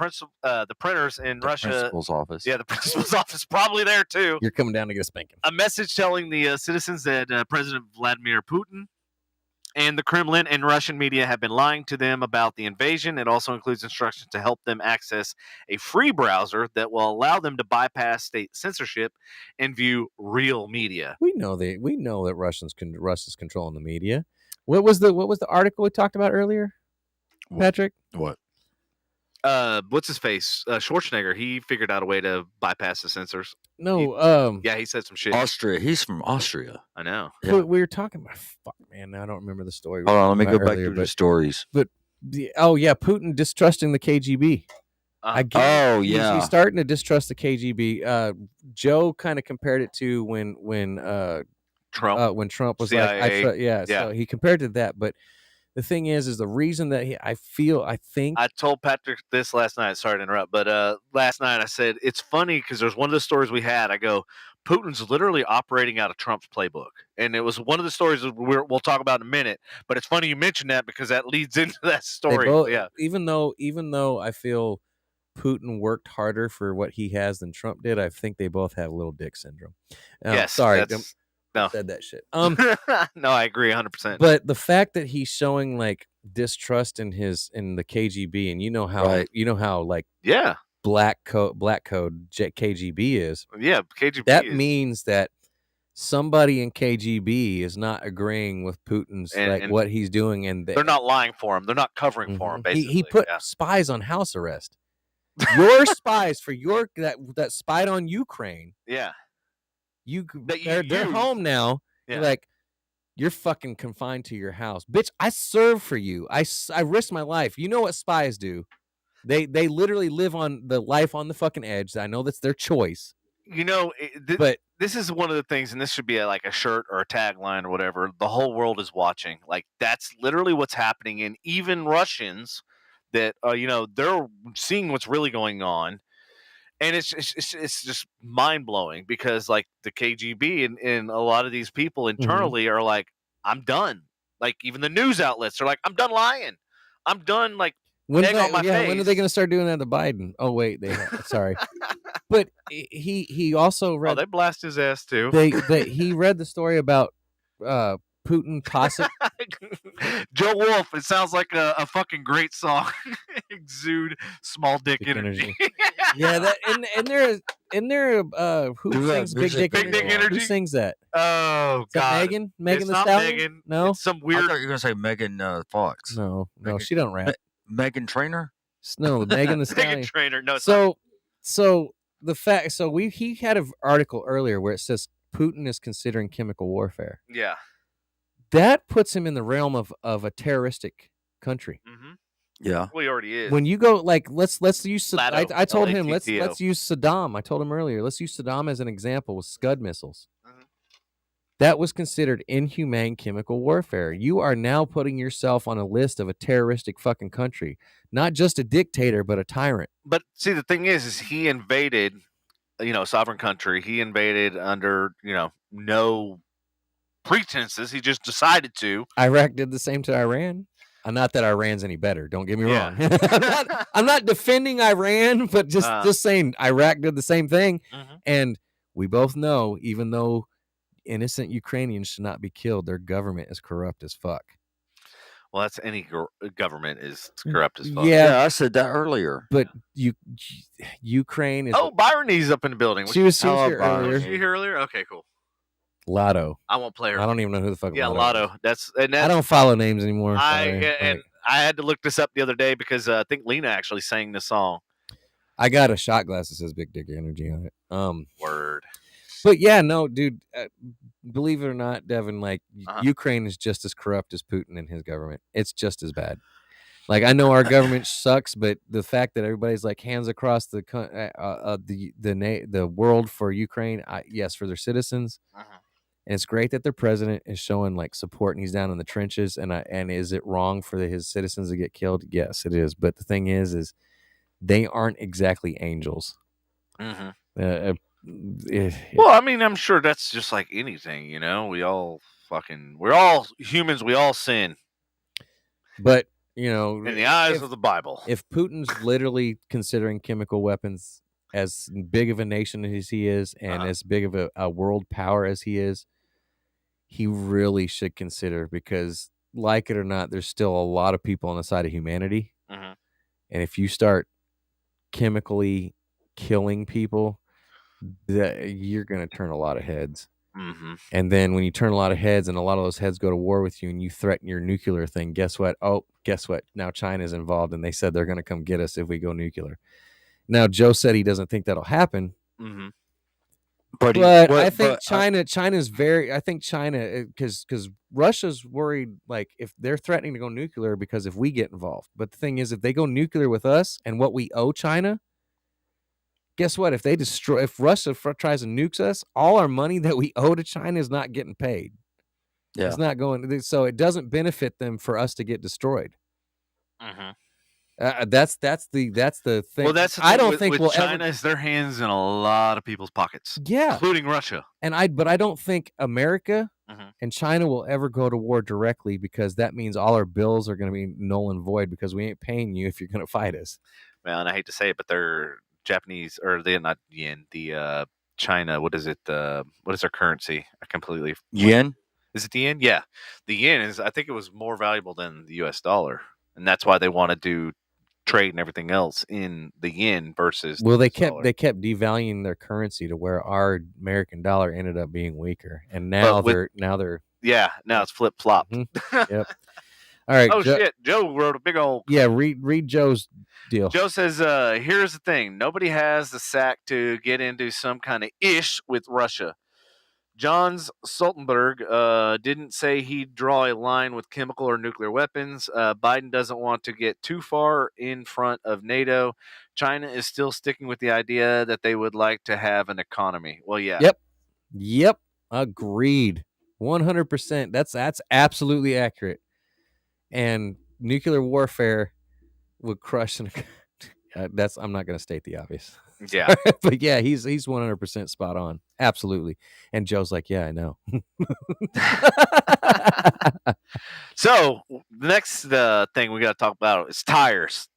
printers in The Russia. principal's office. Yeah, the principal's office probably there too. You're coming down to get a spanking. A message telling the citizens that President Vladimir Putin and the Kremlin and Russian media have been lying to them about the invasion. It also includes instructions to help them access a free browser that will allow them to bypass state censorship and view real media. We know that Russia's controlling the media. What was the article we talked about earlier, Patrick? What? What's his face? Schwarzenegger. He figured out a way to bypass the censors. No. Yeah, he said some shit. Austria. He's from Austria. I know. Yeah. We were talking about. Fuck, man. I don't remember the story. Hold on, let me go back earlier, to the stories. Putin distrusting the KGB. I get Oh, he's yeah. starting to distrust the KGB. Joe kind of compared it to when Trump. when Trump was CIA. like, so he compared it to that. But the thing is the reason that I think I told Patrick this last night. Sorry to interrupt, but last night I said it's funny because there's one of the stories we had. I go, Putin's literally operating out of Trump's playbook, and it was one of the stories that we'll talk about in a minute. But it's funny you mentioned that because that leads into that story. Yeah, even though I feel Putin worked harder for what he has than Trump did, I think they both have little dick syndrome. Yes, sorry, no. said that shit. No, I agree 100%. But the fact that he's showing like distrust in the KGB, and you know how like yeah, black code KGB is. Yeah, KGB. That means that somebody in KGB is not agreeing with Putin's and what he's doing, and they're not lying for him. They're not covering for him. Basically, he put spies on house arrest. Your spies for that spied on Ukraine. Yeah. They're home now. Yeah. Like, you're fucking confined to your house, bitch. I serve for you. I risk my life. You know what spies do? They literally live on the life on the fucking edge. I know that's their choice. You know, but this is one of the things, and this should be like a shirt or a tagline or whatever. The whole world is watching. Like that's literally what's happening, and even Russians that they're seeing what's really going on, and it's just mind blowing because like the KGB and a lot of these people internally are like, I'm done. Like even the news outlets are like, I'm done lying. I'm done like egg on my face. When are they going to start doing that to Biden? Oh wait, sorry. But he also read. Oh, they blast his ass too. He read the story about Putin possibly. Joe Wolf. It sounds like a fucking great song. Exude small dick energy. Yeah, that and there who sings Big Dick Energy? Who sings that? Oh God, Megan the not Stallion? Megan. No, it's some I weird. thought you were gonna say Megan Fox. No, Megan- she don't rap. Megan Trainor. No, Megan the Stallion. Megan Trainor. No. So the fact. So he had an article earlier where it says Putin is considering chemical warfare. Yeah. That puts him in the realm of a terroristic country. Mm-hmm. Yeah. Well, he already is. When you go like let's use Lato, I told him LATTO. let's use Saddam. I told him earlier, let's use Saddam as an example with Scud missiles. Mhm. That was considered inhumane chemical warfare. You are now putting yourself on a list of a terroristic fucking country. Not just a dictator, but a tyrant. But see, the thing is he invaded, sovereign country. He invaded under, no pretenses. He just decided to. Iraq did the same to Iran. Not that Iran's any better. Don't get me wrong. I'm not defending Iran, but just saying Iraq did the same thing. Mhm. And we both know, even though innocent Ukrainians should not be killed, their government is corrupt as fuck. Well, that's any government is corrupt as fuck. Yeah. I said that earlier. But Ukraine is. Oh, Bryony's up in the building. She was Hello, here Byron. earlier. Was she here earlier? Okay, cool. Lotto. I won't play her. I don't even know who the fuck. Yeah, Lotto. Lotto. I don't follow names anymore. I had to look this up the other day because I think Lena actually sang the song. I got a shot glass that says Big Dick Energy on it. Word. But yeah, no, dude. Believe it or not, Devin, like Ukraine is just as corrupt as Putin and his government. It's just as bad. Like I know our government sucks, but the fact that everybody's like hands across the world for Ukraine, yes, for their citizens, and it's great that their president is showing like support and he's down in the trenches. And is it wrong for his citizens to get killed? Yes, it is. But the thing is they aren't exactly angels. Mm-hmm. Well, I mean, I'm sure that's just like anything, we're all humans. We all sin. But, in the eyes of the Bible, if Putin's literally considering chemical weapons as big of a nation as he is and as big of a world power as he is, he really should consider, because like it or not, there's still a lot of people on the side of humanity. Mm-hmm. And if you start chemically killing people, you're going to turn a lot of heads. Mm-hmm. And then when you turn a lot of heads and a lot of those heads go to war with you and you threaten your nuclear thing, guess what? Now China's involved and they said they're going to come get us if we go nuclear. Now, Joe said he doesn't think that'll happen. Mm-hmm. But I think China's very, I think China, because Russia's worried, like, if they're threatening to go nuclear because if we get involved. But the thing is, if they go nuclear with us and what we owe China, guess what? If Russia tries to nuke us, all our money that we owe to China is not getting paid. Yeah. It's not going, so it doesn't benefit them for us to get destroyed. Mm-hmm. That's the thing. Well, that's the thing. I don't think we'll China ever. is their hands in a lot of people's pockets, Yeah, including Russia. But I don't think America and China will ever go to war directly, because that means all our bills are going to be null and void because we ain't paying you if you're going to fight us. Well, and I hate to say it, but they're Japanese, or they're not yen. The China, what is it? What is their currency? I completely yen. Is it the yen? Yeah, the yen is. I think it was more valuable than the U.S. dollar, and that's why they want to do trade and everything else in the yen versus. Well, they kept devaluing their currency to where our American dollar ended up being weaker, and now they're yeah, now it's flip flop. Yep. All right. Oh shit! Joe wrote a big old. Yeah, read Joe's deal. Joe says, "Here's the thing: nobody has the sack to get into some kind of ish with Russia. Johns Stoltenberg didn't say he'd draw a line with chemical or nuclear weapons. Biden doesn't want to get too far in front of NATO. China is still sticking with the idea that they would like to have an economy. Well, yeah. Yep. Yep, agreed. 100%. That's absolutely accurate. And nuclear warfare would crush an that's I'm not going to state the obvious. Yeah. But yeah, he's 100% spot on. Absolutely. And Joe's like, "Yeah, I know." So the next thing we got to talk about is tires.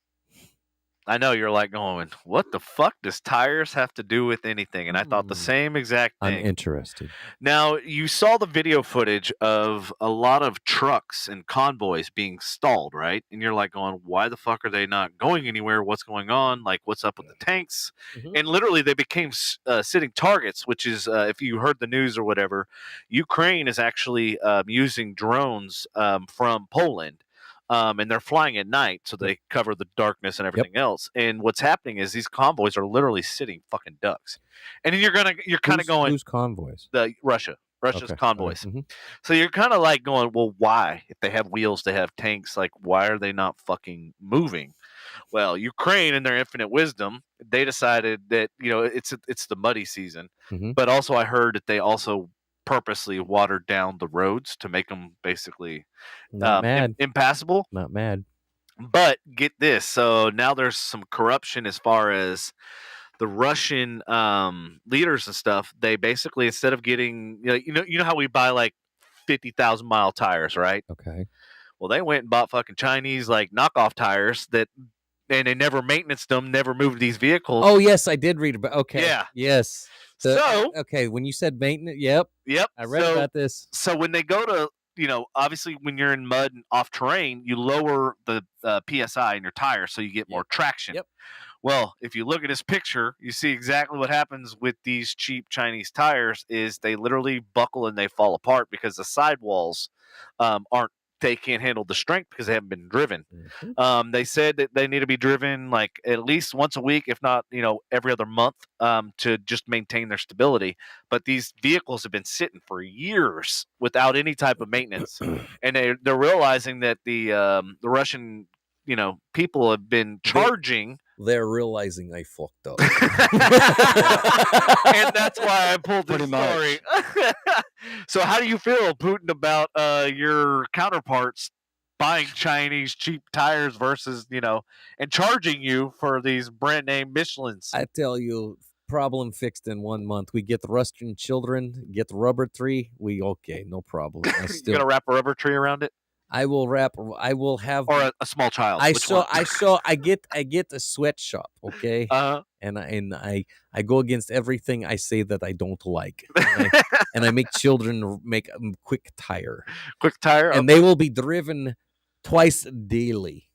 I know you're like going, what the fuck does tires have to do with anything? And I thought the same exact I'm thing. interested. Now, you saw the video footage of a lot of trucks and convoys being stalled, right? And you're like going, why the fuck are they not going anywhere? What's going on? Like, what's up with the tanks? Mhm. And literally, they became sitting targets, which is, if you heard the news or whatever, Ukraine is actually using drones from Poland. And they're flying at night, so they cover the darkness and everything else. And what's happening is these convoys are literally sitting fucking ducks. And then you're kind of going, who's convoys? Russia's Okay. convoys. Mhm. So you're kind of like going, well, why? If they have wheels, they have tanks. Like, why are they not fucking moving? Well, Ukraine, in their infinite wisdom, they decided that it's the muddy season. Mhm. But also, I heard that they also purposely watered down the roads to make them basically Not mad. impassable. Not mad. But get this, so now there's some corruption as far as the Russian leaders and stuff. They basically, instead of getting, you know how we buy like 50,000 mile tires, right? Okay. Well, they went and bought fucking Chinese like knockoff tires and they never maintained them, never moved these vehicles. Oh yes, I did read about. Okay. Yeah. Yes. So okay, when you said maintenance, yep, I read about this. So when they go to, obviously when you're in mud and off terrain, you lower the PSI in your tire so you get more traction. Yep. Well, if you look at this picture, you see exactly what happens with these cheap Chinese tires is they literally buckle and they fall apart because the sidewalls they can't handle the strength because they haven't been driven. Mhm. They said that they need to be driven like at least once a week, if not, every other month, to just maintain their stability. But these vehicles have been sitting for years without any type of maintenance, and they're realizing that the Russian, people have been charging. They're realizing I fucked up. And that's why I pulled this Pretty much. story. So how do you feel, Putin, about your counterparts buying Chinese cheap tires versus, and charging you for these brand name Michelins? I tell you, problem fixed in 1 month. We get the Russian children, get the rubber tree. We okay, no problem. I You're still, gonna wrap a rubber tree around it, I will have. or a small child? I Which saw. one? I get a sweatshop. Okay. And I go against everything I say that I don't like, and I make children make a quick tire, Quick tire. and they will be driven twice daily,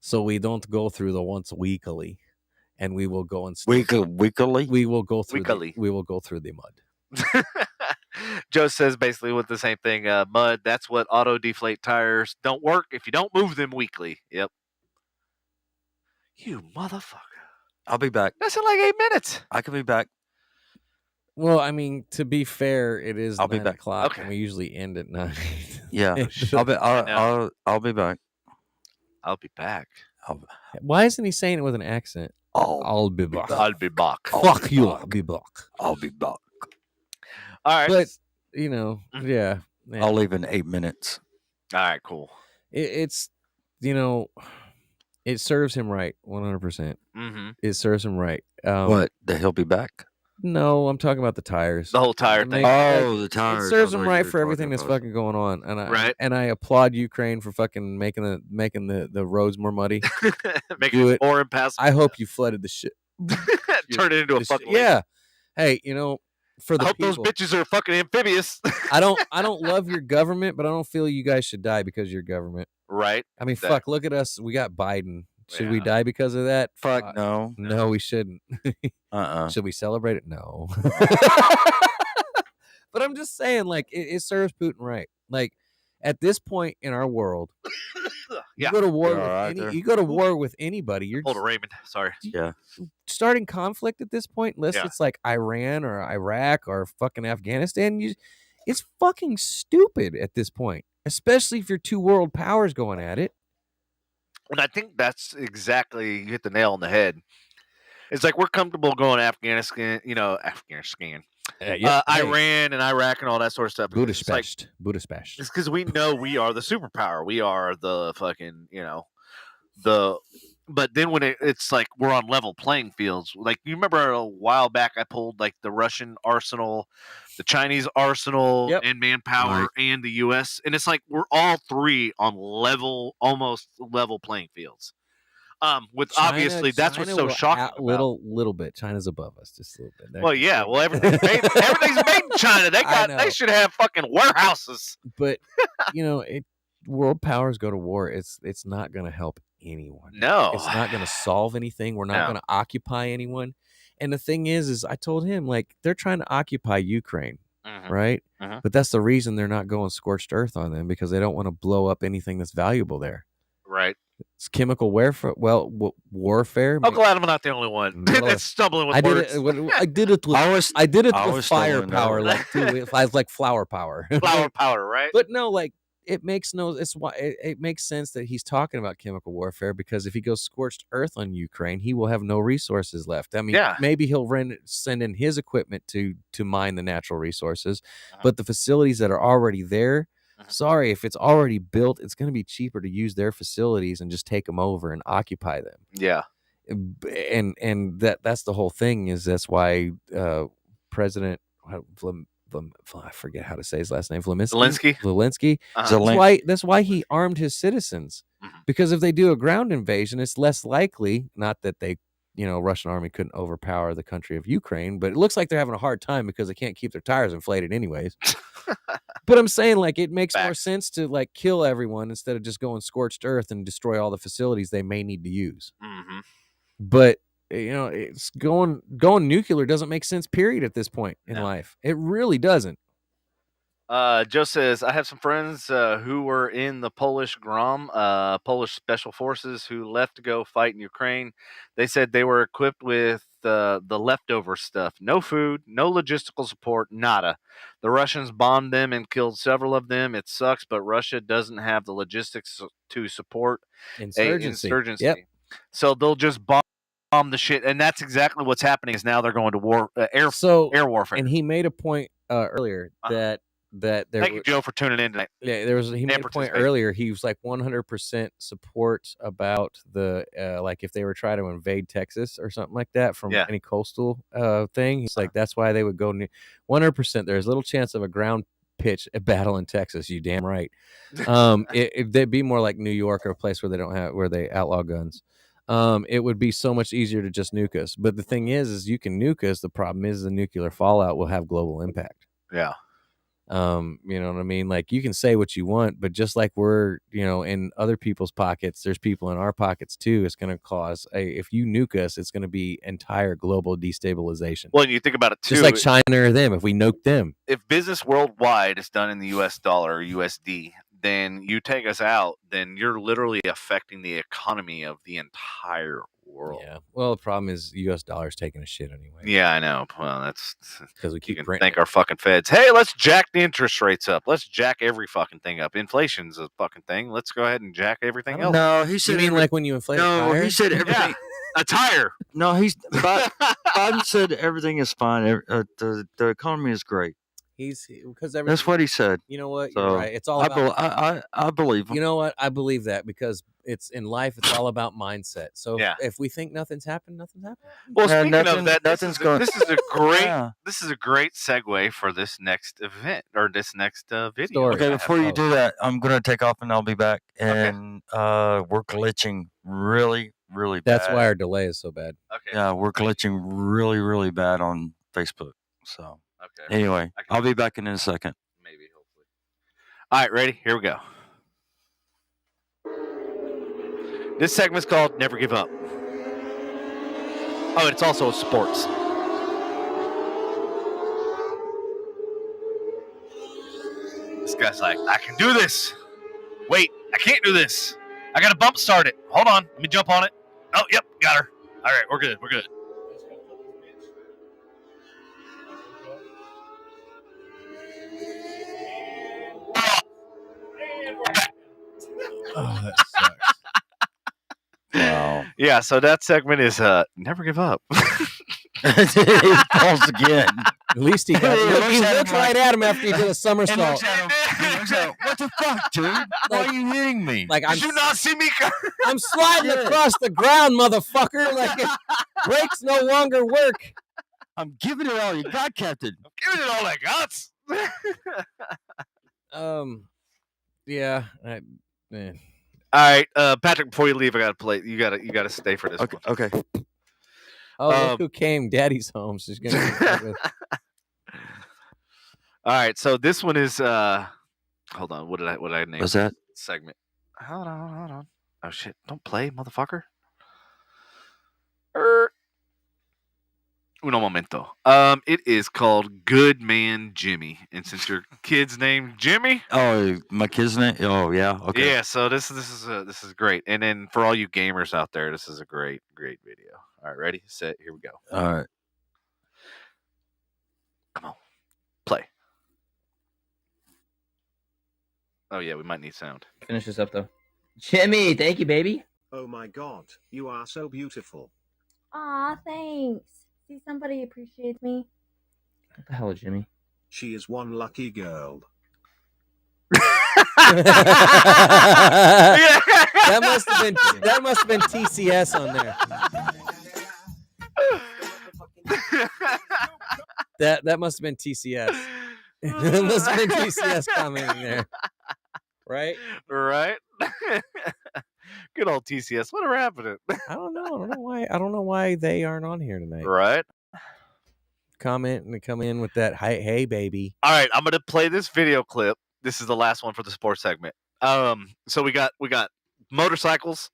so we don't go through the once weekly, and we will go and Weekly? we will go through Weekly. we will go through the mud. Joe says basically with the same thing. Mud. That's what auto deflate tires don't work if you don't move them weekly. Yep. You motherfucker. I'll be back. That's in like 8 minutes. I can be back. Well, I mean, to be fair, it is I'll be 9 back. o'clock, Okay. and we usually end at 9. Yeah. I'll be back. I'll be back. Why isn't he saying it with an accent? I'll be back. I'll be back. Fuck you, I'll be back. I'll be back. All right. But Mhm. yeah, man. I'll leave in 8 minutes. All right. Cool. It's it serves him right, 100%. Mm-hmm. It serves him right. What? That he'll be back? No, I'm talking about the tires. The whole tire I thing. mean, Oh, the it tires. serves I him thought right you for were everything talking that's about- fucking going on, Right. and I applaud Ukraine for fucking making the roads more muddy. Making Do it it. more impassable. I hope you flooded the shit. Turn it into a the fucking shit. lake. Yeah. Hey, for I the hope people, those bitches are fucking amphibious. I don't love your government, but I don't feel you guys should die because of your government. Right. I mean, That- fuck, look at us. We got Biden. Should we Yeah. die because of that? Fuck no. No, we shouldn't. Uh-uh. Should we celebrate it? No. But I'm just saying, like, it serves Putin right. Like, at this point in our world, Yeah. you go to war You're with all right there? you go to war with anybody. You're Hold it, Raymond. Sorry. Yeah. starting conflict at this point, unless Yeah. it's like Iran or Iraq or fucking Afghanistan. It's fucking stupid at this point, especially if you're two world powers going at it. And I think that's exactly, you hit the nail on the head. It's like we're comfortable going to Afghanistan, Iran and Iraq and all that sort of stuff. Budapest. It's because we know we are the superpower. We are the fucking, but then when it's like we're on level playing fields, like you remember a while back I pulled like the Russian arsenal, the Chinese arsenal, and manpower, and the U.S. and it's like we're all three on almost level playing fields. With obviously that's what's so shocking. Little bit. China's above us just a little bit. Well, yeah. Well, everything's made in China. They should have fucking warehouses. But world powers go to war. It's not going to help anyone. No, it's not going to solve anything. We're not going to occupy anyone. And the thing is I told him, like, they're trying to occupy Ukraine, right? But that's the reason they're not going scorched earth on them, because they don't want to blow up anything that's valuable there. Right. It's chemical warfare. Well, warfare. I'm glad I'm not the only one that's stumbling with words. I did it with firepower, like flower power. Flower power, right? But no, like it makes sense that he's talking about chemical warfare, because if he goes scorched earth on Ukraine, he will have no resources left. I mean, maybe he'll send in his equipment to mine the natural resources, but the facilities that are already there. Sorry, if it's already built, it's going to be cheaper to use their facilities and just take them over and occupy them. Yeah, and that's the whole thing. Is that's why President I forget how to say his last name, Zelensky. That's why he armed his citizens, because if they do a ground invasion, it's less likely. Not that they, Russian army couldn't overpower the country of Ukraine, but it looks like they're having a hard time because they can't keep their tires inflated anyways. But I'm saying, like, it makes more sense to like kill everyone instead of just going scorched earth and destroy all the facilities they may need to use. But it's going nuclear doesn't make sense, period, at this point in life. It really doesn't. Joe says, I have some friends who were in the Polish GROM, Polish Special Forces, who left to go fight in Ukraine. They said they were equipped with the leftover stuff. No food, no logistical support, nada. The Russians bombed them and killed several of them. It sucks, but Russia doesn't have the logistics to support insurgency. Yep. So they'll just bomb the shit. And that's exactly what's happening, is now they're going to war, air warfare. And he made a point earlier that there. Thank you, Joe, for tuning in tonight. Yeah, he made a point earlier. He was like 100% support about the like if they were trying to invade Texas or something like that from any coastal thing. He's like, that's why they would go 100%. There's little chance of a ground pitch battle in Texas. You damn right. They'd be more like New York, or a place where they outlaw guns. It would be so much easier to just nuke us. But the thing is you can nuke us. The problem is the nuclear fallout will have global impact. Yeah. You know what I mean? Like, you can say what you want, but just like we're, in other people's pockets, there's people in our pockets too. It's going to cause if you nuke us, it's going to be entire global destabilization. Well, and you think about it too, just like China or them. If we nuke them, if business worldwide is done in the U.S. dollar or USD, then you take us out, then you're literally affecting the economy of the entire world. Yeah. Well, the problem is U.S. dollar's taking a shit anyway. Yeah, I know. Well, that's because we keep thank our fucking feds. Hey, let's jack the interest rates up. Let's jack every fucking thing up. Inflation's a fucking thing. Let's go ahead and jack everything else. No, he said. You mean like when you inflate? No, he said everything. A tire. No, Biden said everything is fine. The economy is great. That's what he said. You know what? So, you're right. It's all about. I believe him. You know what? I believe that, because it's in life. It's all about mindset. So if we think nothing's happened, nothing's happened. Well, speaking of that, this is a great segue for this next event, or this next video. Story. Okay, before you do that, I'm gonna take off and I'll be back. And we're glitching really, really bad. That's why our delay is so bad. Okay. Yeah, we're glitching really, really bad on Facebook. So. Okay. Anyway, I'll be back in a second. Maybe, hopefully. All right, ready? Here we go. This segment's called Never Give Up. Oh, it's also sports. This guy's like, I can do this. Wait, I can't do this. I got to bump start it. Hold on. Let me jump on it. Oh, yep, got her. All right, we're good. We're good. Oh, that sucks. Wow. Yeah, so that segment is Never Give Up. It falls again. At least he got it. He looked right at him after he did a He somersault. looks at him, what the fuck, dude? Why are you hitting me? Like Did you not see me? I'm sliding Yeah. across the ground, motherfucker. Like brakes no longer work. I'm giving it all you got, Captain. Give it all I got. Yeah. All right, Patrick. Before you leave, I gotta play. You gotta stay for this one. Okay. Oh, look who came. Daddy's home. She's gonna. All right, so this one is hold on, what did I name What's that? segment? Hold on. Oh shit, don't play, motherfucker. Uno momento. It is called Good Man Jimmy. And since your kid's named Jimmy, Oh, my kid's name? Oh, yeah. Okay. yeah, so this is great. And then for all you gamers out there, this is a great video. All right, ready, set, here we go. All right. Come on. Play. Oh yeah, we might need sound. Finish this up though. Jimmy, thank you, baby. Oh my god, you are so beautiful. Aw, thanks. See, somebody appreciates me. What the hell, Jimmy? She is one lucky girl. That must have been TCS on there. That must have been TCS. That must have been TCS commenting there. Right? Right? Good old TCS. Whatever happened? I don't know why. I don't know why they aren't on here tonight. Right? Comment and come in with that hey baby. All right, I'm gonna play this video clip. This is the last one for the sports segment. So we got motorcycles,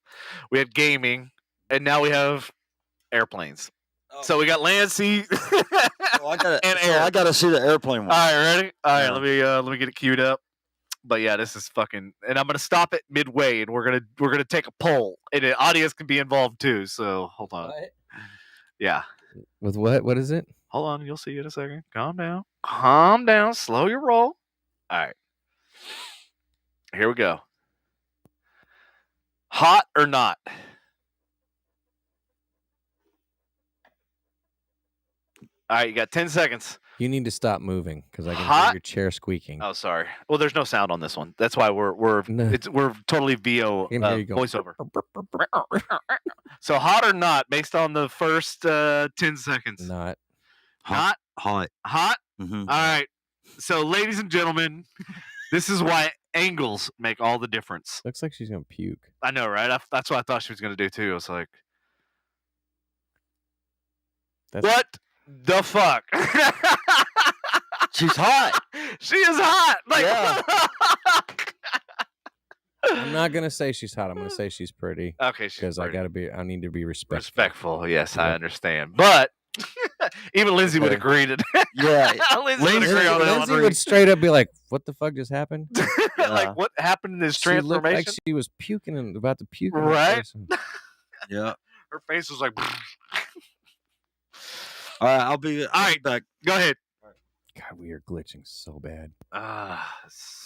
we had gaming, and now we have airplanes. Oh. So we got land, sea, and air. I gotta see the airplane one. All right, ready? All right, Yeah. let me get it queued up. But yeah, this is fucking, and I'm gonna stop it midway, and we're gonna take a poll, and the audience can be involved too. So hold on. What? Yeah, With what? What is it? hold on. You'll see in a second. Calm down. Slow your roll. All right, here we go. Hot or not? All right, you got 10 seconds. You need to stop moving because I can Hot? hear your chair squeaking. Oh, sorry. Well, there's no sound on this one. That's why we're No. we're totally VO I can hear you go. voiceover. So hot or not, based on the first 10 seconds. Not. Not Hot. hot. Mm-hmm. All right. So, ladies and gentlemen, this is why angles make all the difference. Looks like she's gonna puke. I know, right? That's what I thought she was going to do too. I was like, That's, what the fuck? She's hot. She is hot. Like, I'm not gonna say she's hot. I'm gonna say she's pretty okay, she's because I pretty. need to be respectful. Respectful. Yes, I Yeah. understand. But even Lindsay would Okay. agree to Yeah. Lindsay would agree on that Lindsay one. would straight up be like, "What the fuck just happened?" Like, what happened in this She looked transformation? like she was puking and about to puke. in her Right? face. Yeah. Her face was like, All right. I'll be back. go ahead. God, we are glitching so bad. Uh,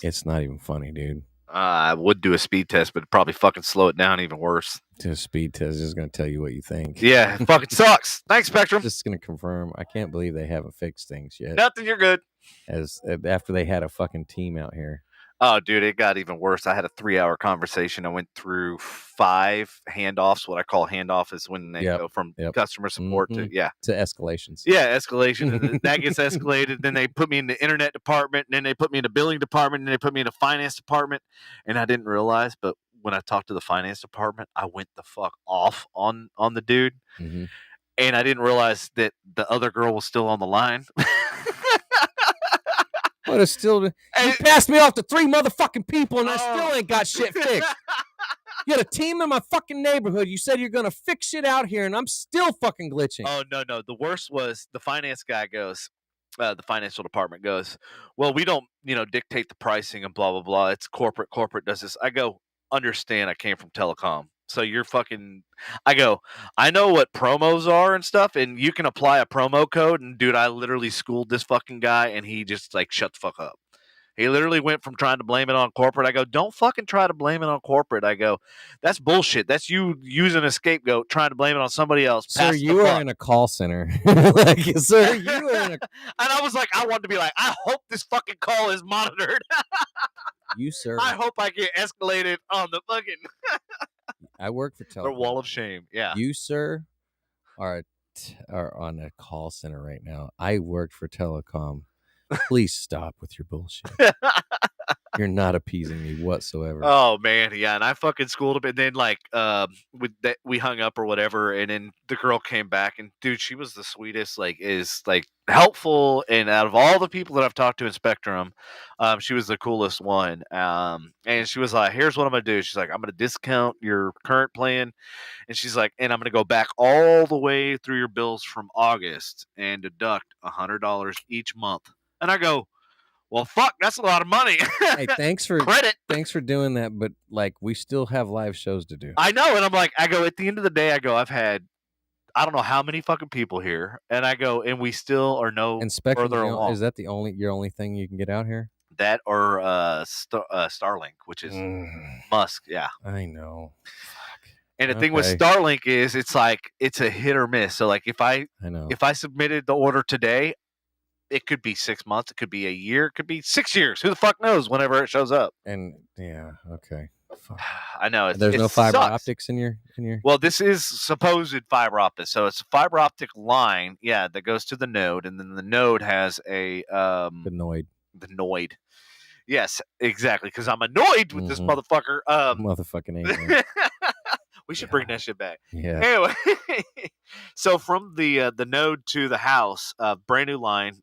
It's not even funny, dude. I would do a speed test, but it'd probably fucking slow it down even worse. The speed test is going to tell you what you think. Yeah, it fucking sucks. Thanks, Spectrum. Just going to confirm. I can't believe they haven't fixed things yet. Nothing, you're good. As after they had a fucking team out here. Oh, dude, it got even worse. I had a 3-hour conversation. I went through 5 handoffs. What I call handoff is when they Yep, go from yep. customer support to, To escalations. Yeah, escalation. And then that gets escalated. Then they put me in the internet department. And then they put me in the billing department. And then they put me in the finance department. And I didn't realize, but when I talked to the finance department, I went the fuck off on the dude. Mm-hmm. And I didn't realize that the other girl was still on the line. But it's still. You passed me off to 3 motherfucking people and I Oh. still ain't got shit fixed. You had a team in my fucking neighborhood. You said you're going to fix shit out here and I'm still fucking glitching. Oh, no. The worst was the finance guy goes, the financial department goes, well, we don't, dictate the pricing and blah, blah, blah. It's corporate. Corporate does this. I go, understand I came from telecom. So you're fucking, I go, I know what promos are and stuff, and you can apply a promo code. And dude, I literally schooled this fucking guy and he just like, shut the fuck up. He literally went from trying to blame it on corporate. I go, don't fucking try to blame it on corporate. I go, that's bullshit. That's you using a scapegoat, trying to blame it on somebody else. Sir, you are in a call center. Like, sir, you are in a. And I was like, I wanted to be like, I hope this fucking call is monitored. You, sir. I hope I get escalated on the fucking I work for the Telecom. wall of shame. Yeah. You, sir, are on a call center right now. I worked for Telecom. Please stop with your bullshit. You're not appeasing me whatsoever. Oh man, yeah, and I fucking schooled him, and then like we hung up or whatever, and then the girl came back, and dude, she was the sweetest, like is like helpful, and out of all the people that I've talked to in Spectrum, she was the coolest one. And she was like, "Here's what I'm gonna do." She's like, "I'm gonna discount your current plan," and she's like, "And I'm gonna go back all the way through your bills from August and deduct $100 each month." And I go, well, fuck, that's a lot of money. Hey, thanks for credit. Thanks for doing that, but like we still have live shows to do. I know, and I'm like, I go at the end of the day, I go, I've had I don't know how many fucking people here, and I go, and we still are no And Spectrum, further along. is that your only thing you can get out here? That or Starlink, which is Musk, yeah. I know. And the thing with Starlink is, it's like it's a hit or miss. So like if I submitted the order today, it could be 6 months, it could be a year, it could be 6 years. Who the fuck knows? Whenever it shows up. And yeah, okay. Fuck. I know. There's no fiber optics in your. Well, this is supposed fiber optic, so it's a fiber optic line, yeah, that goes to the node, and then the node has a the Noid. The Noid. Yes, exactly. Because I'm annoyed with this motherfucker. Motherfucking alien. We should bring that shit back. Yeah. Anyway, so from the node to the house, brand new line.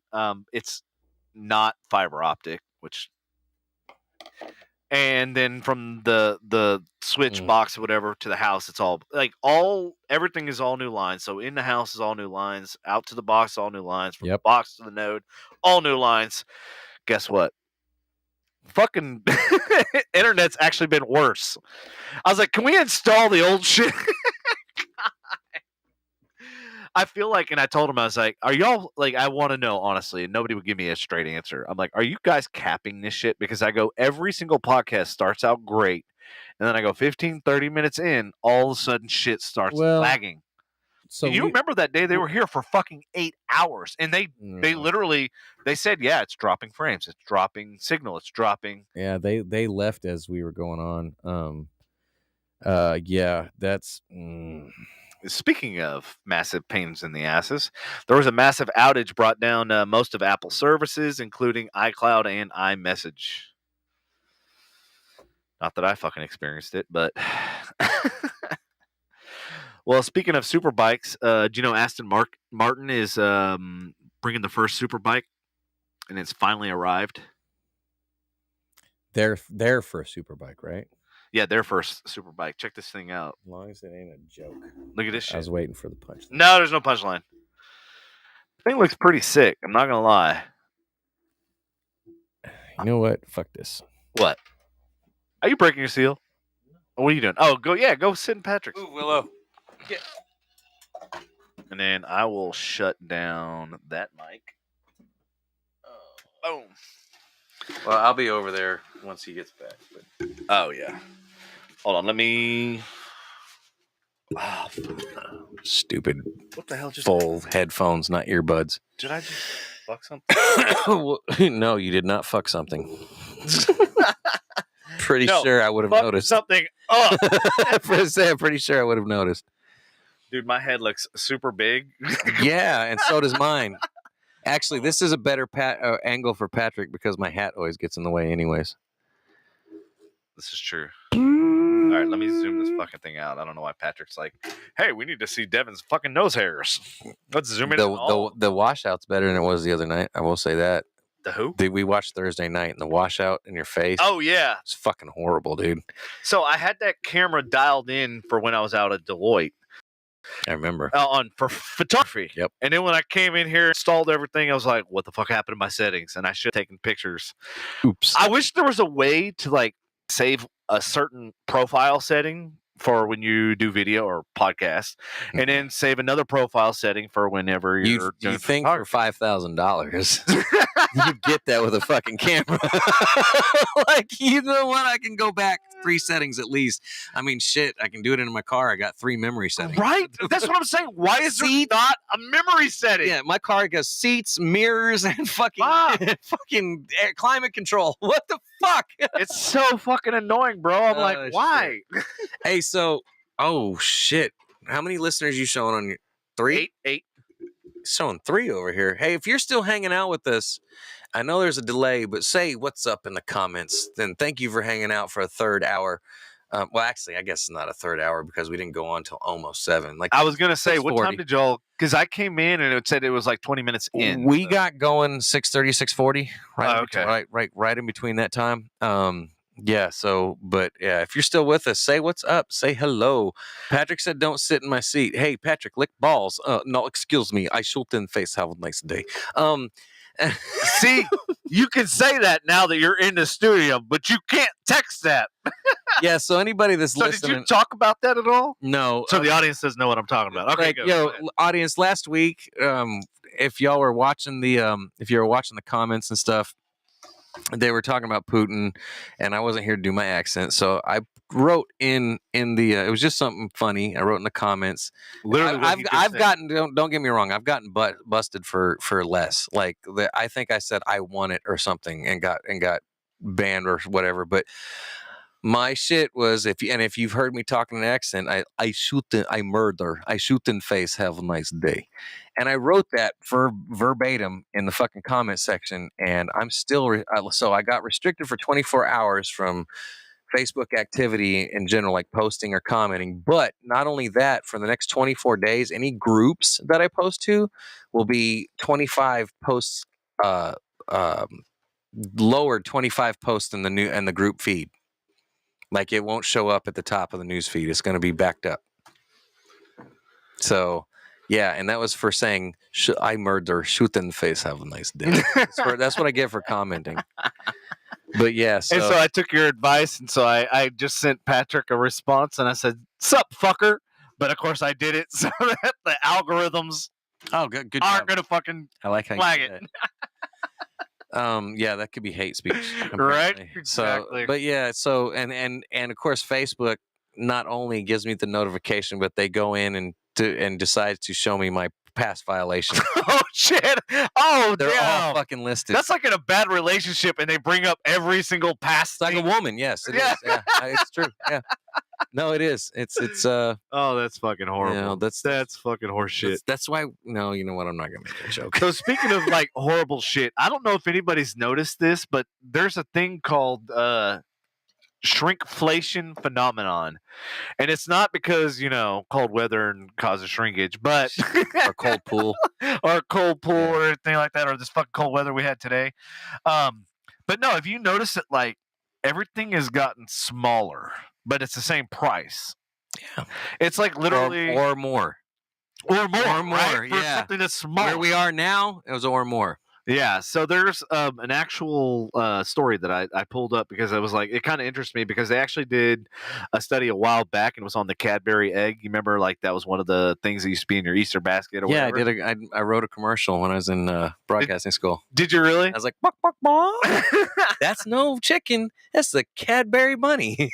It's not fiber optic, which, and then from the switch box or whatever to the house, it's all everything is all new lines. So in the house is all new lines. Out to the box, all new lines. From the box to the node, all new lines. Guess what? Fucking internet's actually been worse. I was like, can we install the old shit? I feel like, and I told him, I was like, are y'all, like, I want to know, honestly, and nobody would give me a straight answer. I'm like, are you guys capping this shit? Because I go, every single podcast starts out great, and then I go 15, 30 minutes in, all of a sudden shit starts lagging. So you remember that day they were here for fucking 8 hours, and they literally they said, yeah, it's dropping frames, it's dropping signal, it's dropping. Yeah, they left as we were going on. Yeah, that's. Speaking of massive pains in the asses, there was a massive outage brought down most of Apple services, including iCloud and iMessage. Not that I fucking experienced it, but. Well, speaking of super bikes, do you know Aston Martin is bringing the first super bike, and it's finally arrived? Their first super bike, right? Yeah, their first super bike. Check this thing out. As long as it ain't a joke. Look at this shit. I was waiting for the punchline. No, there's no punchline. The thing looks pretty sick. I'm not gonna lie. You know what? Fuck this. What? Are you breaking your seal? What are you doing? Oh, go sit in Patrick's. Ooh, Willow. Yeah. And then I will shut down that mic. Boom. Well, I'll be over there once he gets back. But... Oh, yeah. Hold on. Let me... Oh, stupid. What the hell just... Full headphones, not earbuds. Did I just fuck something? No, you did not fuck something. Pretty sure I would have noticed. Something up. Pretty sure I would have noticed. Dude, my head looks super big. Yeah, and so does mine. Actually, this is a better angle for Patrick because my hat always gets in the way anyways. This is true. All right, let me zoom this fucking thing out. I don't know why Patrick's like, hey, we need to see Devin's fucking nose hairs. Let's zoom in. The washout's better than it was the other night. I will say that. The who? We watched Thursday night, and the washout in your face. Oh, yeah. It's fucking horrible, dude. So I had that camera dialed in for when I was out at Deloitte. I remember. For photography. Yep. And then when I came in here, installed everything, I was like, what the fuck happened to my settings? And I should have taken pictures. Oops. I wish there was a way to like save a certain profile setting for when you do video or podcast, and then save another profile setting for whenever you're doing you think for $5,000 you get that with a fucking camera. Like, you know what? I can go back 3 settings at least. I mean, shit, I can do it in my car. I got 3 memory settings. Right? That's what I'm saying. Why is there not a memory setting? Yeah, my car got seats, mirrors, and fucking fucking climate control. What the fuck? It's so fucking annoying, bro. I'm like, why? Hey, so, oh shit, how many listeners you showing on your 3? 8. Showing 3 over here. Hey, if you're still hanging out with us, I know there's a delay, but say what's up in the comments. Then thank you for hanging out for a third hour. Well, actually, I guess it's not a third hour because we didn't go on till almost 7. Like, I was gonna say, what 6:40. time did y'all? Because I came in and it said it was like 20 minutes in. We got going 6:30, 6:40. Right, Oh, okay. right in between that time. Yeah. So, but yeah, if you're still with us, say what's up. Say hello. Patrick said, "Don't sit in my seat." Hey, Patrick, lick balls. No, excuse me. I shoot in face. Have a nice day. See, you can say that now that you're in the studio, but you can't text that. Yeah. So anybody that's So listening, did you talk about that at all? no. So the audience doesn't know what I'm talking about. Okay, Like, go yo, ahead. audience, last week, if y'all were watching if you were watching the comments and stuff, they were talking about Putin, and I wasn't here to do my accent, so I wrote in the it was just something funny. I wrote in the comments. Literally, what you just I've said. gotten, don't get me wrong, I've gotten busted for less. Like, I think I said I won it or something and got banned or whatever, but. My shit was, if you've heard me talking in an accent, I shoot I murder, I shoot in face, have a nice day, and I wrote that for verbatim in the fucking comment section, and I'm still so I got restricted for 24 hours from Facebook activity in general, like posting or commenting. But not only that, for the next 24 days, any groups that I post to will be 25 posts, lowered 25 posts in the group feed. Like, it won't show up at the top of the news feed. It's going to be backed up. So, yeah, and that was for saying, I murder, shoot in the face, have a nice day. That's what I get for commenting. But yeah, And so I took your advice, and so I just sent Patrick a response, and I said, "Sup, fucker." But of course, I did it so that the algorithms good aren't going to fucking I like how flag you it. did that. Yeah, that could be hate speech, Right? apparently. Exactly. So, but yeah, so and of course, Facebook not only gives me the notification, but they go in and decide to show me my past violations. Oh shit! Oh, They're all damn. fucking listed. That's like in a bad relationship, and they bring up every single past. It's like a woman. Yes, it is. Yeah, it's true. Yeah. No, it is. It's Oh, that's fucking horrible. you know, that's fucking horseshit. that's why. No, you know what? I'm not gonna make that joke. So speaking of like horrible shit, I don't know if anybody's noticed this, but there's a thing called shrinkflation phenomenon, and it's not because cold weather and causes shrinkage, but Or cold pool. or cold pool or anything like that, or this fucking cold weather we had today. But no, if you notice it, like everything has gotten smaller, but it's the same price. Yeah, It's like literally or more. or more, or more, right? For yeah. something that's small. Where we are now, it was or more. Yeah, so there's an actual story that I pulled up because I was like, it kind of interests me because they actually did a study a while back and it was on the Cadbury egg. You remember, like that was one of the things that used to be in your Easter basket or Yeah, whatever? I wrote a commercial when I was in broadcasting school. Did you really? I was like, "Buck, buck, buck." That's no chicken. That's the Cadbury bunny.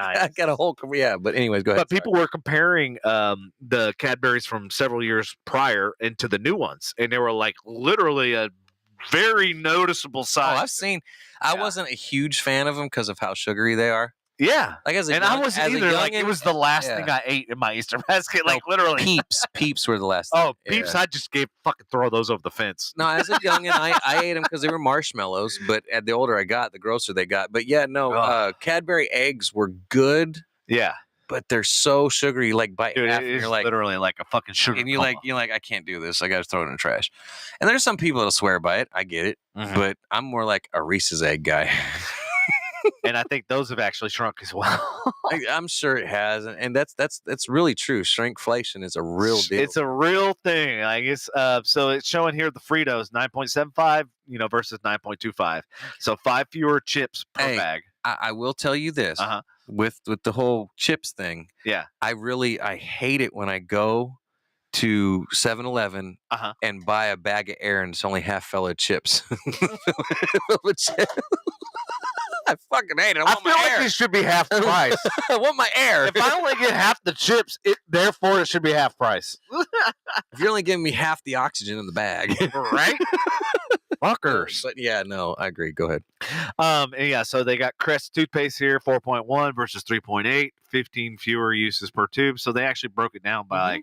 I Nice. got a whole yeah. But anyways, go ahead. But people were comparing the Cadburys from several years prior into the new ones, and they were like literally a very noticeable size. Oh, I've seen. I wasn't a huge fan of them because of how sugary they are. Yeah, Like as a and young, I wasn't as a either. Like it youngin', was the last yeah. thing I ate in my Easter basket. Like No, literally. Peeps were the last. Oh, thing. Peeps! Yeah. I just fucking throw those over the fence. No, as a youngin', I ate them because they were marshmallows. But the older I got, the grosser they got. But yeah, no, Ugh. Cadbury eggs were good, Yeah, but they're so sugary. You, like bite dude, half, it and is you're like, literally like a fucking sugar. and you're like, I can't do this. I got to throw it in the trash. And there's some people that'll swear by it. I get it, Mhm. but I'm more like a Reese's egg guy. And I think those have actually shrunk as well. I'm sure it has, and that's really true. Shrinkflation is a real deal. It's a real thing. I guess. So it's showing here the Fritos 9.75, versus 9.25. So 5 fewer chips per Hey, bag. I will tell you this Uh-huh. with the whole chips thing. Yeah. I hate it when I go to 7-Eleven Uh-huh. and buy a bag of air and it's only half full of chips. I fucking hate it. I I want feel my like air. it should be half price. I want my air. If I only get half the chips, therefore it should be half price. If you're only giving me half the oxygen in the bag, Right? Fuckers. But yeah, no, I agree. Go ahead. And yeah, so they got Crest toothpaste here, 4.1 versus 3.8, 15 fewer uses per tube. So they actually broke it down by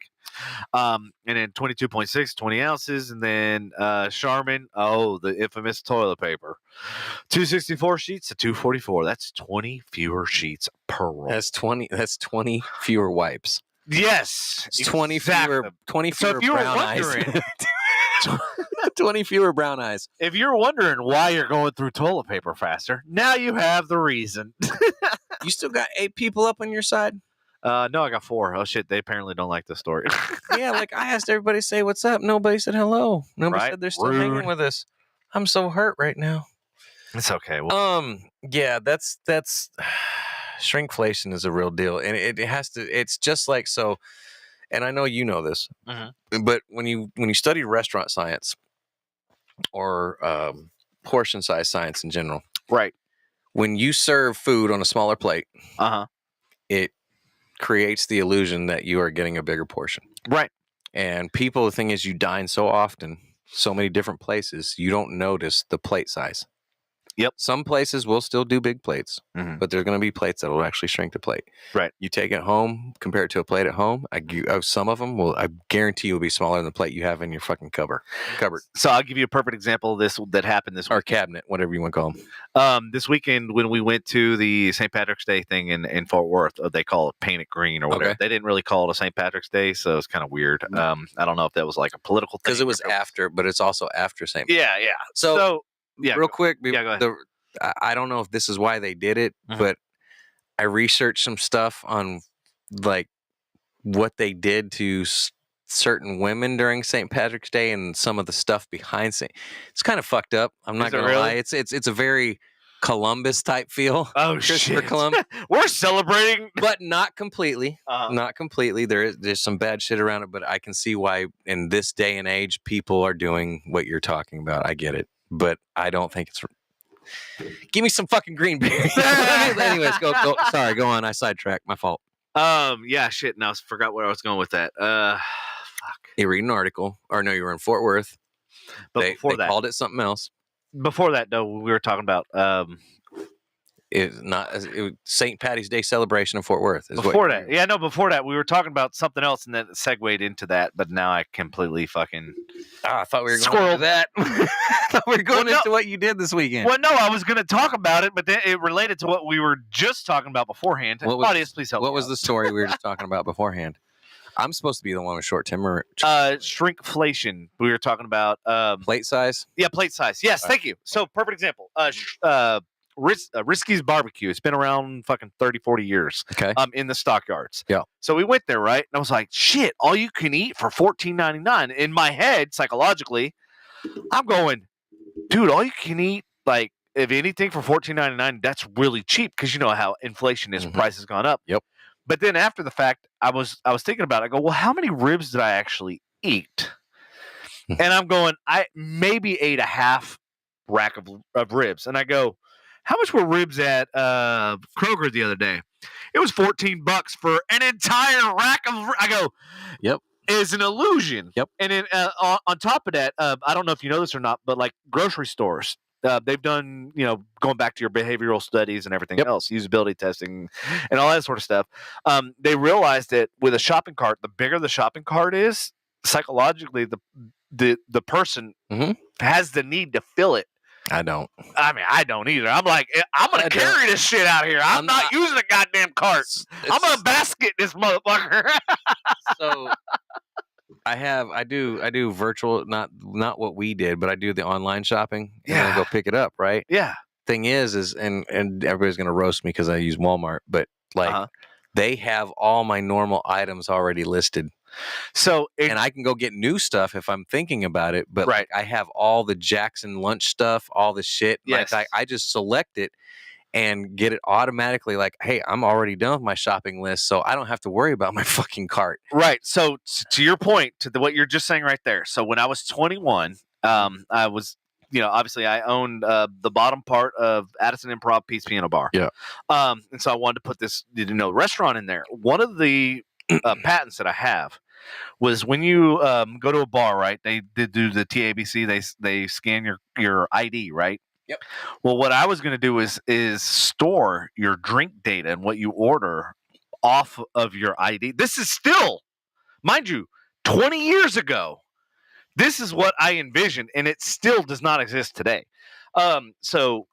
and then 22.6, 20 ounces. And then Charmin, the infamous toilet paper, 264 sheets to 244. That's 20 fewer sheets per roll. That's 20 fewer wipes. Yes. It's 20 fewer So if you were brown eyes. wondering, 20 fewer brown eyes. if you're wondering why you're going through toilet paper faster, now you have the reason. You still got 8 people up on your side? No, I got 4. Oh shit, they apparently don't like the story. Yeah, like I asked everybody to say what's up. Nobody said hello. Nobody Right? said they're still Rude. hanging with us. I'm so hurt right now. It's okay. Well, Yeah, that's shrinkflation is a real deal, and it has to. It's just like so, and I know you know this, but when you study restaurant science or portion size science in general, right? When you serve food on a smaller plate, it creates the illusion that you are getting a bigger portion, right? And people, the thing is, you dine so often, so many different places, you don't notice the plate size. Yep. Some places will still do big plates, but there's going to be plates that will actually shrink the plate. Right. You take it home, compare it to a plate at home. Some of them will, I guarantee you, will be smaller than the plate you have in your fucking cupboard. So I'll give you a perfect example of this that happened this week. Or cabinet, whatever you want to call them. This weekend when we went to the St. Patrick's Day thing in Fort Worth, they call it Paint It Green or whatever. Okay. They didn't really call it a St. Patrick's Day, so it's kind of weird. I don't know if that was like a political thing. Because it was after, but it's also after St. Yeah. So yeah, real quick, go ahead. I don't know if this is why they did it, but I researched some stuff on like what they did to certain women during St. Patrick's Day and some of the stuff behind St. It's kind of fucked up. I'm not gonna lie. It's a very Columbus type feel. Oh Christopher shit! Columbus. We're celebrating, but not completely. Not completely. There's some bad shit around it, but I can see why in this day and age people are doing what you're talking about. I get it, but I don't think it's. Give me some fucking green berries. Anyways, go. Sorry, go on. I sidetracked. My fault. Yeah, shit. Now I forgot where I was going with that. Fuck. You read an article, or no, you were in Fort Worth. But they before that, called it something else. Before that, though, we were talking about St. Patty's Day celebration in Fort Worth. Before that, we were talking about something else, and then it segued into that. But now I completely fucking. I thought we were going into that. I thought we were going into what you did this weekend. Well, no, I was going to talk about it, but then it related to what we were just talking about beforehand. Audience, please help. What was the story we were just talking about beforehand? I'm supposed to be the one with short timber. Shrinkflation. We were talking about plate size. Yeah, plate size. Yes, thank you. So, perfect example. Risky's Barbecue. It's been around fucking 30, 40 years. Okay. In the stockyards. Yeah. So we went there, right? And I was like, shit, all you can eat for $14.99. In my head, psychologically, I'm going, dude, all you can eat, like, if anything for $14.99, that's really cheap because you know how inflation is. Price has gone up. Yep. But then after the fact, I was thinking about it. I go, well, how many ribs did I actually eat? And I'm going, I maybe ate a half rack of ribs. And I go, how much were ribs at Kroger the other day? It was $14 for an entire rack of. I go, yep, is an illusion. Yep. And then on top of that, I don't know if you know this or not, but like grocery stores, they've done, going back to your behavioral studies and everything else, usability testing and all that sort of stuff. They realized that with a shopping cart, the bigger the shopping cart is, psychologically, the person has the need to fill it. I don't. I mean, I don't either. I'm like, I'm going to carry this shit out here. I'm not using a goddamn cart. I'm going to basket this motherfucker. So I do virtual, not what we did, but I do the online shopping and then I go pick it up. Right. Yeah. Thing is and everybody's going to roast me because I use Walmart, but like they have all my normal items already listed. So and I can go get new stuff if I'm thinking about it, but like I have all the Jackson lunch stuff, all the shit. Yes. Like I just select it, and get it automatically like, hey, I'm already done with my shopping list, so I don't have to worry about my fucking cart. Right. So to your point, to what you're just saying right there. So when I was 21, I was, obviously I owned the bottom part of Addison Improv Peace Piano Bar. Yeah. And so I wanted to put this, restaurant in there. One of the patents that I have was when you go to a bar, right? They do the TABC. They scan your ID, right? Yep. Well, what I was going to do is store your drink data and what you order off of your ID. This is still, mind you, 20 years ago. This is what I envisioned, and it still does not exist today. So,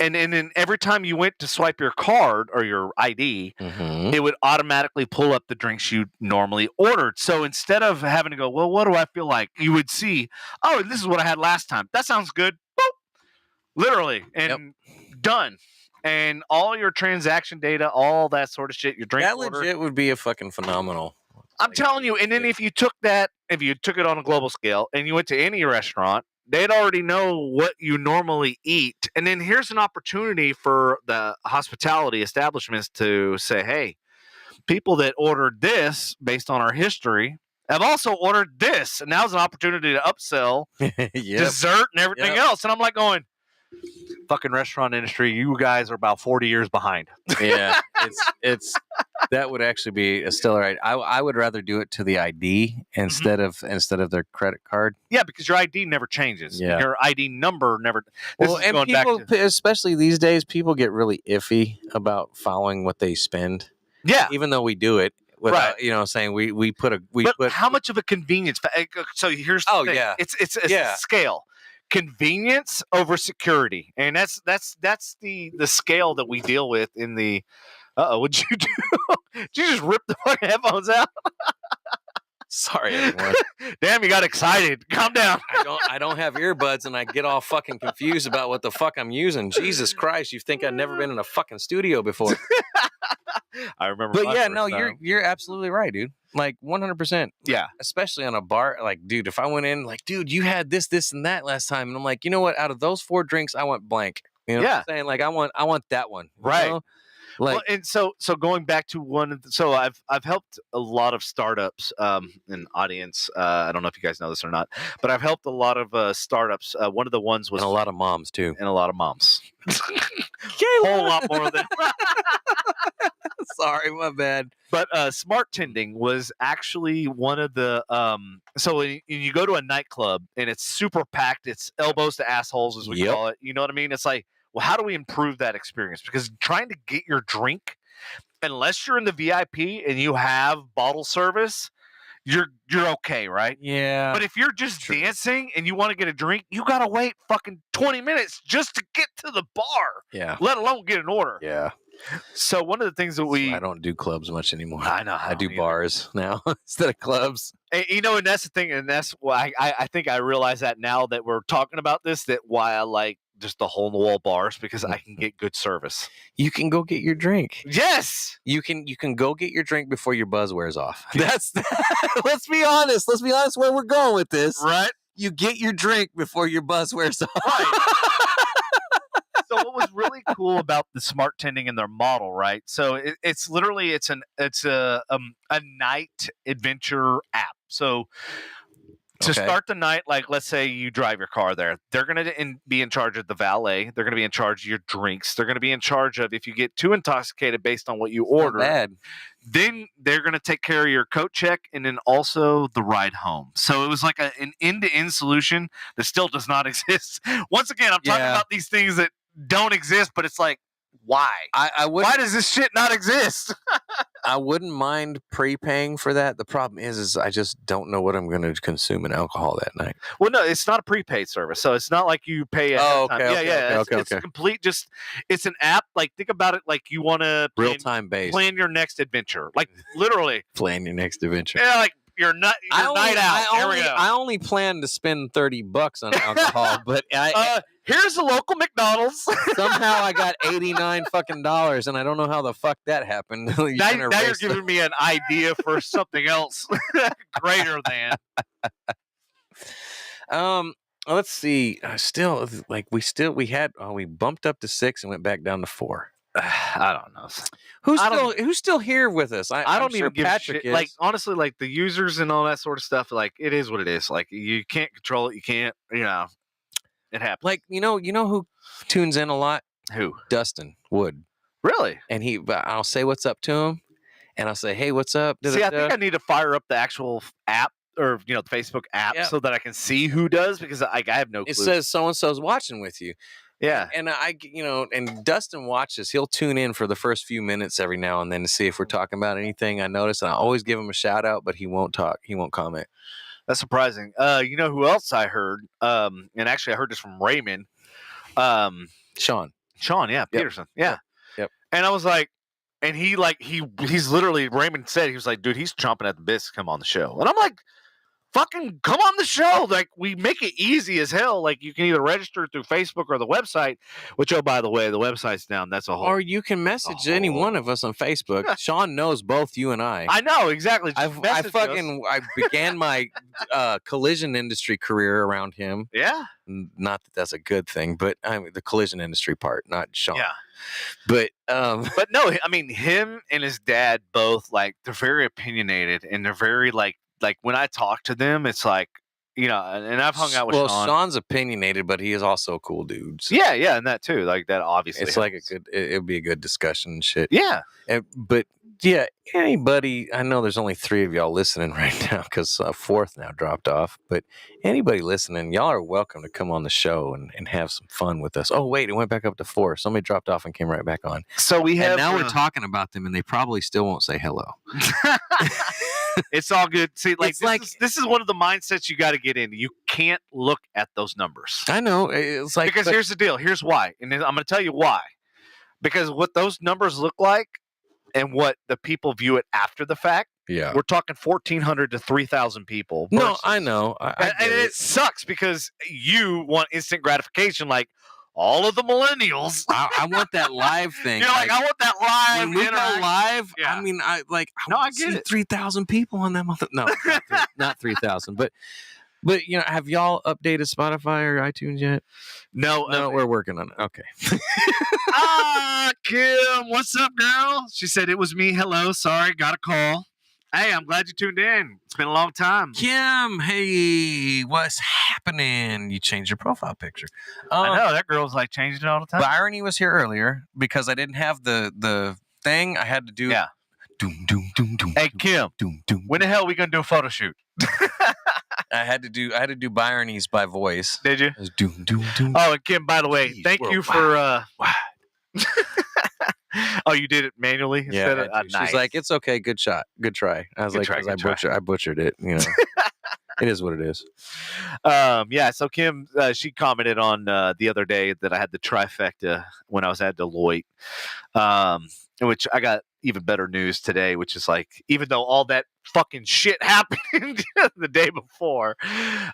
and then every time you went to swipe your card or your ID, it would automatically pull up the drinks you normally ordered. So instead of having to go, well, what do I feel like? You would see, oh, this is what I had last time. That sounds good. Boop. Literally. And done. And all your transaction data, all that sort of shit, your drink order. Legit would be a fucking phenomenal. I'm telling you. And then if you took it on a global scale and you went to any restaurant, they'd already know what you normally eat. And then here's an opportunity for the hospitality establishments to say, hey, people that ordered this based on our history have also ordered this. And now's an opportunity to upsell dessert and everything else. And I'm like going, fucking restaurant industry, you guys are about 40 years behind. Yeah, it's that would actually be a stellar idea. I would rather do it to the ID instead of their credit card. Yeah, because your ID never changes. Yeah. Your ID number never. Well, and people, especially these days, people get really iffy about following what they spend. Yeah, even though we do it without, saying we put. But how much of a convenience? So here's the thing. Yeah, it's a scale. Convenience over security, and that's the scale that we deal with in the. What'd you do? Did you just rip the fucking headphones out? Sorry, everyone. Damn, you got excited. Calm down. I don't have earbuds, and I get all fucking confused about what the fuck I'm using. Jesus Christ, you think I've never been in a fucking studio before? I remember. But yeah, no, you're absolutely right, dude. Like 100%. Yeah. Especially on a bar. Like, dude, if I went in, like, dude, you had this, and that last time. And I'm like, you know what? Out of those 4 drinks, I want blank. You know what I'm saying? Like, I want that one. Right. Know? Like, well, and so going back to so I've helped a lot of startups in audience. I don't know if you guys know this or not, but I've helped a lot of startups. One of the ones was and a lot of moms too. And a lot of moms. A whole lot more than Sorry, my bad. But smart tending was actually one of the so when you go to a nightclub and it's super packed, it's elbows to assholes as we call it. You know what I mean? It's like, well, how do we improve that experience? Because trying to get your drink, unless you're in the VIP and you have bottle service, you're okay, right? Yeah. But if you're just dancing and you want to get a drink, you gotta wait fucking 20 minutes just to get to the bar. Yeah. Let alone get an order. Yeah. So one of the things that I don't do clubs much anymore. I know. I do bars now instead of clubs. And, and that's the thing, and that's why I think I realize that now that we're talking about this, that why I like just the hole in the wall bars, because I can get good service. You can go get your drink. Yes, you can go get your drink before your buzz wears off. That's let's be honest. Let's be honest where we're going with this. Right? You get your drink before your buzz wears off. Right. So what was really cool about the smart tending in their model, right? So it's literally it's a night adventure app. So to start the night, like let's say you drive your car there, they're going to be in charge of the valet. They're going to be in charge of your drinks. They're going to be in charge of if you get too intoxicated based on what you order. Then they're going to take care of your coat check and then also the ride home. So it was like an end-to-end solution that still does not exist. Once again, I'm talking about these things that don't exist, but it's like, why? Why does this shit not exist? I wouldn't mind prepaying for that. The problem is I just don't know what I'm going to consume in alcohol that night. Well, no, it's not a prepaid service, so it's not like you pay. It's a complete. It's an app. Like think about it, like you want to real time based plan your next adventure, like literally plan your next adventure. Yeah, like your night out. I only plan to spend $30 on alcohol, but here's a local McDonald's. Somehow I got $89 fucking dollars, and I don't know how the fuck that happened. now you're giving me an idea for something else greater than. Let's see. Still, like we bumped up to 6 and went back down to 4. I don't know. Who's still here with us? I don't I'm sure even give Patrick a shit. is. Like honestly, like the users and all that sort of stuff. Like it is what it is. Like you can't control it. You can't. It happens. Like you know who tunes in a lot? Who? Dustin Wood. Really? And I'll say what's up to him, and I'll say, hey, what's up? See, I think I need to fire up the actual app or the Facebook app so that I can see who does because I have no clue. It says so and so's watching with you. Yeah. And and Dustin watches. He'll tune in for the first few minutes every now and then to see if we're talking about anything. I notice, and I always give him a shout out, but he won't talk. He won't comment. That's surprising. You know who else I heard? And actually I heard this from Raymond. Sean, yeah, Peterson. Yeah. Yep. And I was like, and he's literally, Raymond said, he was like, dude, he's chomping at the bits to come on the show. And I'm like, fucking come on the show. Like, we make it easy as hell. Like, you can either register through Facebook or the website, which, oh, by the way, the website's down. That's a whole. Or you can message any one of us on Facebook. Sean knows both you and I. I know, exactly. I began my collision industry career around him. Yeah. Not that that's a good thing, but I mean, the collision industry part, not Sean. Yeah. But no, I mean, him and his dad both, like, they're very opinionated and they're very, like when I talk to them, it's like, and I've hung out with Sean. Well, Sean's opinionated, but he is also a cool dude. So. Yeah, and that too. Like that, obviously, it's like it'll be a good discussion and shit. Yeah, but yeah, anybody. I know there's only 3 of y'all listening right now because 4th now dropped off. But anybody listening, y'all are welcome to come on the show and have some fun with us. Oh wait, it went back up to 4. Somebody dropped off and came right back on. So we have. And now we're talking about them, and they probably still won't say hello. It's all good. See, this is one of the mindsets you got to get in. You can't look at those numbers. I know. It's like because here's the deal. Here's why, and I'm going to tell you why. Because what those numbers look like, and what the people view it after the fact. Yeah, we're talking 1,400 to 3,000 people. No, I know, and it sucks because you want instant gratification, like. All of the millennials. I want that live thing. You're like, I want that live. When we go live, yeah. I mean, I get it. 3,000 people on that month. No, not 3,000. But have y'all updated Spotify or iTunes yet? No, we're working on it. Okay. Kim, what's up, girl? She said it was me. Hello, sorry, got a call. Hey, I'm glad you tuned in. It's been a long time. Kim, hey, what's happening? You changed your profile picture. I know, that girl's like changing it all the time. Irony was here earlier because I didn't have the thing. I had to do. Yeah. Doom, doom, doom, doom. Hey, Kim, doom, doom. When the hell are we going to do a photo shoot? I had to do Byronies by voice. Did you? It was doom, doom, doom. Oh, and Kim, by the way, thank you for... Oh, you did it manually instead of nice. She's like, it's okay, good shot, good try. I was I butchered it. It is what it is. Yeah. So Kim, she commented on the other day that I had the trifecta when I was at Deloitte, which I got even better news today, which is like, even though all that fucking shit happened the day before,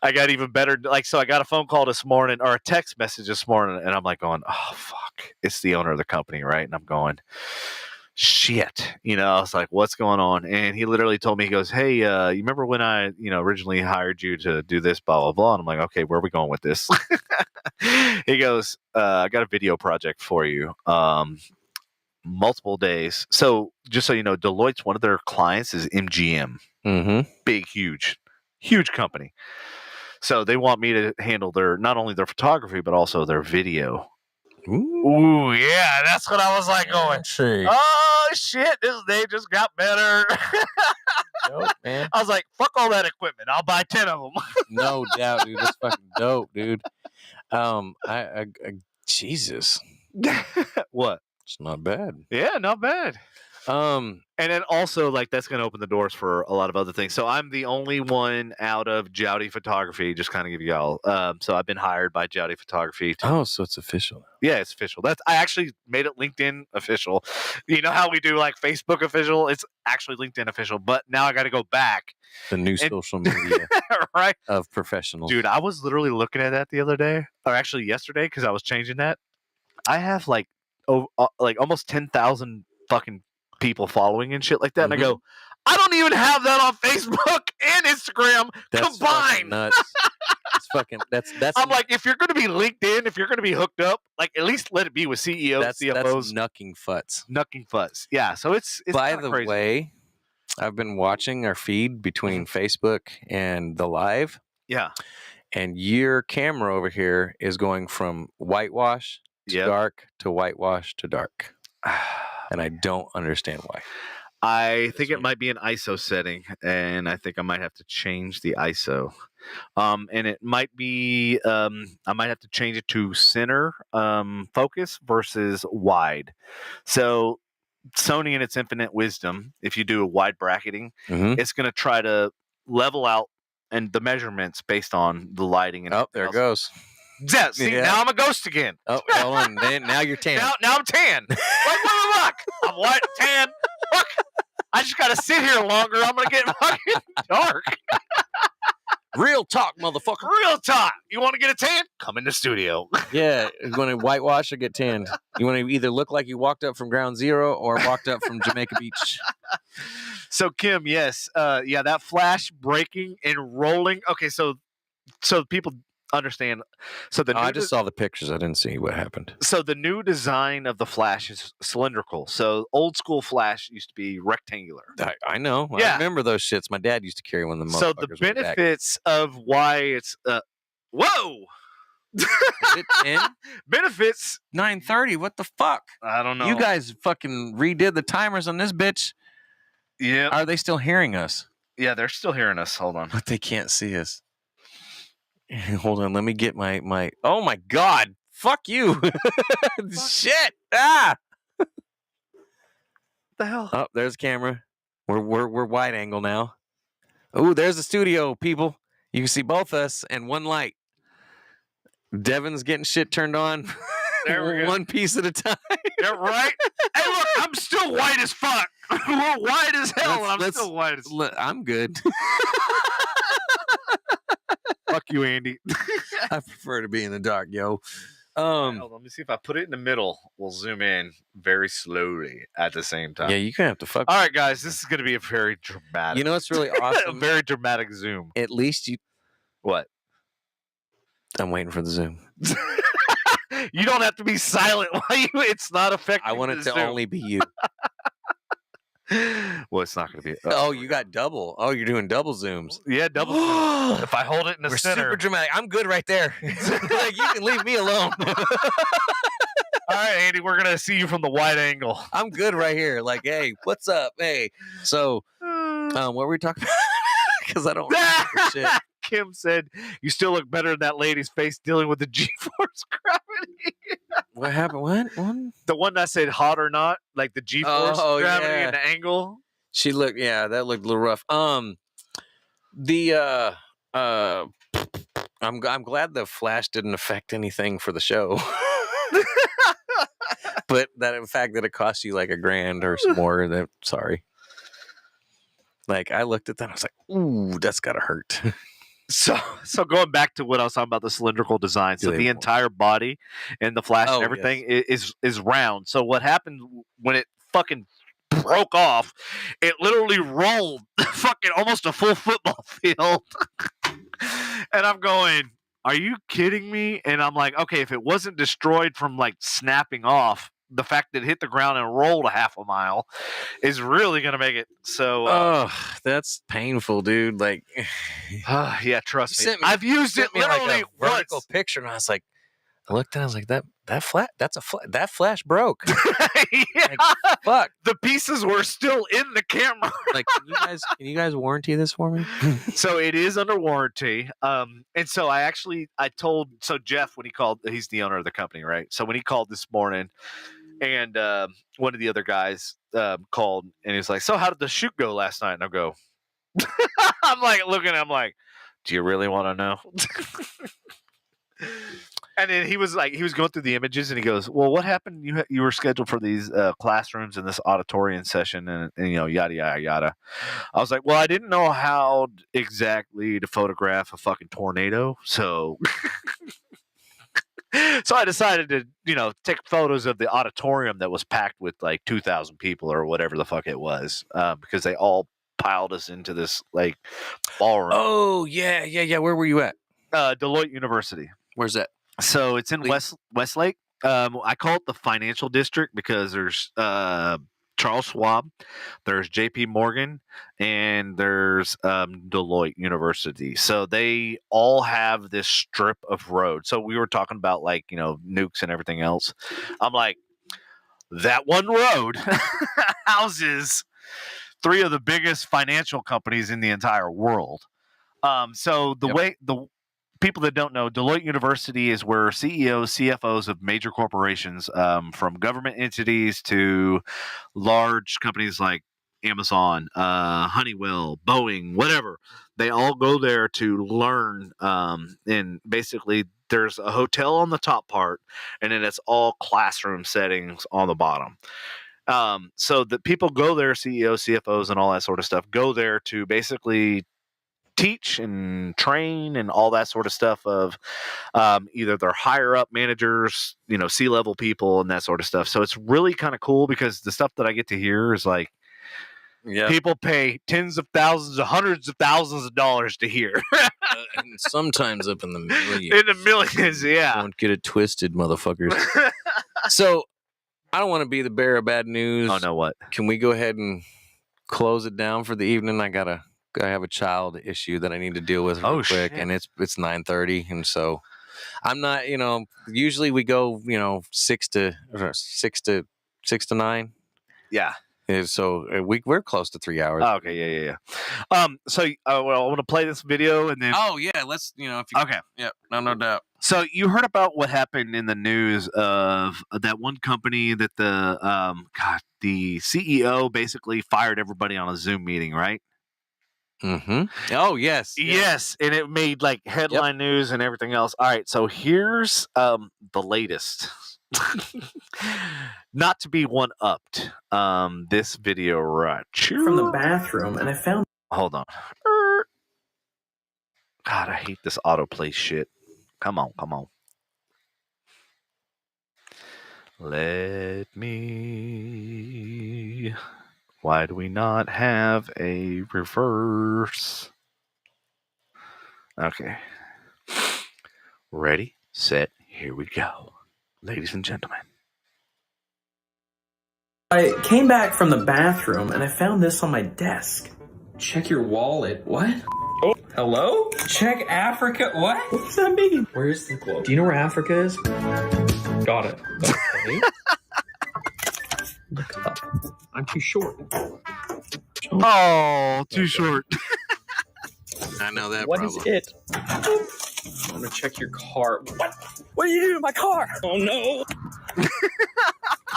I got even better. Like, so I got a phone call this morning or a text message this morning, and I'm like going, oh fuck, it's the owner of the company, right? And I'm going, shit, I was like, what's going on? And he literally told me, he goes, hey, you remember when I, originally hired you to do this, blah, blah, blah. And I'm like, okay, where are we going with this? He goes, I got a video project for you. Multiple days. So just so you know, Deloitte's one of their clients is MGM. Mm-hmm. Big, huge company. So they want me to handle not only their photography, but also their video. Ooh, yeah, that's what I was like going. Oh shit, this day just got better. Dope, man. I was like, fuck all that equipment. I'll buy 10 of them. No doubt, dude. That's fucking dope, dude. Jesus. What? It's not bad. Yeah, not bad. And then also, like, that's going to open the doors for a lot of other things. So I'm the only one out of Jowdy Photography, just kind of give y'all. So I've been hired by Jowdy Photography. So it's official. Yeah, it's official. I actually made it LinkedIn official. You know how we do like Facebook official? It's actually LinkedIn official. But now I got to go back. The new social media right? of professionals. Dude, I was literally looking at that the other day, or actually yesterday, because I was changing that. I have like almost 10,000 fucking people following and shit like that. Mm-hmm. And I go, I don't even have that on Facebook and Instagram combined. Nuts. It's fucking that's I'm like, if you're going to be linked in, if you're going to be hooked up, like at least let it be with CEOs, that's CFOs, knucking futz. knucking fuzz. Yeah, so it's By kinda the crazy. way, I've been watching our feed between Facebook and the live, Yeah, and your camera over here is going from whitewash to Yep. dark to whitewash to dark, and I don't understand why. I think it might be an ISO setting, and I think I might have to change the ISO. And it might be I might have to change it to center focus versus wide. So Sony, in its infinite wisdom, if you do a wide bracketing, Mhm. it's going to try to level out and the measurements based on the lighting. And Oh, there it goes. Yeah, see, Yeah. now I'm a ghost again. Oh, hold on. Now you're tan. Now I'm tan. Like, look, I'm white, tan. Look, I just got to sit here longer. I'm going to get fucking dark. Real talk, motherfucker. Real talk. You want to get a tan? Come in the studio. Yeah, you want to whitewash or get tanned? You want to either look like you walked up from ground zero or walked up from Jamaica Beach. So Kim, yes, yeah, that flash breaking and rolling. Okay, so people understand. So the I just saw the pictures. I didn't see what happened. so the new design of the flash is cylindrical. So old school flash used to be rectangular. I know. Yeah. I remember those shits. My dad used to carry one of them. So the benefits of why it's whoa. Is it 10? Benefits 9:30. What the fuck? I don't know. You guys fucking redid the timers on this bitch. Yeah. Are they still hearing us? Yeah, they're still hearing us. Hold on. But they can't see us. Hold on. Let me get my. Oh my god. Fuck you. Shit. Ah. What the hell? Oh, there's a camera. We're wide angle now. Oh, there's the studio, people. You can see both us and one light. Devin's getting shit turned on. There we go. One piece at a time. Yeah, right? Hey, look, I'm still white as fuck. We're white as hell, and I'm Let's- still white as I'm good. fuck you, Andy. I prefer to be in the dark, yo. Hold on, let me see if I put it in the middle. We'll zoom in very slowly at the same time. Yeah, you're gonna have to fuck. All right, guys, this is going to be a very dramatic. You know what's really a awesome? very dramatic zoom. At least you. What? I'm waiting for the zoom. You don't have to be silent while you. It's not affecting. I want it the to zoom. only be you. Well, it's not going to be. Oh, you got double. Oh, you're doing double zooms. Yeah, double. zoom. If I hold it in the We're center. super dramatic. I'm good right there. Like, you can leave me alone. All right, Andy, we're going to see you from the wide angle. I'm good right here. Like, hey, what's up? Hey. So, what were we talking about? Because I don't remember shit. Kim said, "You still look better than that lady's face dealing with the G-force gravity." What happened? What? The one that said "hot or not," like the G-force Oh, gravity yeah. and the angle. She looked. Yeah, that looked a little rough. I'm glad the flash didn't affect anything for the show. But that in fact that it cost you like $1,000 or some more. That sorry. Like I looked at that, I was like, "Ooh, that's gotta hurt." So going back to what I was talking about, the cylindrical design. So the entire body and the flash and everything is round. So what happened when it fucking broke off? It literally rolled fucking almost a full football field. And I'm going, are you kidding me? And I'm like, okay, if it wasn't destroyed from like snapping off, the fact that it hit the ground and rolled a half a mile is really going to make it so. Oh, that's painful, dude. Like, yeah, trust me. Sent me- I've used it sent me, like, literally a vertical once. picture, and I was like, I looked and I was like, that flash broke. Yeah. Fuck. The pieces were still in the camera. Like, can you guys warranty this for me? So it is under warranty. And so I told Jeff when he called, he's the owner of the company, right? So when he called this morning, and one of the other guys called, and he was like, "So how did the shoot go last night?" And I go, I'm like looking at him like, "Do you really want to know?" And then he was going through the images, and he goes, "Well, what happened? You were scheduled for these classrooms in this auditorium session, and you know, yada yada yada." I was like, "Well, I didn't know how exactly to photograph a fucking tornado, so." So I decided to, take photos of the auditorium that was packed with like 2,000 people or whatever the fuck it was, because they all piled us into this like ballroom. Oh yeah. Where were you at? Deloitte University. Where's that? So it's in Westlake. I call it the financial district because there's Charles Schwab, there's J.P. Morgan, and there's Deloitte University. So they all have this strip of road. So we were talking about like, you know, nukes and everything else. I'm like, that one road houses 3 of the biggest financial companies in the entire world. So the people that don't know, Deloitte University is where CEOs, CFOs of major corporations, from government entities to large companies like Amazon, Honeywell, Boeing, whatever, they all go there to learn. And basically, there's a hotel on the top part, and then it's all classroom settings on the bottom. So the people go there, CEOs, CFOs, and all that sort of stuff, go there to basically teach and train and all that sort of stuff of either their higher up managers, you know, C-level people and that sort of stuff. So it's really kind of cool because the stuff that I get to hear is like, people pay tens of thousands, hundreds of thousands of dollars to hear. And sometimes up in the millions. In the millions, yeah. Don't get it twisted, motherfuckers. So I don't want to be the bearer of bad news. Oh, no, what? Can we go ahead and close it down for the evening? I have a child issue that I need to deal with real quick, and it's 9:30, and so I'm not, you know, usually we go, you know, 6 to 9. Yeah. And so we're close to 3 hours. Oh, okay, yeah. So I want to play this video and then. Oh yeah, let's, you know, if you, okay, yeah, no doubt. So you heard about what happened in the news of that one company that the CEO basically fired everybody on a Zoom meeting, right? Mm-hmm. Oh yes, and it made like headline news and everything else. All right, so here's the latest. Not to be one-upped, this video right from the bathroom, and I found. Hold on. God, I hate this autoplay shit. Come on. Let me. Why do we not have a reverse? Okay. Ready, set, here we go. Ladies and gentlemen. I came back from the bathroom and I found this on my desk. Check your wallet. What? Oh, hello? Check Africa. What? What does that mean? Where is the globe? Do you know where Africa is? Got it. Okay. Look up. I'm too short. Oh, too short. I know that. What is it? I'm gonna check your car. What are you doing to my car? Oh no!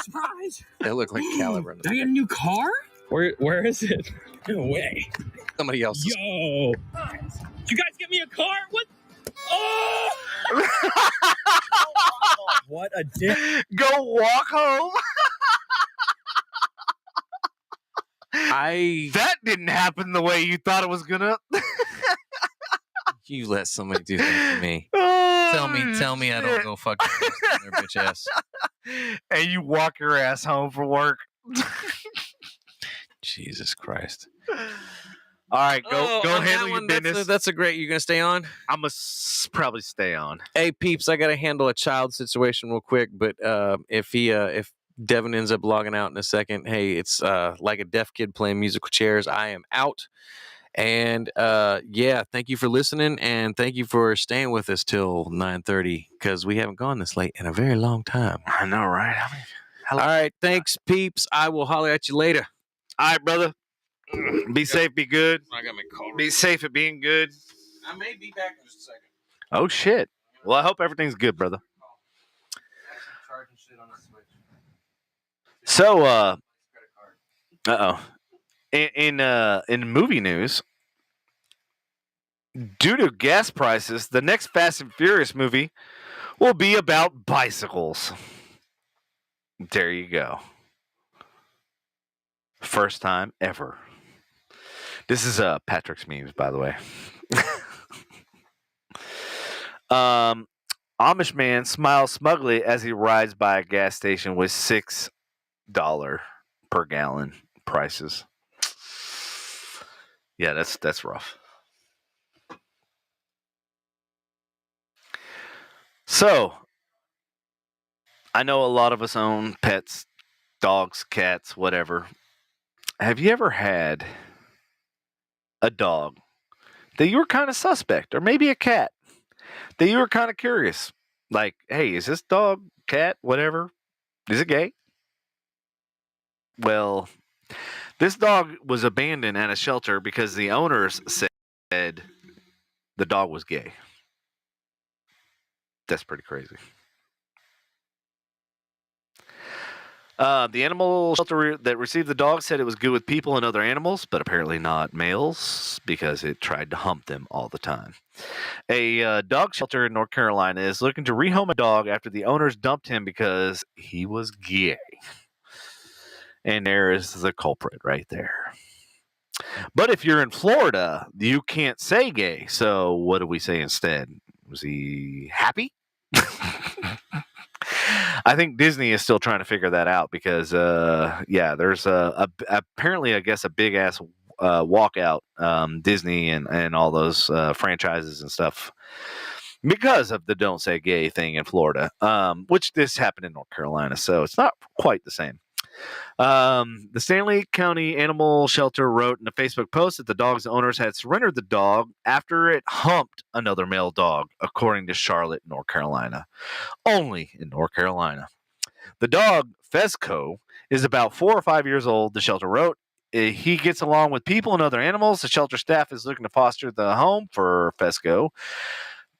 Surprise! They look like Caliber. Did I get a new car? Where is it? No way. Somebody else. Yo! Did you guys get me a car? What? Oh! What a dick! Go walk home. That didn't happen the way you thought it was gonna. You let somebody do that to me. Oh, tell me I don't go fucking their bitch ass. And you walk your ass home for work. Jesus Christ. All right, go handle your business. That's a great. You gonna stay on? I'm gonna probably stay on. Hey peeps, I gotta handle a child situation real quick. But if Devin ends up logging out in a second, hey, it's like a deaf kid playing musical chairs. I am out. And thank you for listening, and thank you for staying with us till 9:30 because we haven't gone this late in a very long time. I know, right? All right, thanks, peeps. I will holler at you later. All right, brother. Be safe, be good. I got my call. Be safe at being good. I may be back in just a second. Oh shit. Well, I hope everything's good, brother. So, in movie news, due to gas prices, the next Fast and Furious movie will be about bicycles. There you go. First time ever. This is Patrick's memes, by the way. Amish man smiles smugly as he rides by a gas station with $6 per gallon prices. Yeah, that's rough. So, I know a lot of us own pets, dogs, cats, whatever. Have you ever had a dog that you were kind of suspect, or maybe a cat that you were kind of curious? Like, hey, is this dog, cat, whatever, is it gay? Well, this dog was abandoned at a shelter because the owners said the dog was gay. That's pretty crazy. The animal shelter that received the dog said it was good with people and other animals, but apparently not males because it tried to hump them all the time. A dog shelter in North Carolina is looking to rehome a dog after the owners dumped him because he was gay. And there is the culprit right there. But if you're in Florida, you can't say gay. So what do we say instead? Was he happy? I think Disney is still trying to figure that out because, there's apparently, I guess, a big ass walkout, Disney and all those franchises and stuff because of the "Don't Say Gay" thing in Florida, which this happened in North Carolina, so it's not quite the same. The Stanley County Animal Shelter wrote in a Facebook post that the dog's owners had surrendered the dog after it humped another male dog, according to Charlotte, North Carolina. Only in North Carolina. The dog, Fesco, is about 4 or 5 years old, the shelter wrote. He gets along with people and other animals. The shelter staff is looking to foster the home for Fesco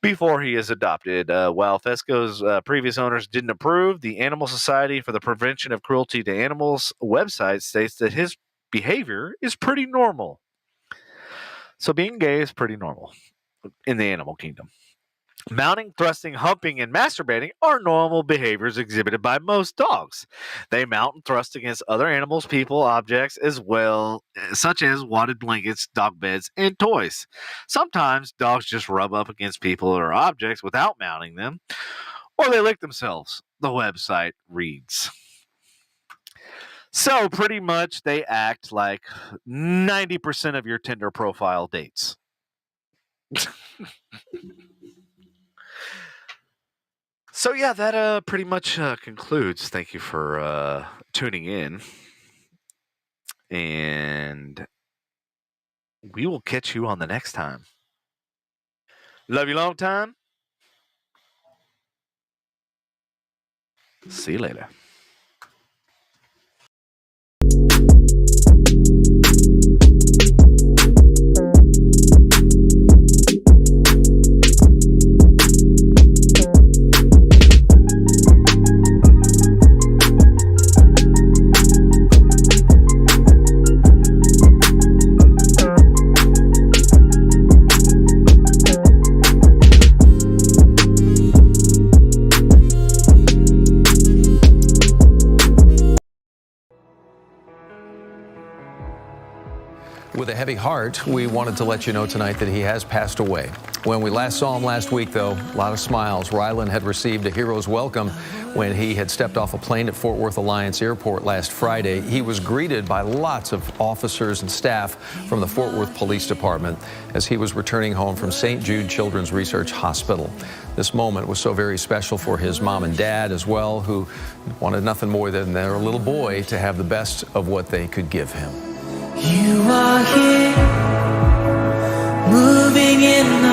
before he is adopted. While Fesco's previous owners didn't approve, the Animal Society for the Prevention of Cruelty to Animals website states that his behavior is pretty normal. So being gay is pretty normal in the animal kingdom. Mounting, thrusting, humping, and masturbating are normal behaviors exhibited by most dogs. They mount and thrust against other animals, people, objects, as well, such as wadded blankets, dog beds, and toys. Sometimes dogs just rub up against people or objects without mounting them, or they lick themselves, the website reads. So pretty much they act like 90% of your Tinder profile dates. So yeah, that pretty much concludes. Thank you for tuning in. And we will catch you on the next time. Love you long time. See you later. With a heavy heart, we wanted to let you know tonight that he has passed away. When we last saw him last week, though, a lot of smiles. Ryland had received a hero's welcome when he had stepped off a plane at Fort Worth Alliance Airport last Friday. He was greeted by lots of officers and staff from the Fort Worth Police Department as he was returning home from St. Jude Children's Research Hospital. This moment was so very special for his mom and dad as well, who wanted nothing more than their little boy to have the best of what they could give him. You are here, moving in the